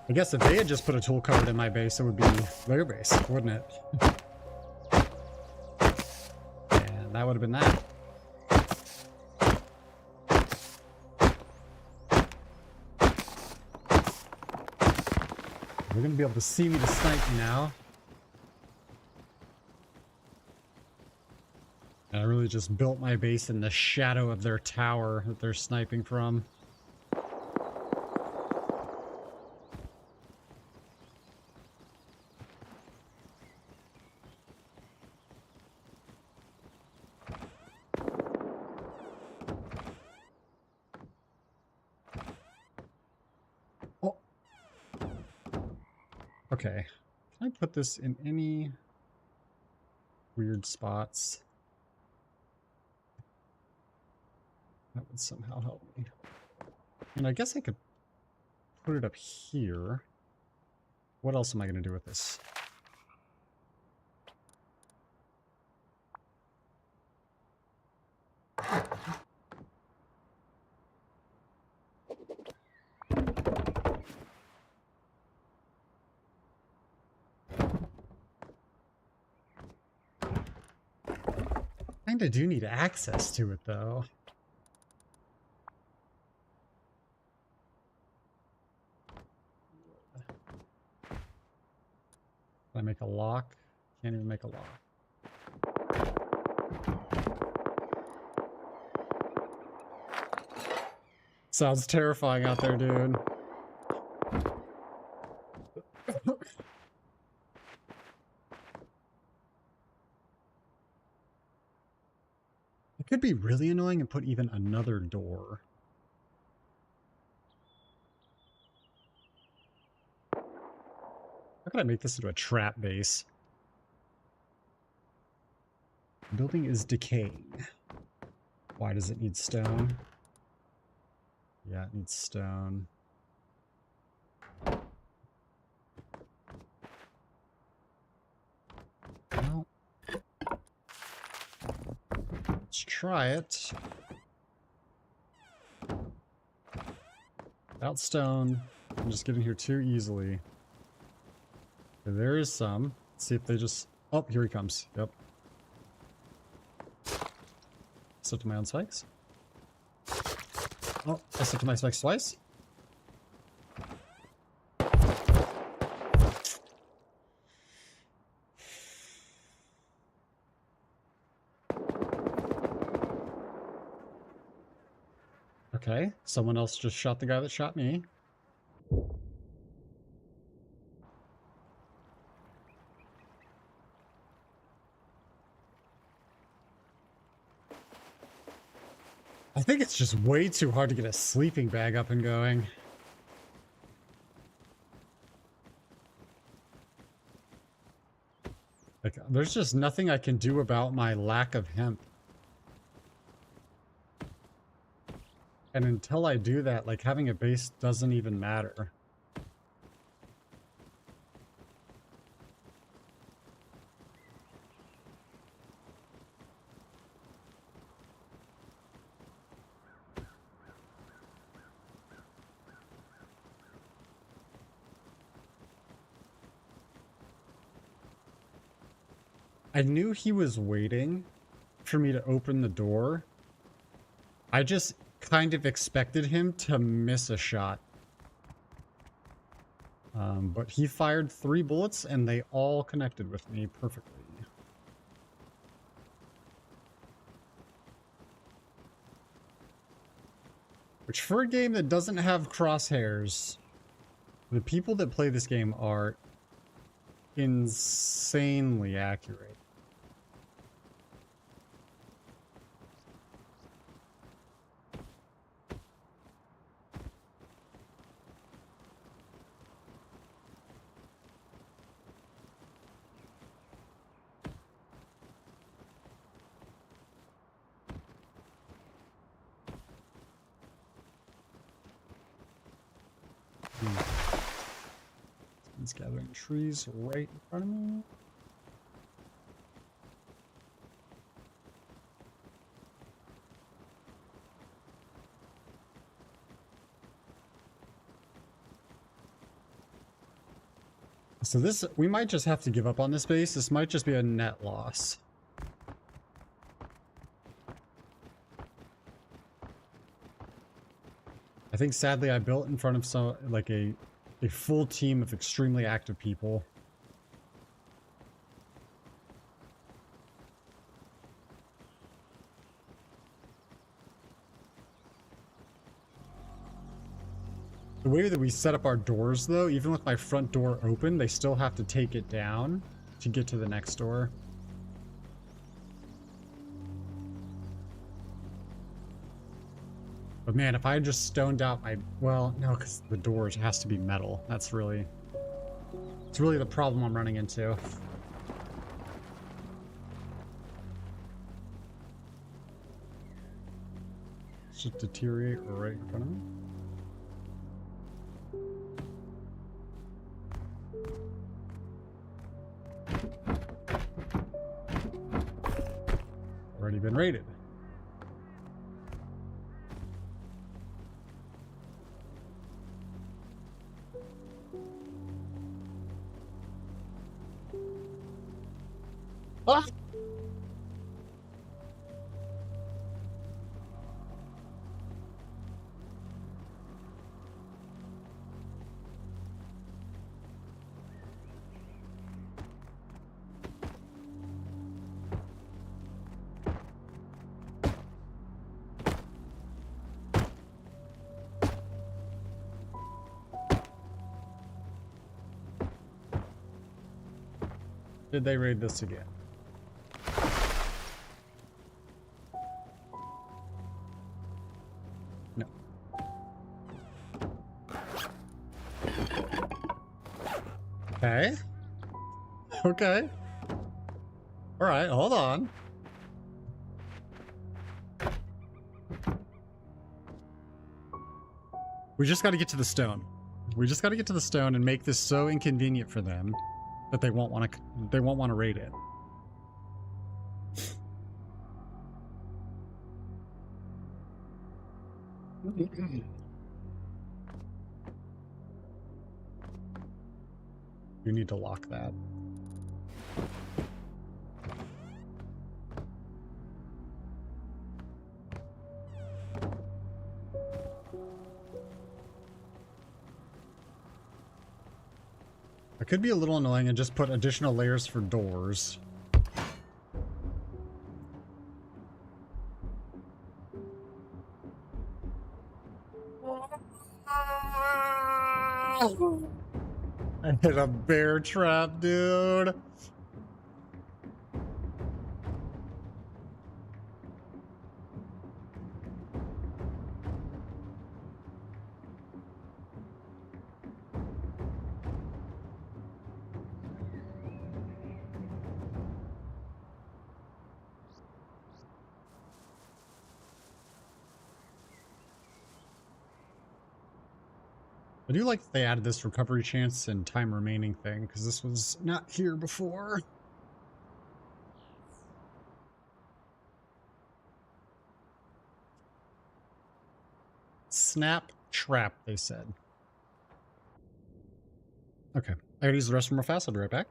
I guess if they had just put a tool cupboard in my base, it would be their base, wouldn't it? And that would have been that. They're gonna be able to see me to snipe me now. And I really just built my base in the shadow of their tower that they're sniping from. Oh. Okay. Can I put this in any weird spots? That would somehow help me. And I guess I could put it up here. What else am I going to do with this? Kinda do need access to it though. Can I make a lock? Can't even make a lock. Sounds terrifying out there, dude. It could be really annoying and put even another door. How can I make this into a trap base? The building is decaying. Why does it need stone? Yeah, it needs stone. Well, let's try it. Without stone, I'm just getting here too easily. Okay, there is some. Let's see if they just... Oh, here he comes. Yep. Stepped to my own spikes. Oh, I stepped to my spikes twice. Okay, someone else just shot the guy that shot me. I think it's just way too hard to get a sleeping bag up and going. Like, there's just nothing I can do about my lack of hemp. And until I do that, like, having a base doesn't even matter. I knew he was waiting for me to open the door. I just kind of expected him to miss a shot. But he fired 3 bullets and they all connected with me perfectly. Which, for a game that doesn't have crosshairs, the people that play this game are insanely accurate. He's gathering trees right in front of me. So this, we might just have to give up on this base. This might just be a net loss. I think sadly I built in front of some, like a full team of extremely active people. The way that we set up our doors, though, even with my front door open, they still have to take it down to get to the next door. But man, if I had just stoned out my... Well, no, because the doors has to be metal. That's really... It's really the problem I'm running into. It's just deteriorate right in front of me. Already been raided. Ah! Did they raid this again? No. Okay. Okay. All right, hold on. We just got to get to the stone. We just got to get to the stone and make this so inconvenient for them that they won't want to raid it. You need to lock that. It could be a little annoying and just put additional layers for doors. I hit a bear trap, dude. I do like that they added this recovery chance and time remaining thing, because this was not here before. Snap trap, they said. Okay, I gotta use the restroom real fast. I'll be right back.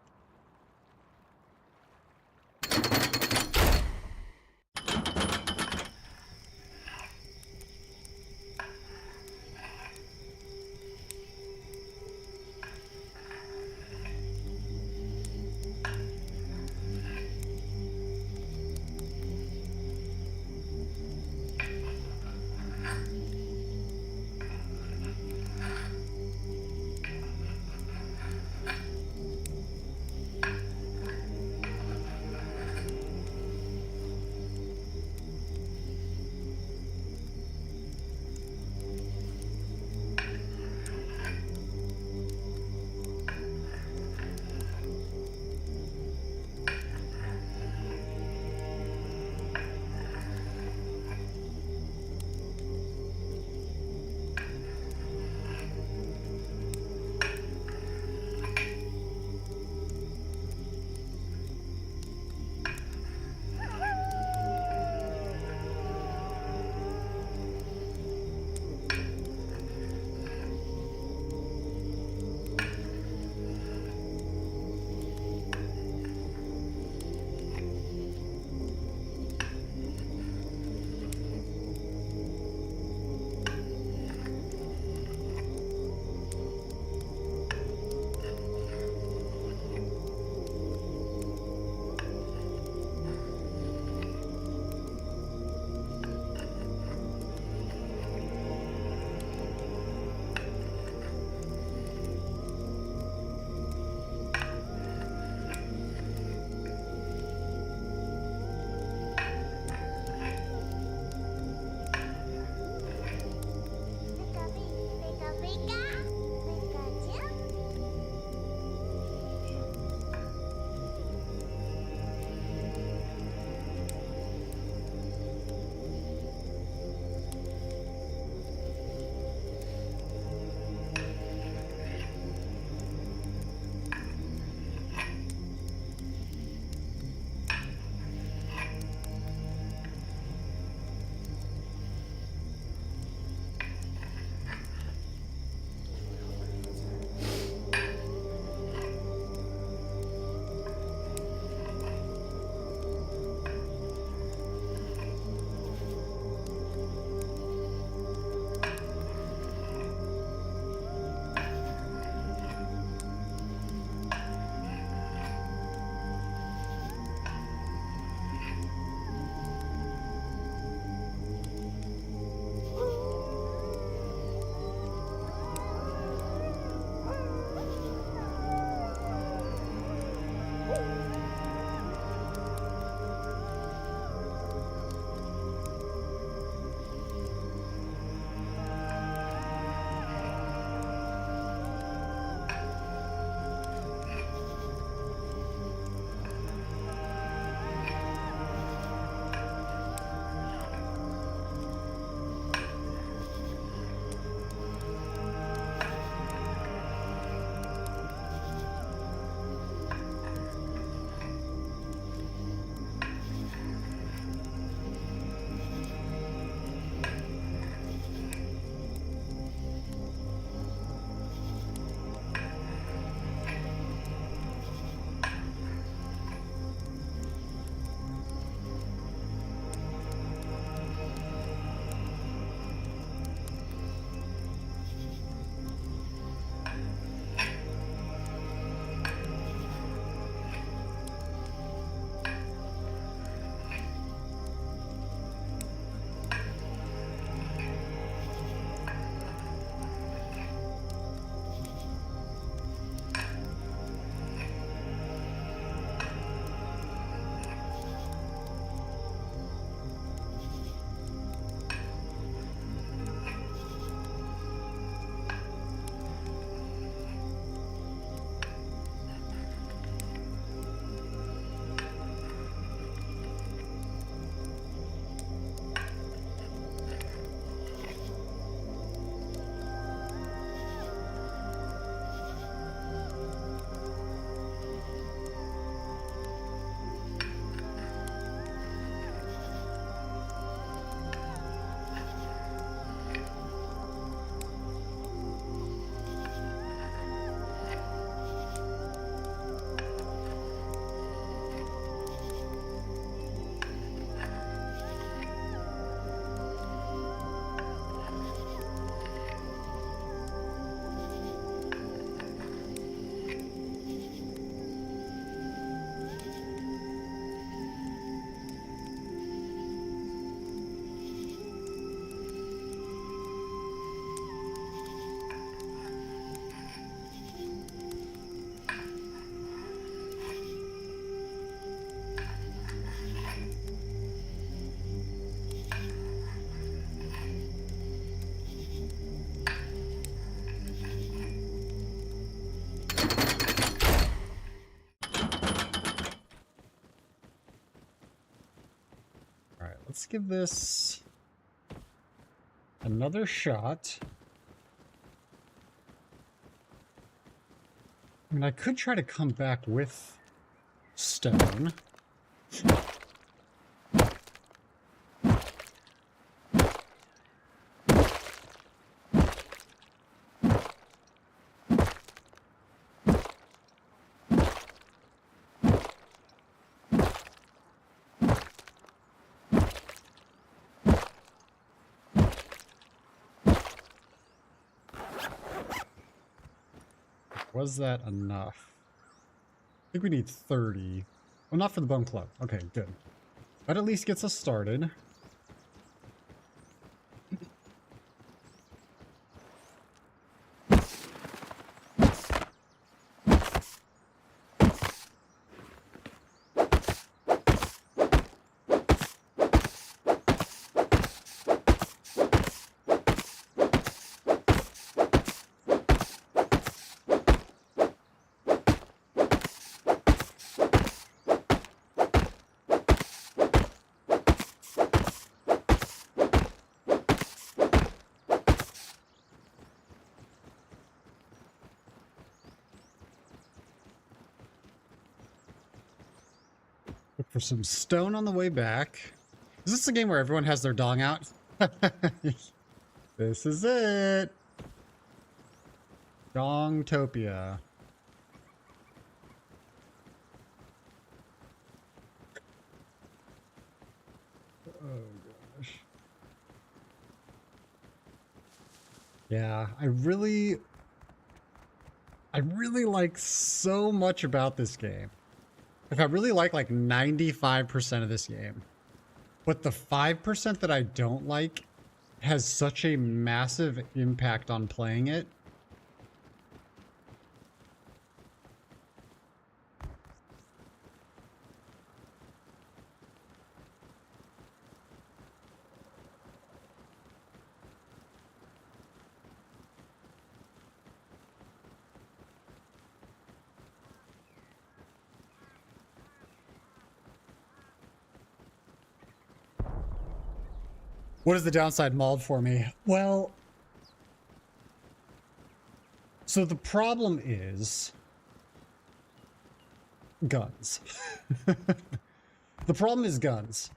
let's give this another shot. I mean, I could try to come back with stone. Was that enough? I think we need 30. Well, not for the Bone Club. Okay, good. That at least gets us started. Look for some stone on the way back. Is this a game where everyone has their dong out? This is it. Dongtopia. Oh gosh. Yeah, I really like so much about this game. Like, I really like 95% of this game. But the 5% that I don't like has such a massive impact on playing it. What is the downside mauled for me? Well, so the problem is guns. The problem is guns.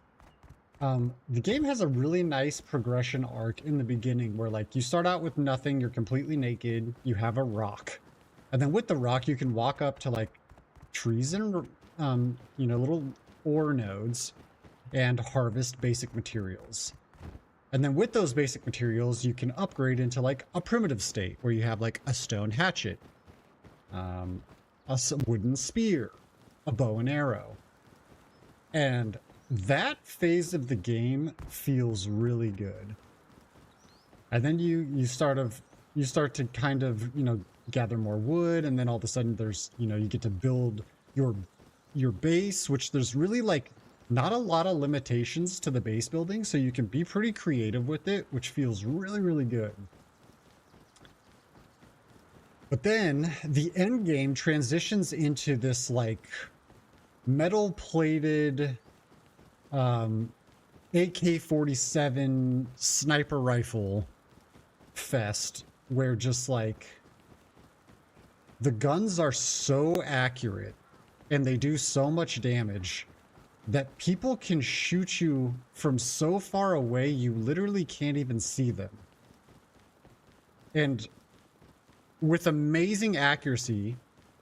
The game has a really nice progression arc in the beginning where like you start out with nothing, you're completely naked, you have a rock. And then with the rock, you can walk up to like trees and, you know, little ore nodes and harvest basic materials. And then with those basic materials, you can upgrade into like a primitive state where you have like a stone hatchet, a wooden spear, a bow and arrow. And that phase of the game feels really good. And then you start to kind of, you know, gather more wood, and then all of a sudden there's, you know, you get to build your base, which there's really like not a lot of limitations to the base building, so you can be pretty creative with it, which feels really, really good. But then the end game transitions into this like metal-plated AK-47 sniper rifle fest, where just like the guns are so accurate and they do so much damage that people can shoot you from so far away you literally can't even see them. And with amazing accuracy,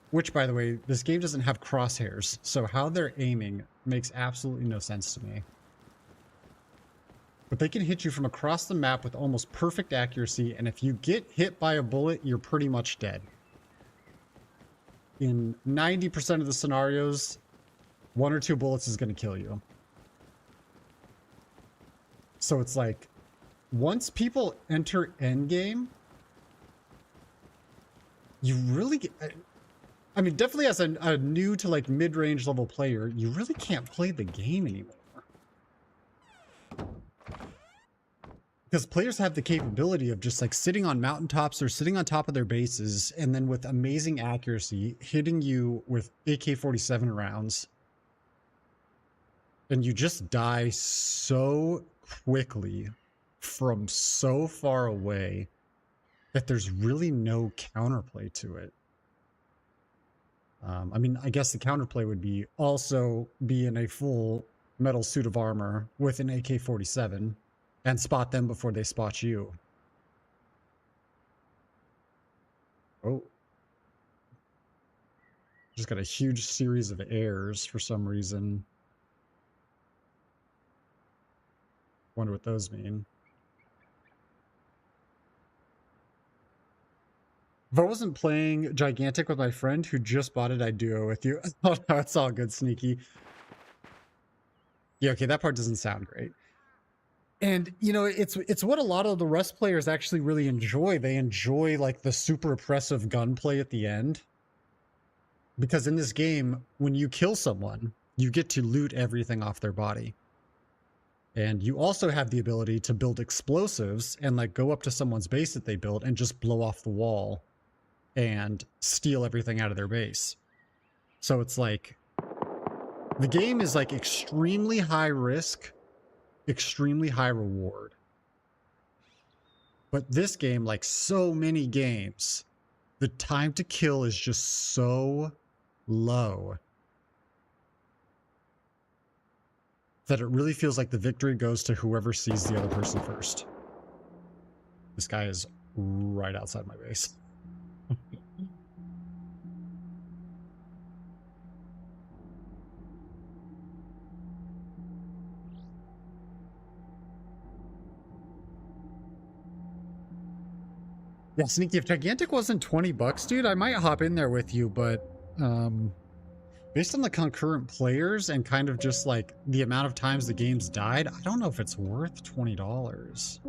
which by the way, this game doesn't have crosshairs, so how they're aiming makes absolutely no sense to me. But they can hit you from across the map with almost perfect accuracy, and if you get hit by a bullet, you're pretty much dead. In 90% of the scenarios, 1 or 2 bullets is going to kill you. So it's like, once people enter endgame, you really get... I mean, definitely as a new to like mid-range level player, you really can't play the game anymore. Because players have the capability of just like sitting on mountaintops or sitting on top of their bases, and then with amazing accuracy, hitting you with AK-47 rounds. And you just die so quickly from so far away that there's really no counterplay to it. I mean, I guess the counterplay would be also be in a full metal suit of armor with an AK-47 and spot them before they spot you. Oh. Just got a huge series of errors for some reason. Wonder what those mean. If I wasn't playing Gigantic with my friend who just bought it, I'd duo with you. Oh no, it's all good, Sneaky. Yeah, okay, that part doesn't sound great. And you know, it's what a lot of the Rust players actually really enjoy. They enjoy like the super oppressive gunplay at the end. Because in this game, when you kill someone, you get to loot everything off their body. And you also have the ability to build explosives and like go up to someone's base that they built and just blow off the wall and steal everything out of their base. So it's like the game is like extremely high risk, extremely high reward. But this game, like so many games, the time to kill is just so low that it really feels like the victory goes to whoever sees the other person first. This guy is right outside my base. Yeah, Sneaky, if Gigantic wasn't 20 bucks, dude, I might hop in there with you, but based on the concurrent players and kind of just like the amount of times the game's died, I don't know if it's worth $20.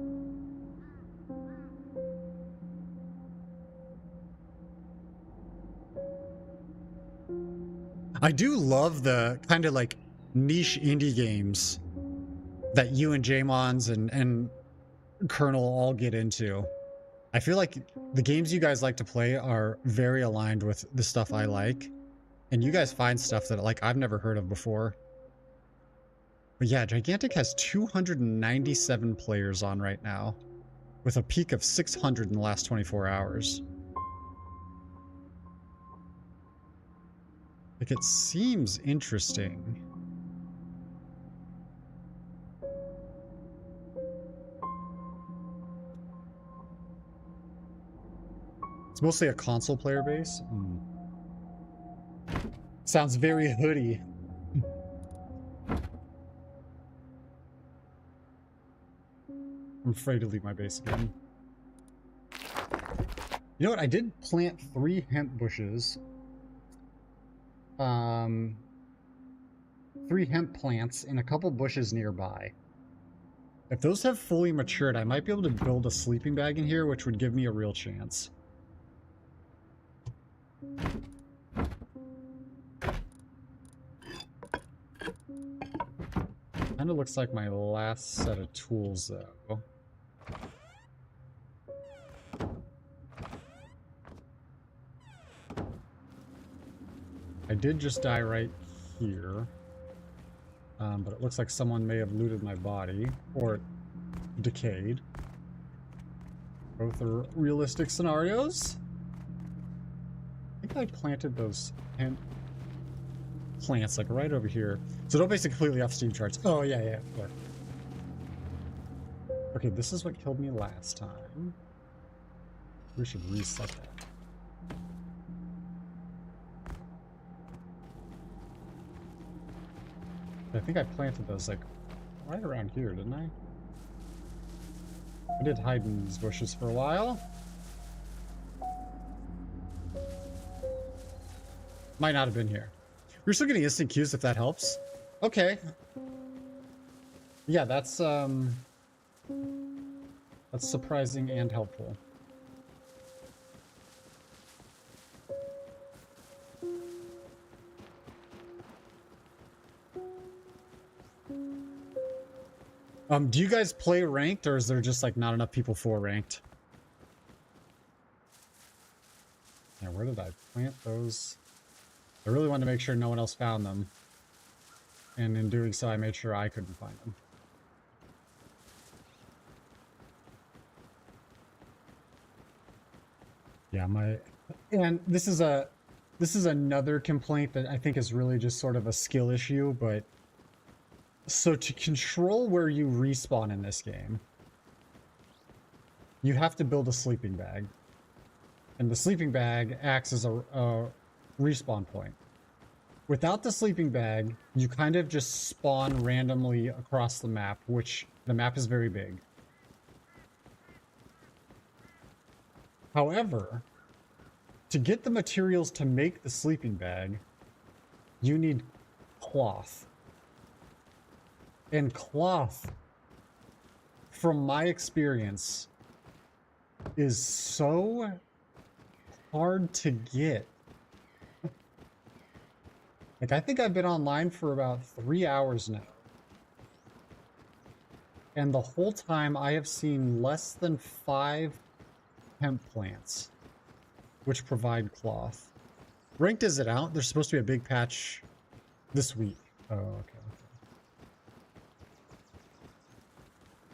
I do love the kind of like niche indie games that you and Jamons and Colonel all get into. I feel like the games you guys like to play are very aligned with the stuff I like. And you guys find stuff that like I've never heard of before. But yeah, Gigantic has 297 players on right now, with a peak of 600 in the last 24 hours. Like, it seems interesting. It's mostly a console player base. Sounds very hoodie. I'm afraid to leave my base again. You know what? I did plant 3 hemp bushes. 3 hemp plants and a couple bushes nearby. If those have fully matured, I might be able to build a sleeping bag in here, which would give me a real chance. Kind of looks like my last set of tools, though. I did just die right here. But it looks like someone may have looted my body, or decayed. Both are realistic scenarios. I think I planted those plants like right over here. So don't base it completely off Steam charts. Oh, yeah, yeah. Look. Okay, this is what killed me last time. We should reset that. I think I planted those like right around here, didn't I? I did hide in these bushes for a while. Might not have been here. We're still getting instant queues if that helps. Okay. Yeah, that's surprising and helpful. Do you guys play ranked, or is there just like not enough people for ranked? Yeah, where did I plant those? I really wanted to make sure no one else found them. and in doing so, I made sure I couldn't find them. Yeah, and this is another complaint that I think is really just sort of a skill issue, but so to control where you respawn in this game, you have to build a sleeping bag. And the sleeping bag acts as a respawn point. Without the sleeping bag, you kind of just spawn randomly across the map, which the map is very big. However, to get the materials to make the sleeping bag, you need cloth. And cloth, from my experience, is so hard to get. Like, I think I've been online for about 3 hours now. And the whole time I have seen less than 5 hemp plants, which provide cloth. Ranked is it out? There's supposed to be a big patch this week. Oh, okay.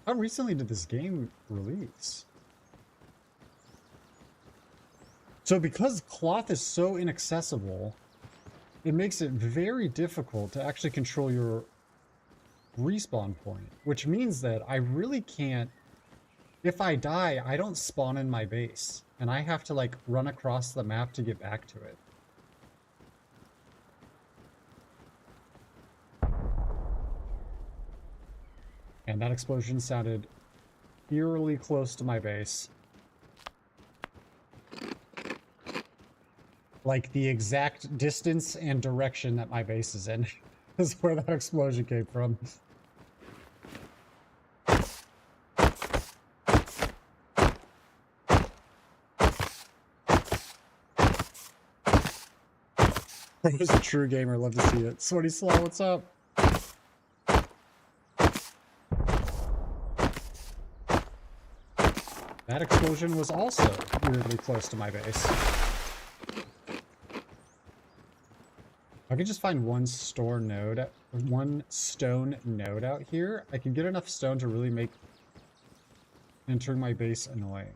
How recently did this game release? So because cloth is so inaccessible, it makes it very difficult to actually control your respawn point, which means that I really can't, if I die, I don't spawn in my base, and I have to like run across the map to get back to it. And that explosion sounded eerily close to my base. Like the exact distance and direction that my base is in is where that explosion came from. Who's a true gamer? Love to see it. Sweaty Slaw, what's up? That explosion was also weirdly close to my base. If I could just find one stone node out here, I could get enough stone to really make entering my base annoying.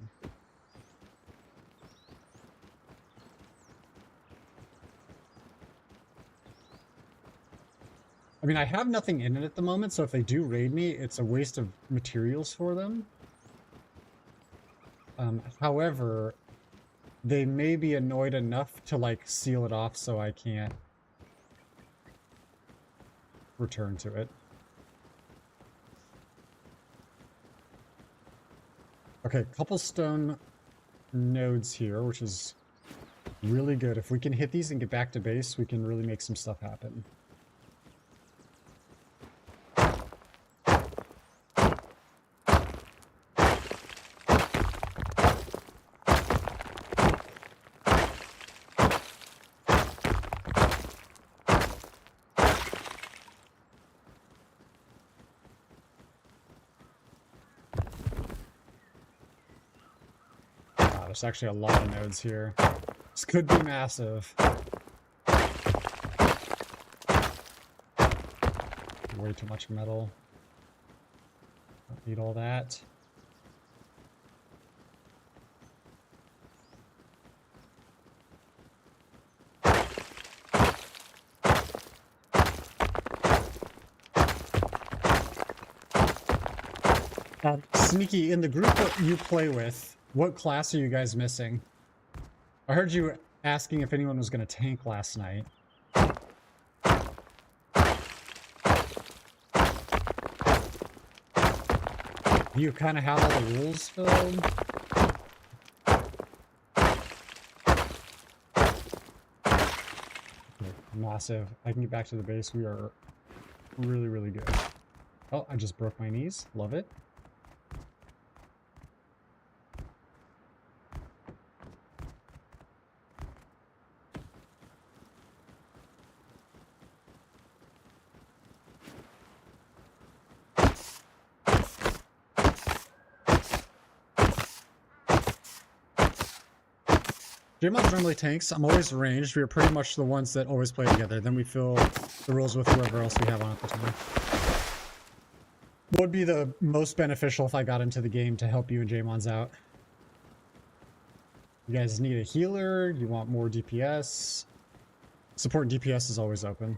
I mean, I have nothing in it at the moment, so if they do raid me, it's a waste of materials for them. However, they may be annoyed enough to like seal it off so I can't return to it. Okay, couple stone nodes here, which is really good. If we can hit these and get back to base, we can really make some stuff happen. There's actually a lot of nodes here. This could be massive. Way too much metal. Don't need all that. Sneaky, in the group that you play with, what class are you guys missing? I heard you asking if anyone was going to tank last night. Do you kind of have all the rules filled? Okay, massive. I can get back to the base. We are really, really good. Oh, I just broke my knees. Love it. Jmon's normally tanks. I'm always ranged. We are pretty much the ones that always play together. Then we fill the roles with whoever else we have on at the time. What would be the most beneficial if I got into the game to help you and Jmon's out? You guys need a healer? You want more DPS? Support DPS is always open.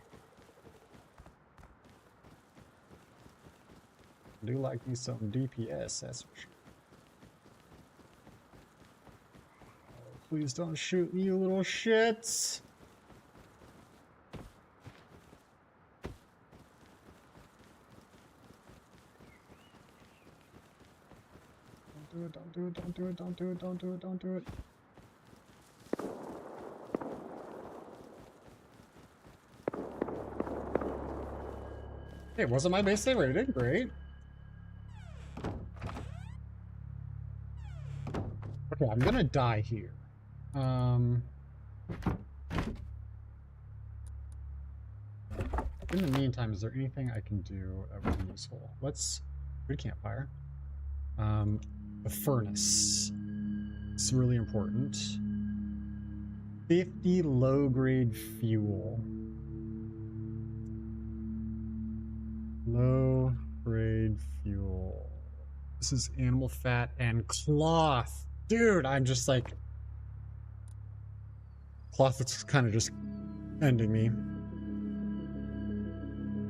I do like me some DPS, that's for sure. Oh, please don't shoot me, you little shits. Don't do it, don't do it, don't do it, don't do it, don't do it, don't do it. Hey, wasn't my base day rated? Great. Okay, I'm gonna die here. In the meantime, is there anything I can do that would be useful? Let's... Good campfire. The furnace. It's really important. 50 low-grade fuel. Low-grade fuel. This is animal fat and cloth. Dude, I'm just like... Cloth is kind of just ending me.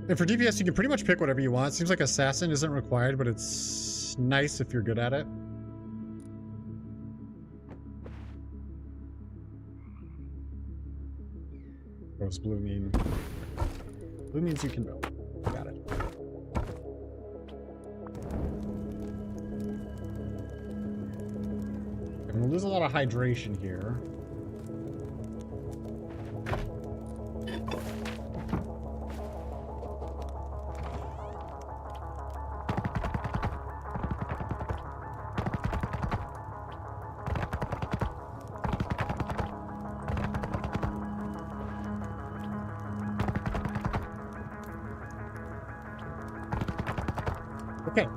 And for DPS, you can pretty much pick whatever you want. It seems like Assassin isn't required, but it's nice if you're good at it. What does blue mean? Blue means you can build. Got it. I'm gonna lose a lot of hydration here. Okay.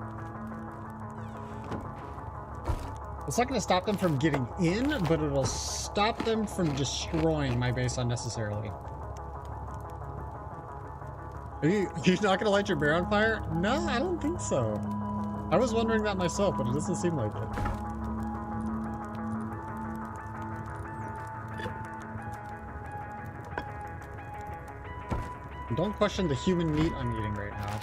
It's not going to stop them from getting in, but it'll stop them from destroying my base unnecessarily. Are you not going to light your bear on fire? No, I don't think so. I was wondering that myself, but it doesn't seem like it. Don't question the human meat I'm eating right now.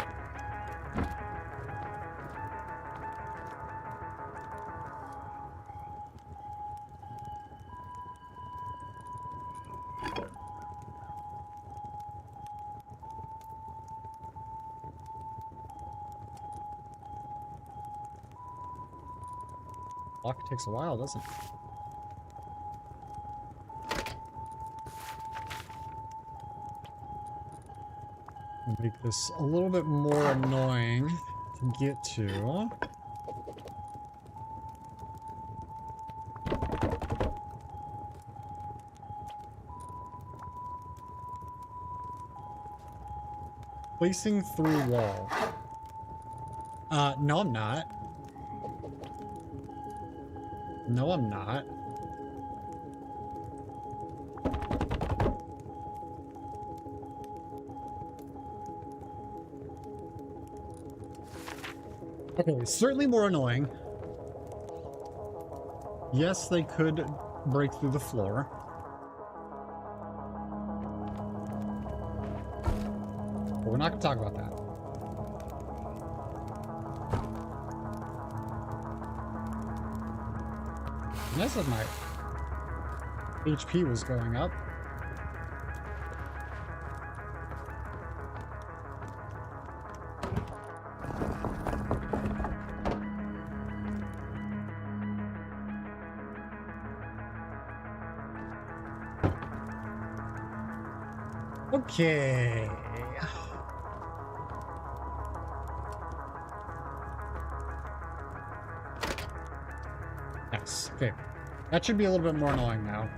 Lock takes a while, doesn't it? Make this a little bit more annoying to get to. Placing through wall. No, I'm not. No, I'm not. Okay, certainly more annoying. Yes, they could break through the floor. But we're not going to talk about that. Nice that my HP was going up. Okay. Yes. Okay. That should be a little bit more annoying now.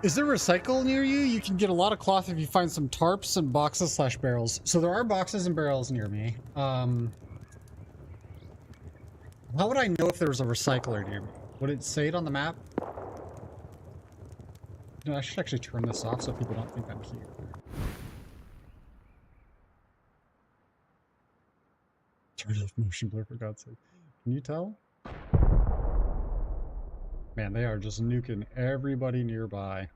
Is there recycle near you? You can get a lot of cloth if you find some tarps and boxes slash barrels. So there are boxes and barrels near me. How would I know if there was a recycler near me? Would it say it on the map? No, I should actually turn this off so people don't think I'm here. Turn off motion blur, for God's sake. Can you tell? Man, they are just nuking everybody nearby.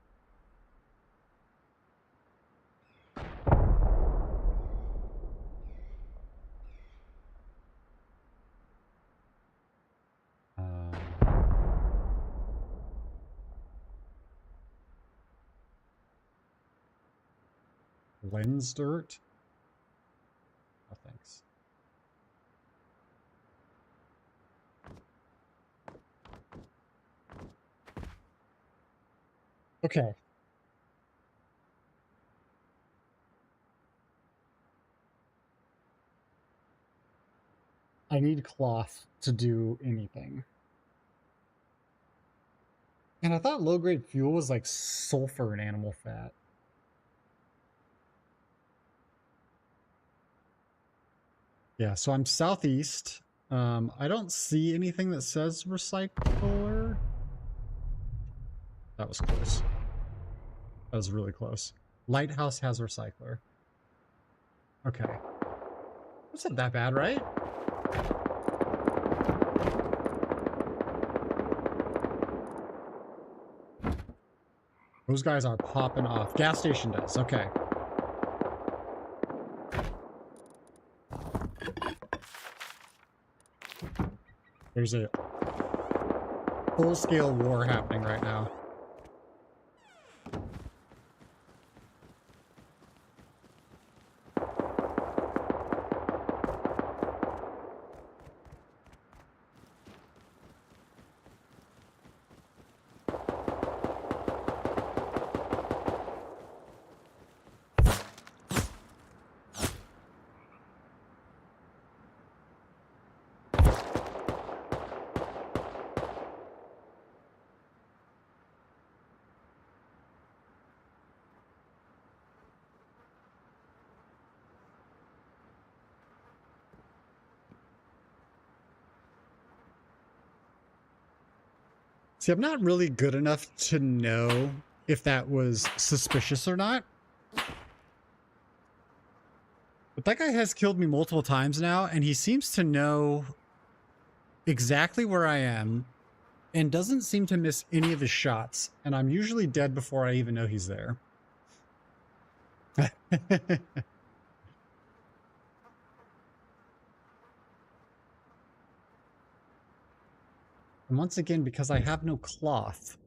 Lens dirt? Oh, thanks. Okay. I need cloth to do anything. And I thought low-grade fuel was like sulfur and animal fat. Yeah, so I'm southeast. I don't see anything that says recycler. That was close. That was really close. Lighthouse has recycler. Okay. That's not that bad, right? Those guys are popping off. Gas station does. Okay. There's a full-scale war happening right now. See, I'm not really good enough to know if that was suspicious or not. But that guy has killed me multiple times now, and he seems to know exactly where I am and doesn't seem to miss any of his shots. And I'm usually dead before I even know he's there. And once again, because I have no cloth,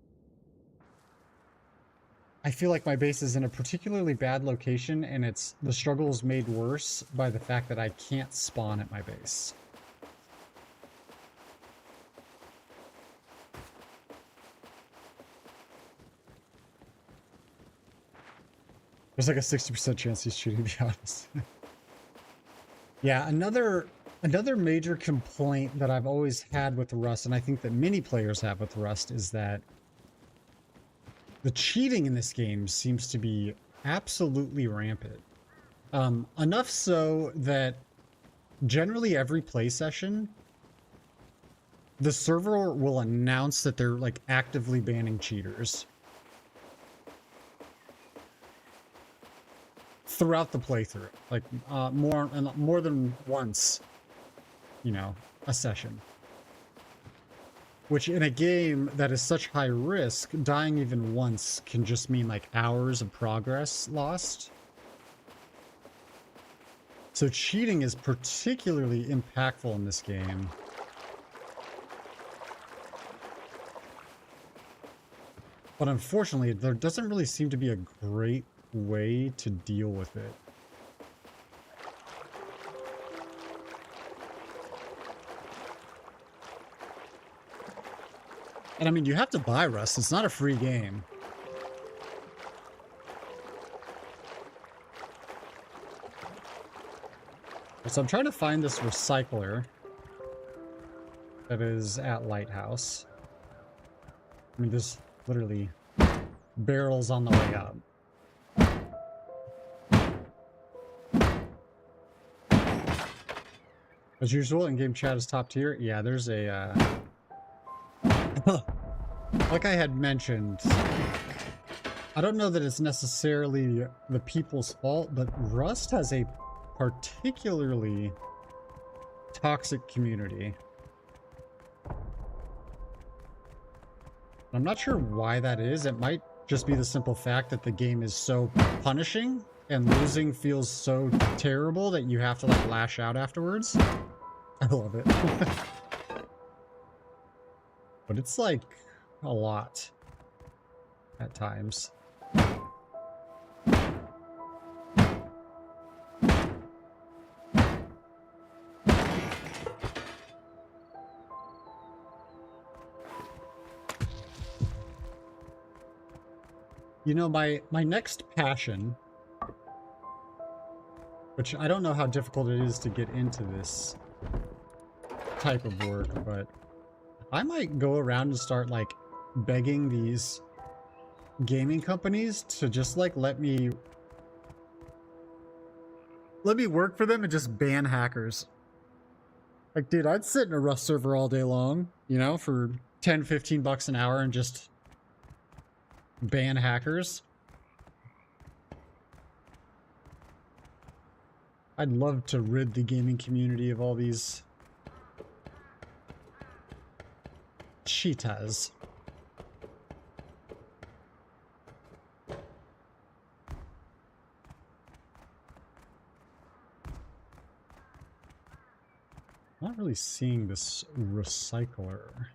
I feel like my base is in a particularly bad location, and the struggle is made worse by the fact that I can't spawn at my base. There's like a 60% chance he's shooting, to be honest. Yeah, another major complaint that I've always had with Rust, and I think that many players have with Rust, is that the cheating in this game seems to be absolutely rampant. Enough so that generally every play session, the server will announce that they're like actively banning cheaters throughout the playthrough, like more than once, you know, a session. Which in a game that is such high risk, dying even once can just mean like hours of progress lost. So cheating is particularly impactful in this game. But unfortunately, there doesn't really seem to be a great way to deal with it. And I mean, you have to buy Rust. It's not a free game. So I'm trying to find this recycler that is at Lighthouse. I mean, there's literally barrels on the way up. As usual, in-game chat is top tier. Yeah, there's a, like I had mentioned, I don't know that it's necessarily the people's fault, but Rust has a particularly toxic community. I'm not sure why that is. It might just be the simple fact that the game is so punishing and losing feels so terrible that you have to like lash out afterwards. I love it. But it's like a lot at times. You know, my next passion, which I don't know how difficult it is to get into this type of work, but I might go around and start like begging these gaming companies to just like let me work for them and just ban hackers. Like, dude, I'd sit in a Rust server all day long, you know, for 10, 15 bucks an hour and just ban hackers. I'd love to rid the gaming community of all these cheetahs. Not really seeing this recycler,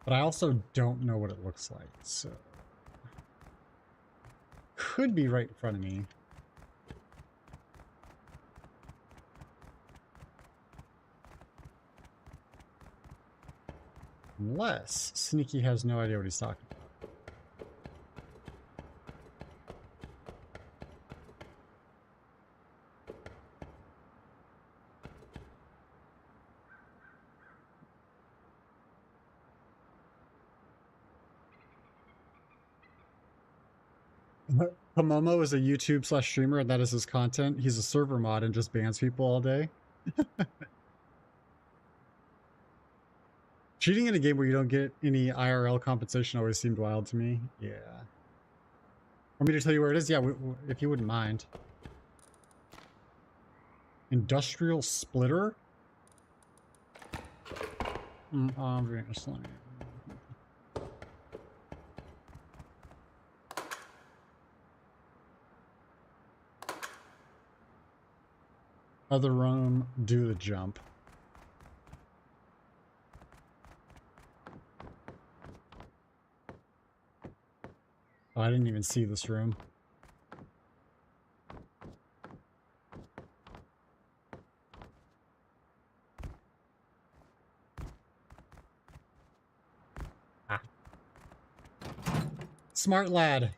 but I also don't know what it looks like, so could be right in front of me. Unless Sneaky has no idea what he's talking about. Pomomo is a YouTube/streamer and that is his content. He's a server mod and just bans people all day. Cheating in a game where you don't get any IRL compensation always seemed wild to me. Yeah. Want me to tell you where it is? Yeah, if you wouldn't mind. Industrial splitter? Obviously. Other room, do the jump. Oh, I didn't even see this room. Ah. Smart lad.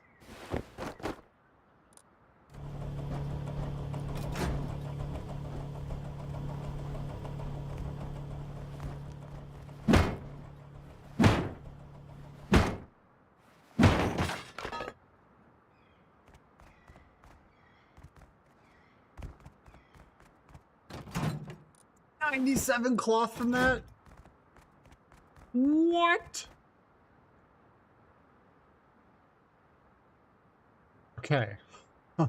$97 cloth from that? What? Okay. Huh.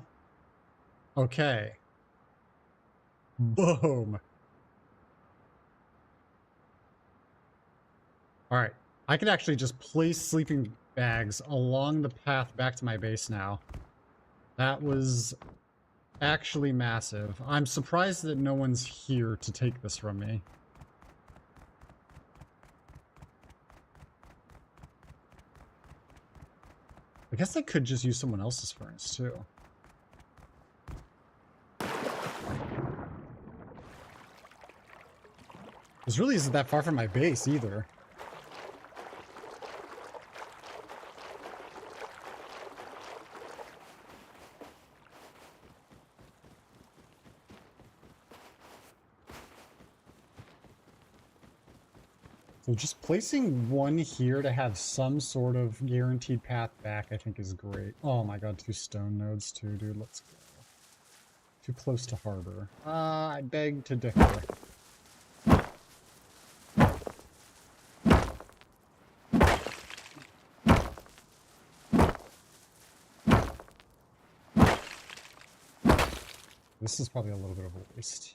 Okay. Boom. Alright. I could actually just place sleeping bags along the path back to my base now. That was actually massive. I'm surprised that no one's here to take this from me. I guess I could just use someone else's furnace too. This really isn't that far from my base either. So just placing one here to have some sort of guaranteed path back, I think is great. Oh my god, 2 stone nodes too, dude. Let's go. Too close to harbor. I beg to differ. This is probably a little bit of a waste.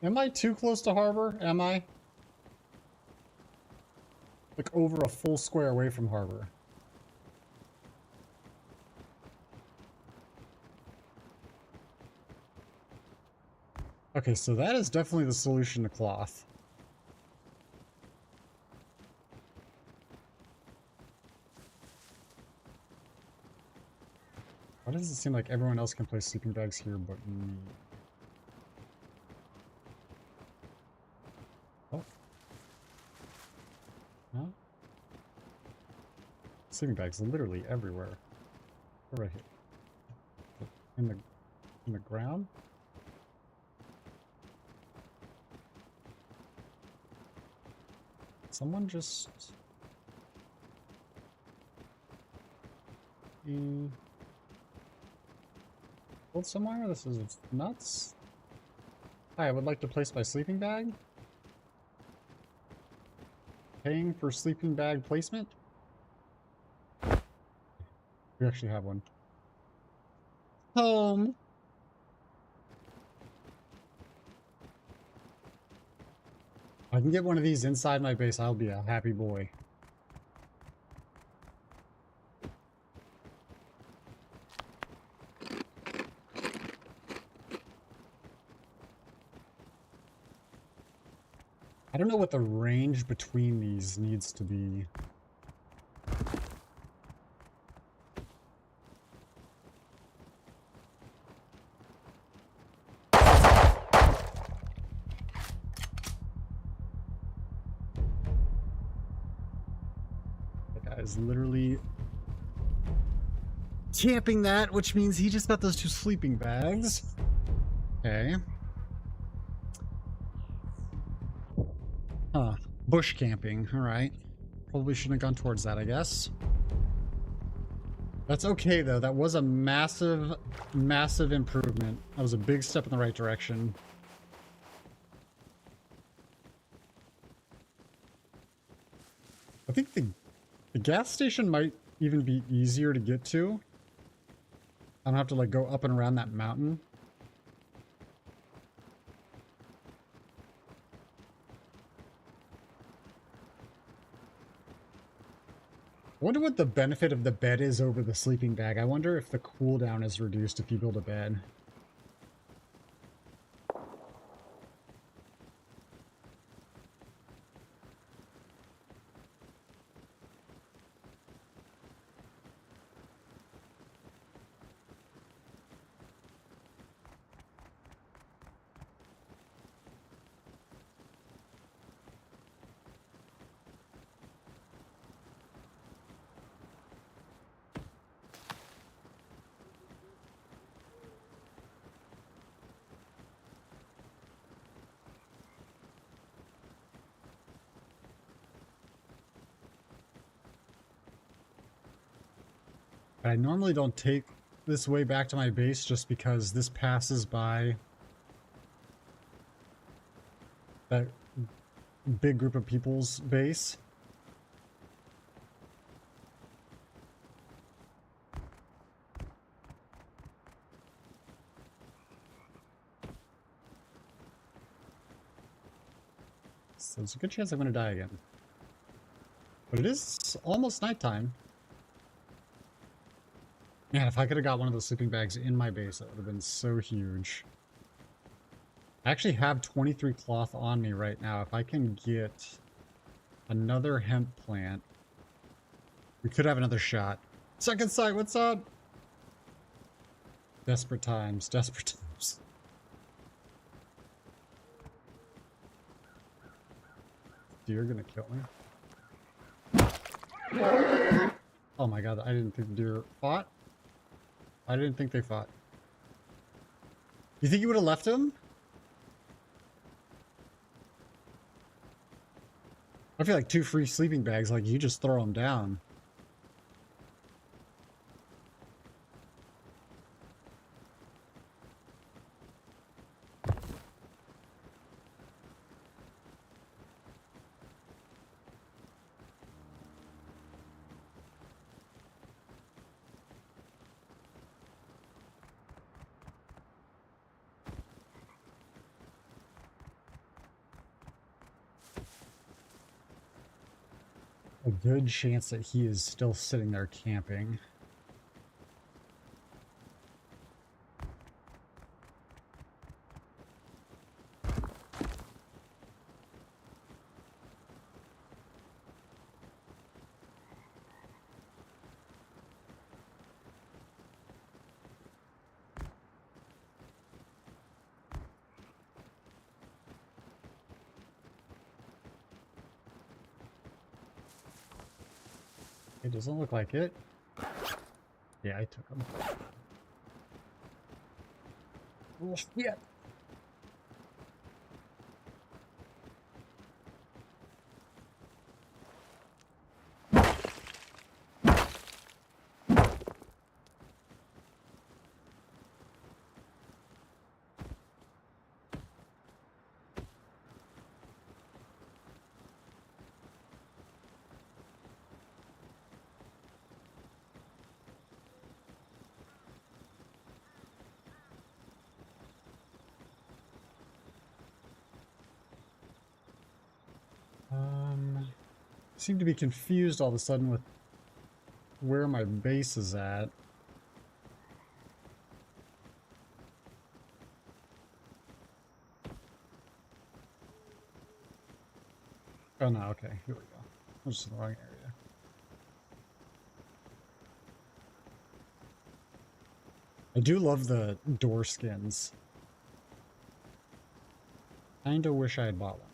Am I too close to harbor? Am I? Like over a full square away from harbor. Okay, so that is definitely the solution to cloth. Why does it seem like everyone else can place sleeping bags here but me? Oh. No? Sleeping bags literally everywhere. They're right here. In the ground? Someone just... Hold somewhere? This is nuts. Hi, I would like to place my sleeping bag. Paying for sleeping bag placement? We actually have one. Home. If I can get one of these inside my base, I'll be a happy boy. I don't know what the range between these needs to be. That guy is literally camping that, which means he just got those 2 sleeping bags. Okay. Huh. Bush camping. Alright. Probably shouldn't have gone towards that, I guess. That's okay, though. That was a massive, massive improvement. That was a big step in the right direction. I think the gas station might even be easier to get to. I don't have to, like, go up and around that mountain. I wonder what the benefit of the bed is over the sleeping bag. I wonder if the cooldown is reduced if you build a bed. I normally don't take this way back to my base just because this passes by that big group of people's base. So there's a good chance I'm going to die again. But it is almost nighttime. Man, if I could have got one of those sleeping bags in my base, that would have been so huge. I actually have 23 cloth on me right now. If I can get another hemp plant, we could have another shot. Second sight, what's up? Desperate times, desperate times. Deer gonna kill me? Oh my god, I didn't think the deer fought. I didn't think they fought. You think you would have left him? I feel like 2 free sleeping bags, like you just throw them down. A good chance that he is still sitting there camping. It doesn't look like it. Yeah, I took him. Oh, yeah. Seem to be confused all of a sudden with where my base is at. Oh no, okay, here we go. I'm just in the wrong area. I do love the door skins. Kinda wish I had bought one.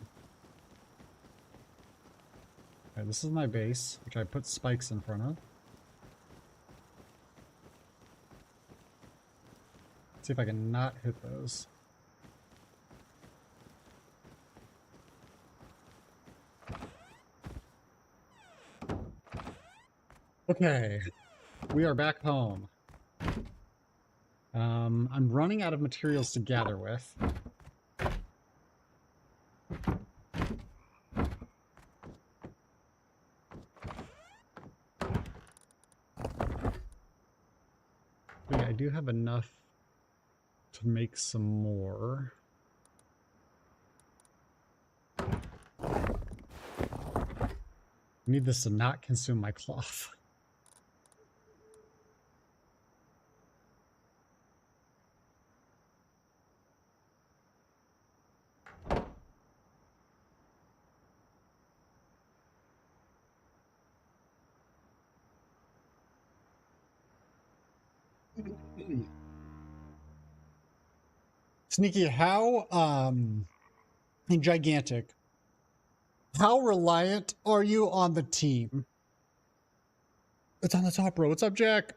Okay, this is my base, which I put spikes in front of. Let's see if I can not hit those. Okay, we are back home. I'm running out of materials to gather with. But yeah, I do have enough to make some more. I need this to not consume my cloth. Sneaky, how gigantic, how reliant are you on the team? It's on the top, bro. What's up, Jack?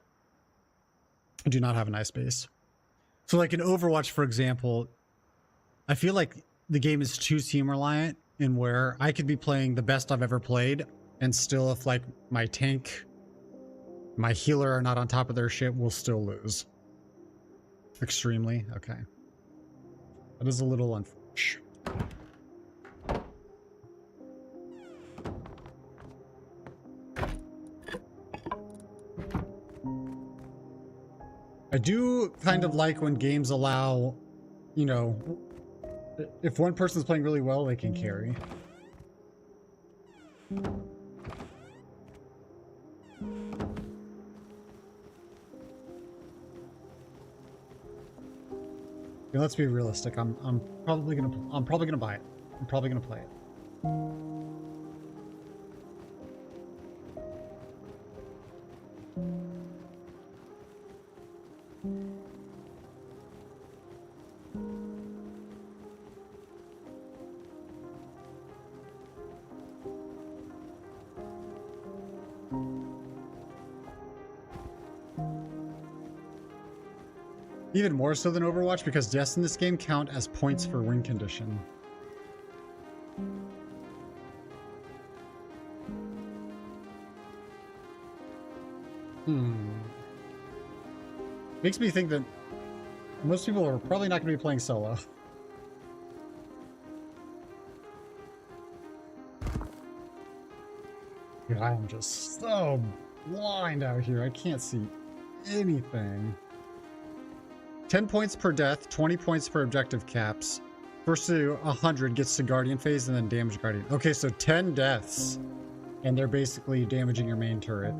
I do not have a nice base. So like in Overwatch, for example, I feel like the game is too team reliant in where I could be playing the best I've ever played and still, if like my tank, my healer are not on top of their shit, we'll still lose. Extremely. Okay. That is a little unfortunate. I do kind of like when games allow, you know, if one person's playing really well, they can carry. Yeah, let's be realistic. I'm probably gonna buy it. I'm probably gonna play it. Even more so than Overwatch because deaths in this game count as points for win condition. Makes me think that most people are probably not going to be playing solo. God, I am just so blind out here. I can't see anything. 10 points per death, 20 points per objective caps. First to 100 gets to Guardian phase and then damage Guardian. Okay, so 10 deaths. And they're basically damaging your main turret.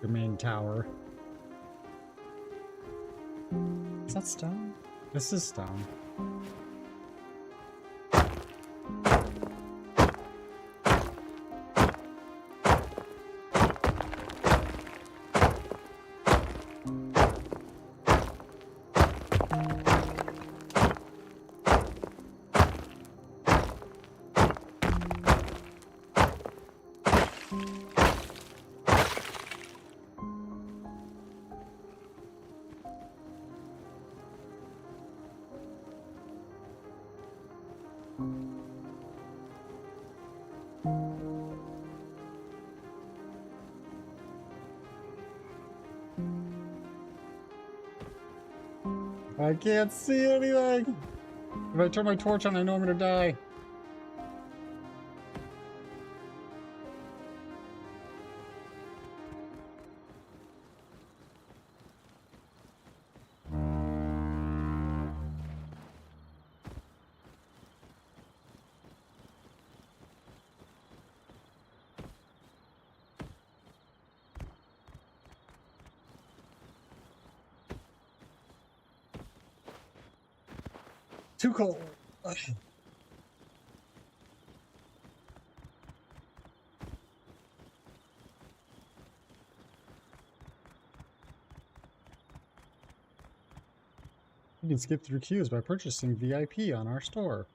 Your main tower. Is that stone? This is stone. I can't see anything. If I turn my torch on, I know I'm gonna die. Too cold. You can skip through queues by purchasing VIP on our store.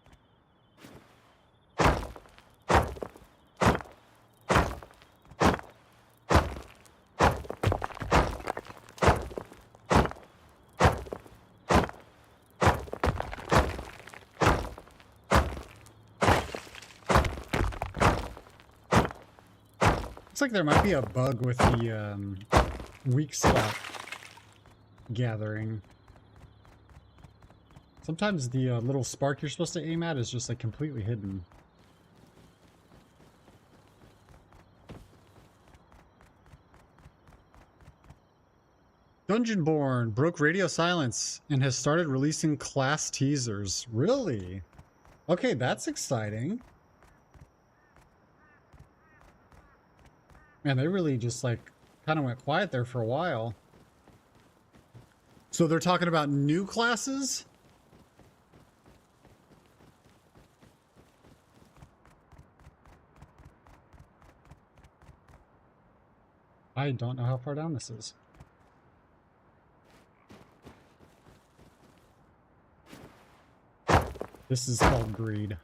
Looks like there might be a bug with the weak spot gathering. Sometimes the little spark you're supposed to aim at is just like completely hidden. Dungeonborn broke radio silence and has started releasing class teasers. Really? Okay, that's exciting. Man, they really just like kind of went quiet there for a while. So they're talking about new classes? I don't know how far down this is. This is called greed.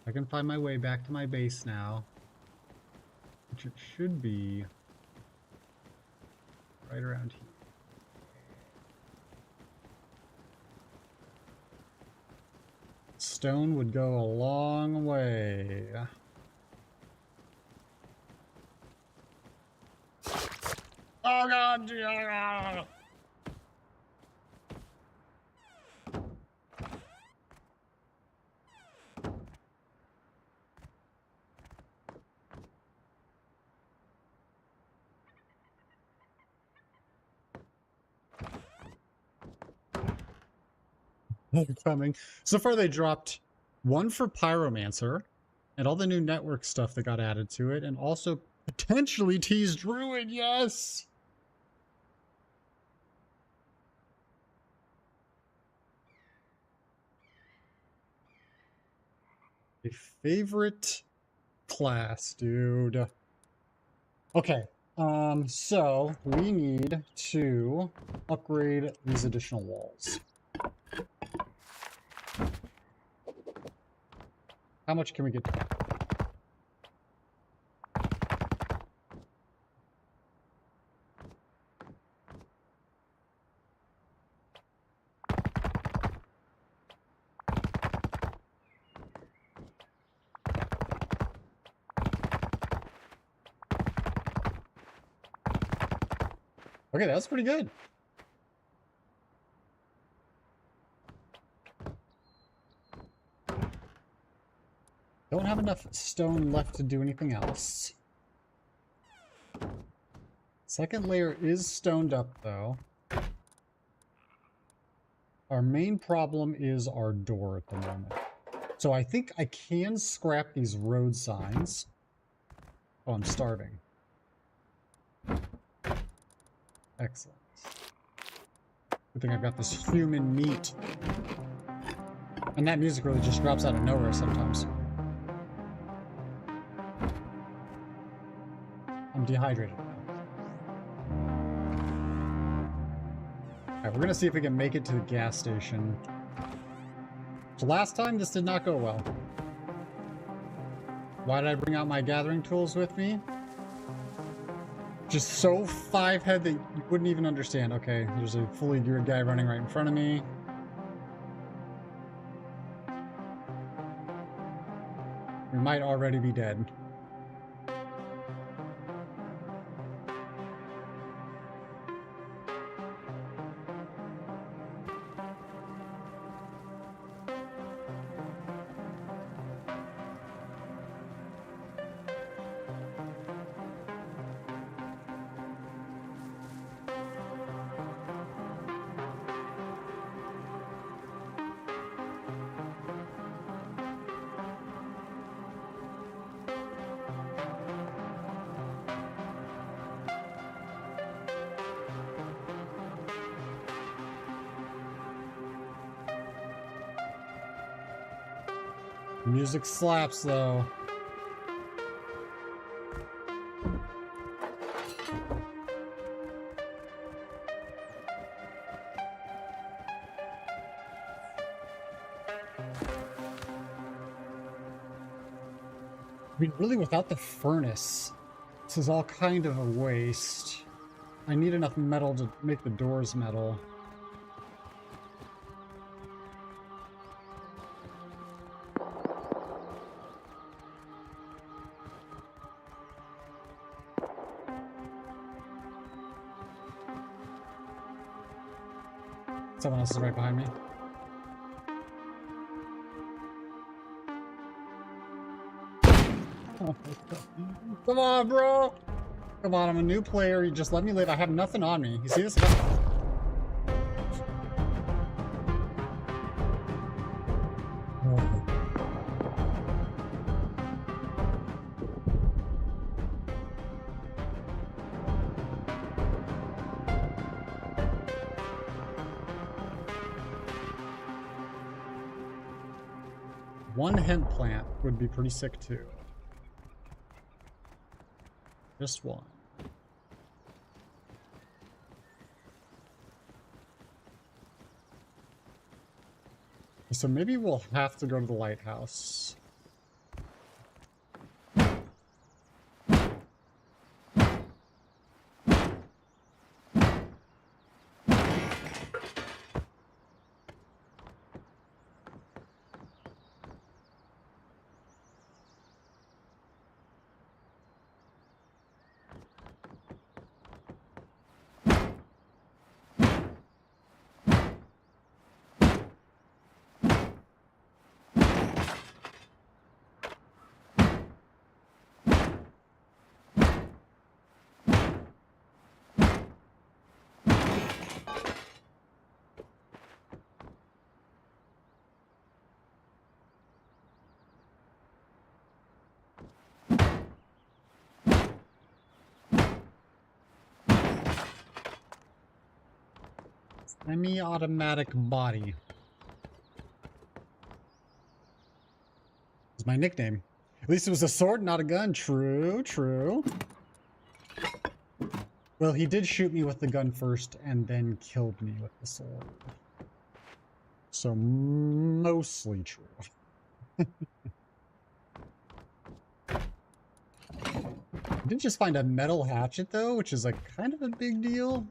I can find my way back to my base now, which it should be right around here. Stone would go a long way. Oh god! Yeah. They're coming. So far they dropped one for Pyromancer and all the new network stuff that got added to it, and also potentially teased Druid, yes! A favorite class, dude. Okay, So we need to upgrade these additional walls. How much can we get to? Okay, that's pretty good. Don't have enough stone left to do anything else. Second layer is stoned up, though. Our main problem is our door at the moment. So I think I can scrap these road signs. Oh, I'm starving. Excellent. Good thing I've got this human meat. And that music really just drops out of nowhere sometimes. I'm dehydrated now. Alright, we're gonna see if we can make it to the gas station. So last time, this did not go well. Why did I bring out my gathering tools with me? Just so five-head that you wouldn't even understand. Okay, there's a fully geared guy running right in front of me. We might already be dead. Music slaps, though. I mean, really, without the furnace, this is all kind of a waste. I need enough metal to make the doors metal. Someone else is right behind me. Come on, bro! Come on, I'm a new player. You just let me live. I have nothing on me. You see this? One hemp plant would be pretty sick too. Just one. So maybe we'll have to go to the lighthouse. Semi-automatic body is my nickname. At least it was a sword, not a gun. True, true. Well, he did shoot me with the gun first and then killed me with the sword. So mostly true. I did just find a metal hatchet though, which is like kind of a big deal.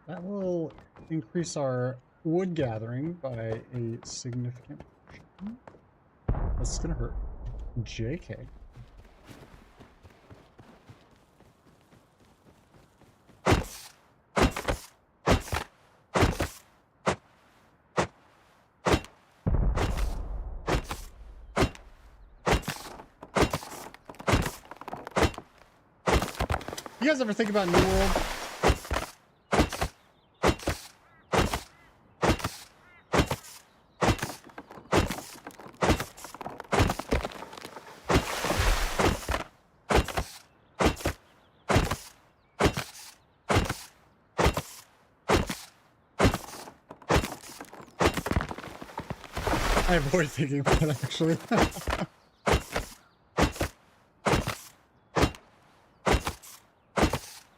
That will increase our wood gathering by a significant portion. This is gonna hurt. JK. You guys ever think about New World? I avoid thinking about it, actually.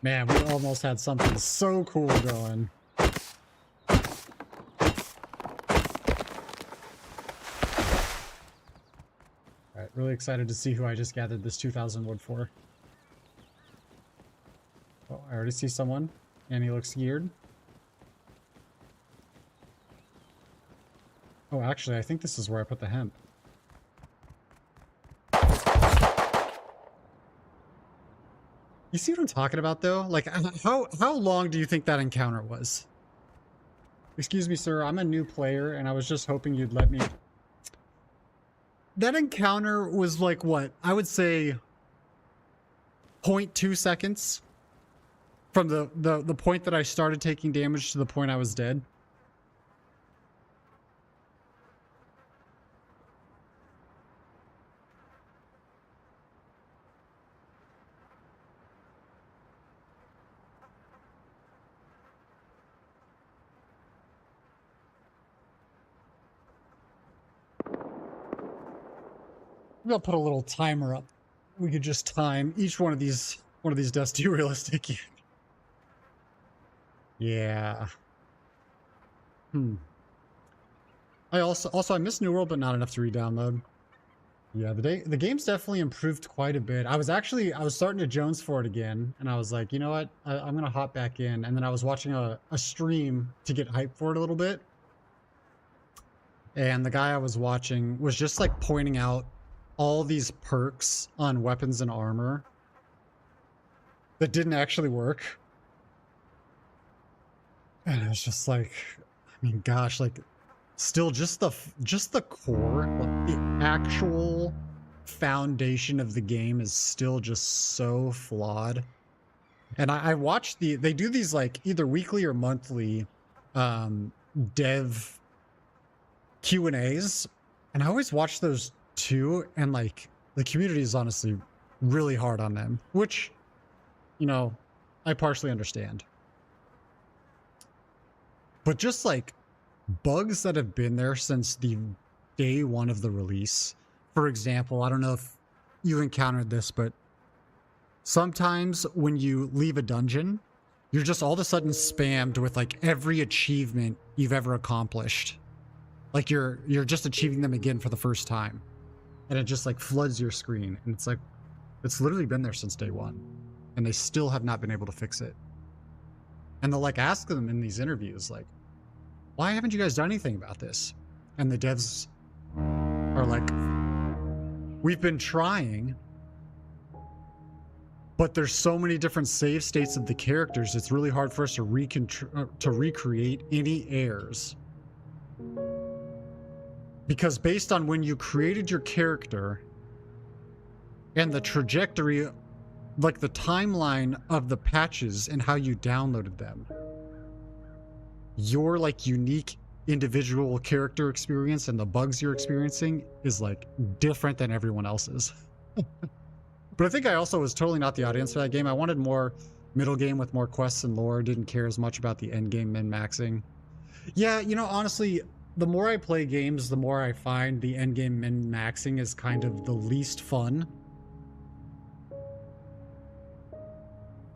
Man, we almost had something so cool going. Alright, really excited to see who I just gathered this 2,000 wood for. Oh, I already see someone, and he looks geared. Oh, actually, I think this is where I put the hemp. You see what I'm talking about, though? Like, how long do you think that encounter was? Excuse me, sir. I'm a new player, and I was just hoping you'd let me... That encounter was like, what? I would say 0.2 seconds from the point that I started taking damage to the point I was dead. I'll put a little timer up. We could just time each one of these deaths. Too realistic. Yeah. I also miss New World, but not enough to re-download. Yeah, the game's definitely improved quite a bit. I was starting to Jones for it again, and I was like, you know what? I'm gonna hop back in. And then I was watching a stream to get hyped for it a little bit. And the guy I was watching was just like pointing out all these perks on weapons and armor that didn't actually work. And it was just like, I mean, gosh, like, still just the core, like, the actual foundation of the game is still just so flawed. And I watched they do these like either weekly or monthly dev Q&As, and I always watch those too, and like the community is honestly really hard on them, which, you know, I partially understand. But just like bugs that have been there since the day one of the release. For example, I don't know if you encountered this, but sometimes when you leave a dungeon, you're just all of a sudden spammed with like every achievement you've ever accomplished. Like you're just achieving them again for the first time. And it just like floods your screen. And it's like, it's literally been there since day one. And they still have not been able to fix it. And they'll like ask them in these interviews, like, why haven't you guys done anything about this? And the devs are like, we've been trying, but there's so many different save states of the characters, it's really hard for us to recreate any errors. Because based on when you created your character and the trajectory, like the timeline of the patches and how you downloaded them, your like unique individual character experience and the bugs you're experiencing is like different than everyone else's. But I think I also was totally not the audience for that game. I wanted more middle game with more quests and lore. Didn't care as much about the end game min-maxing. Yeah, you know, honestly, the more I play games, the more I find the end game min-maxing is kind of the least fun.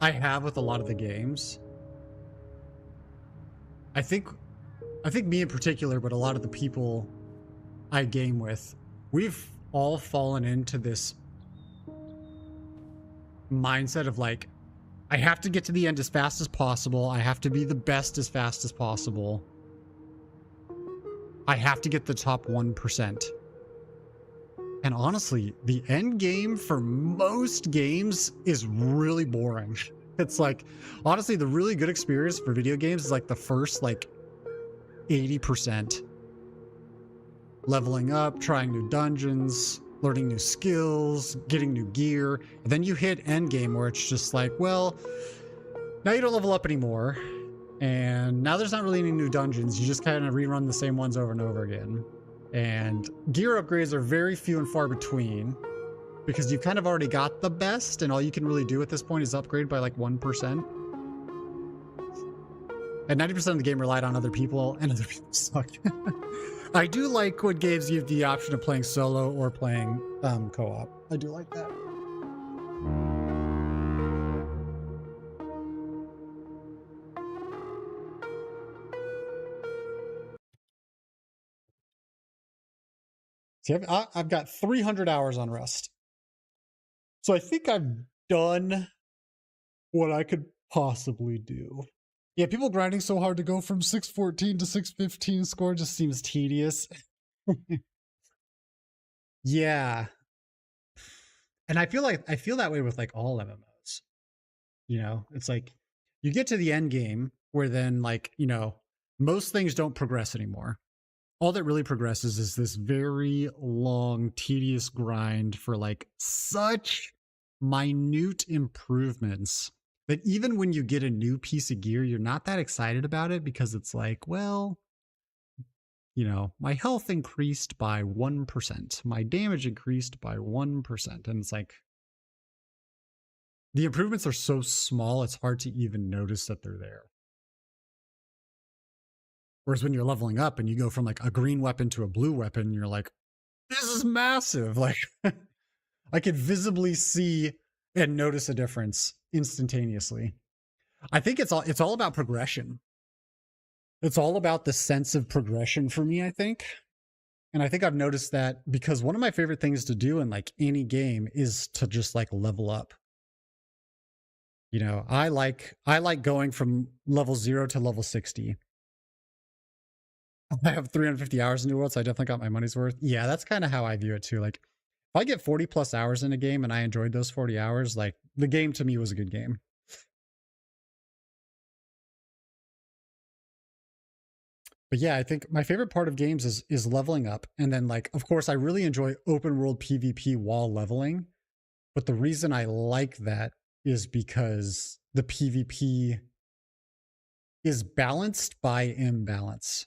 I have with a lot of the games. I think me in particular, but a lot of the people I game with, we've all fallen into this mindset of like, I have to get to the end as fast as possible. I have to be the best as fast as possible. I have to get the top 1%. And honestly, the end game for most games is really boring. It's like, honestly, the really good experience for video games is like the first like 80%. Leveling up, trying new dungeons, learning new skills, getting new gear. And then you hit end game where it's just like, well, now you don't level up anymore. And now there's not really any new dungeons. You just kind of rerun the same ones over and over again. And gear upgrades are very few and far between because you've kind of already got the best and all you can really do at this point is upgrade by like 1%. And 90% of the game relied on other people and other people suck. I do like when games give the option of playing solo or playing co-op. I do like that. See, I've got 300 hours on Rust. So I think I've done what I could possibly do. Yeah, people grinding so hard to go from 614 to 615 score just seems tedious. Yeah. And I feel that way with like all MMOs. You know, it's like you get to the end game where then like, you know, most things don't progress anymore. All that really progresses is this very long, tedious grind for like such minute improvements that even when you get a new piece of gear, you're not that excited about it because it's like, well, you know, my health increased by 1%, my damage increased by 1%. And it's like, the improvements are so small, it's hard to even notice that they're there. Whereas when you're leveling up and you go from like a green weapon to a blue weapon, you're like, this is massive. Like I could visibly see and notice a difference instantaneously. I think it's all about progression. It's all about the sense of progression for me, I think. And I think I've noticed that because one of my favorite things to do in like any game is to just like level up. You know, I like going from level 0 to level 60. I have 350 hours in New World, so I definitely got my money's worth. Yeah, that's kind of how I view it too. Like, if I get 40 plus hours in a game and I enjoyed those 40 hours, like, the game to me was a good game. But yeah, I think my favorite part of games is leveling up. And then, like, of course, I really enjoy open world PvP while leveling. But the reason I like that is because the PvP is balanced by imbalance.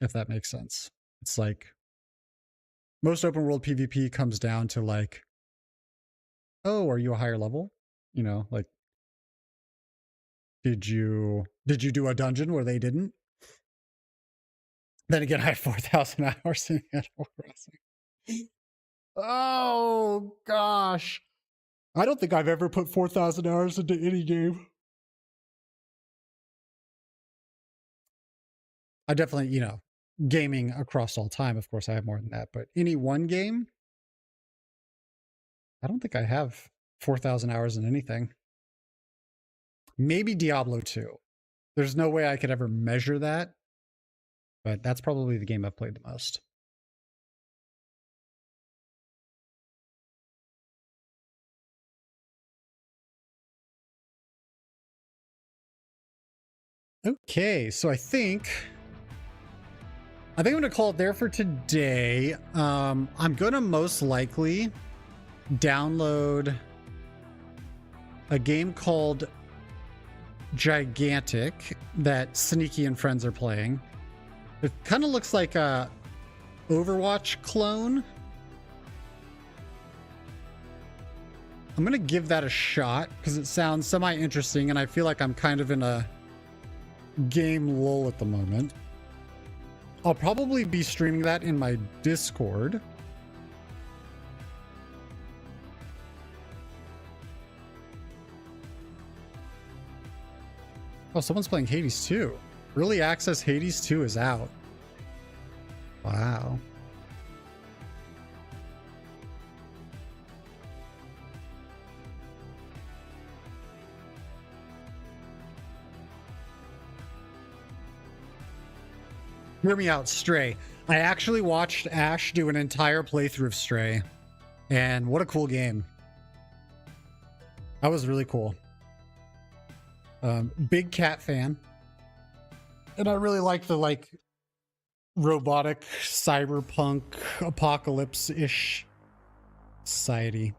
If that makes sense. It's like most open world PvP comes down to like, oh, are you a higher level? You know, like, did you do a dungeon where they didn't? Then again, I had 4,000 hours in Animal Crossing. Oh gosh. I don't think I've ever put 4,000 hours into any game. I definitely, you know, gaming across all time, of course, I have more than that. But any one game, I don't think I have 4,000 hours in anything. Maybe Diablo 2. There's no way I could ever measure that. But that's probably the game I've played the most. Okay, so I think I'm going to call it there for today. I'm going to most likely download a game called Gigantic that Sneaky and friends are playing. It kind of looks like a Overwatch clone. I'm going to give that a shot because it sounds semi-interesting and I feel like I'm kind of in a game lull at the moment. I'll probably be streaming that in my Discord. Oh, someone's playing Hades 2. Early access Hades 2 is out. Wow. Hear me out, Stray. I actually watched Ash do an entire playthrough of Stray. And what a cool game. That was really cool. Big cat fan. And I really like the robotic cyberpunk apocalypse-ish society.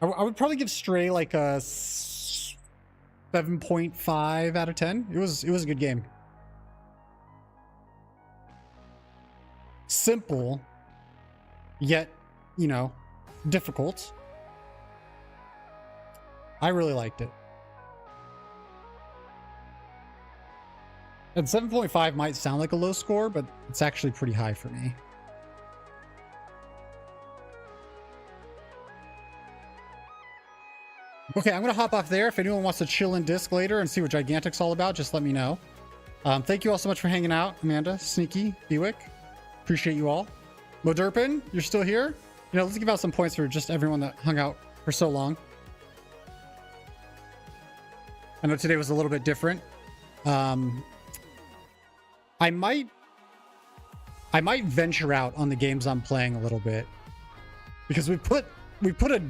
I would probably give Stray like a 7.5 out of 10. It was a good game. Simple, yet, you know, difficult. I really liked it. And 7.5 might sound like a low score, but it's actually pretty high for me. Okay, I'm going to hop off there. If anyone wants to chill in Disc later and see what Gigantic's all about, just let me know. Thank you all so much for hanging out. Amanda, Sneaky, Bewick. Appreciate you all. Modurpin, you're still here? You know, let's give out some points for just everyone that hung out for so long. I know today was a little bit different. I might venture out on the games I'm playing a little bit, because we put a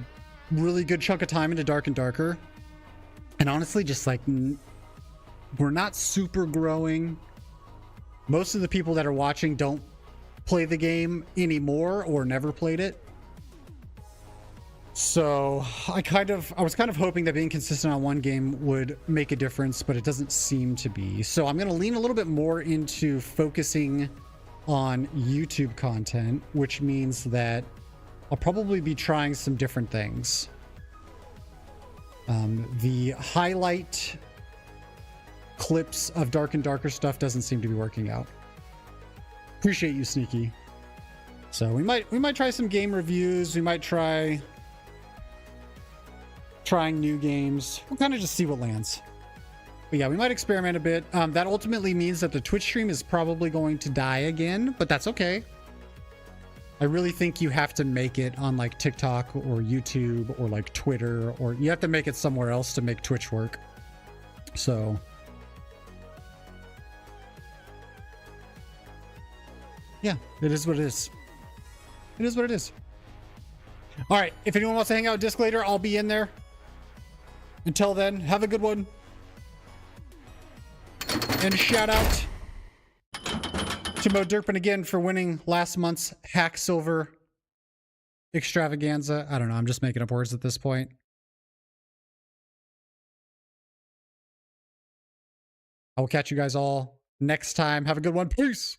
really good chunk of time into Dark and Darker, and honestly, just like we're not super growing. Most of the people that are watching don't play the game anymore or never played it. So I was kind of hoping that being consistent on one game would make a difference, but it doesn't seem to be. So I'm going to lean a little bit more into focusing on YouTube content, which means that I'll probably be trying some different things. The highlight clips of Dark and Darker stuff doesn't seem to be working out. Appreciate you, Sneaky. So we might try some game reviews. We might trying new games. We'll kind of just see what lands. But yeah, we might experiment a bit. That ultimately means that the Twitch stream is probably going to die again, but that's okay. I really think you have to make it on like TikTok or YouTube or like Twitter, or you have to make it somewhere else to make Twitch work. So yeah, it is what it is. It is what it is. All right, if anyone wants to hang out Disc later, I'll be in there. Until then, have a good one. And shout out to Modurpin again for winning last month's Hack Silver extravaganza. I don't know, I'm just making up words at this point. I will catch you guys all next time. Have a good one. Peace.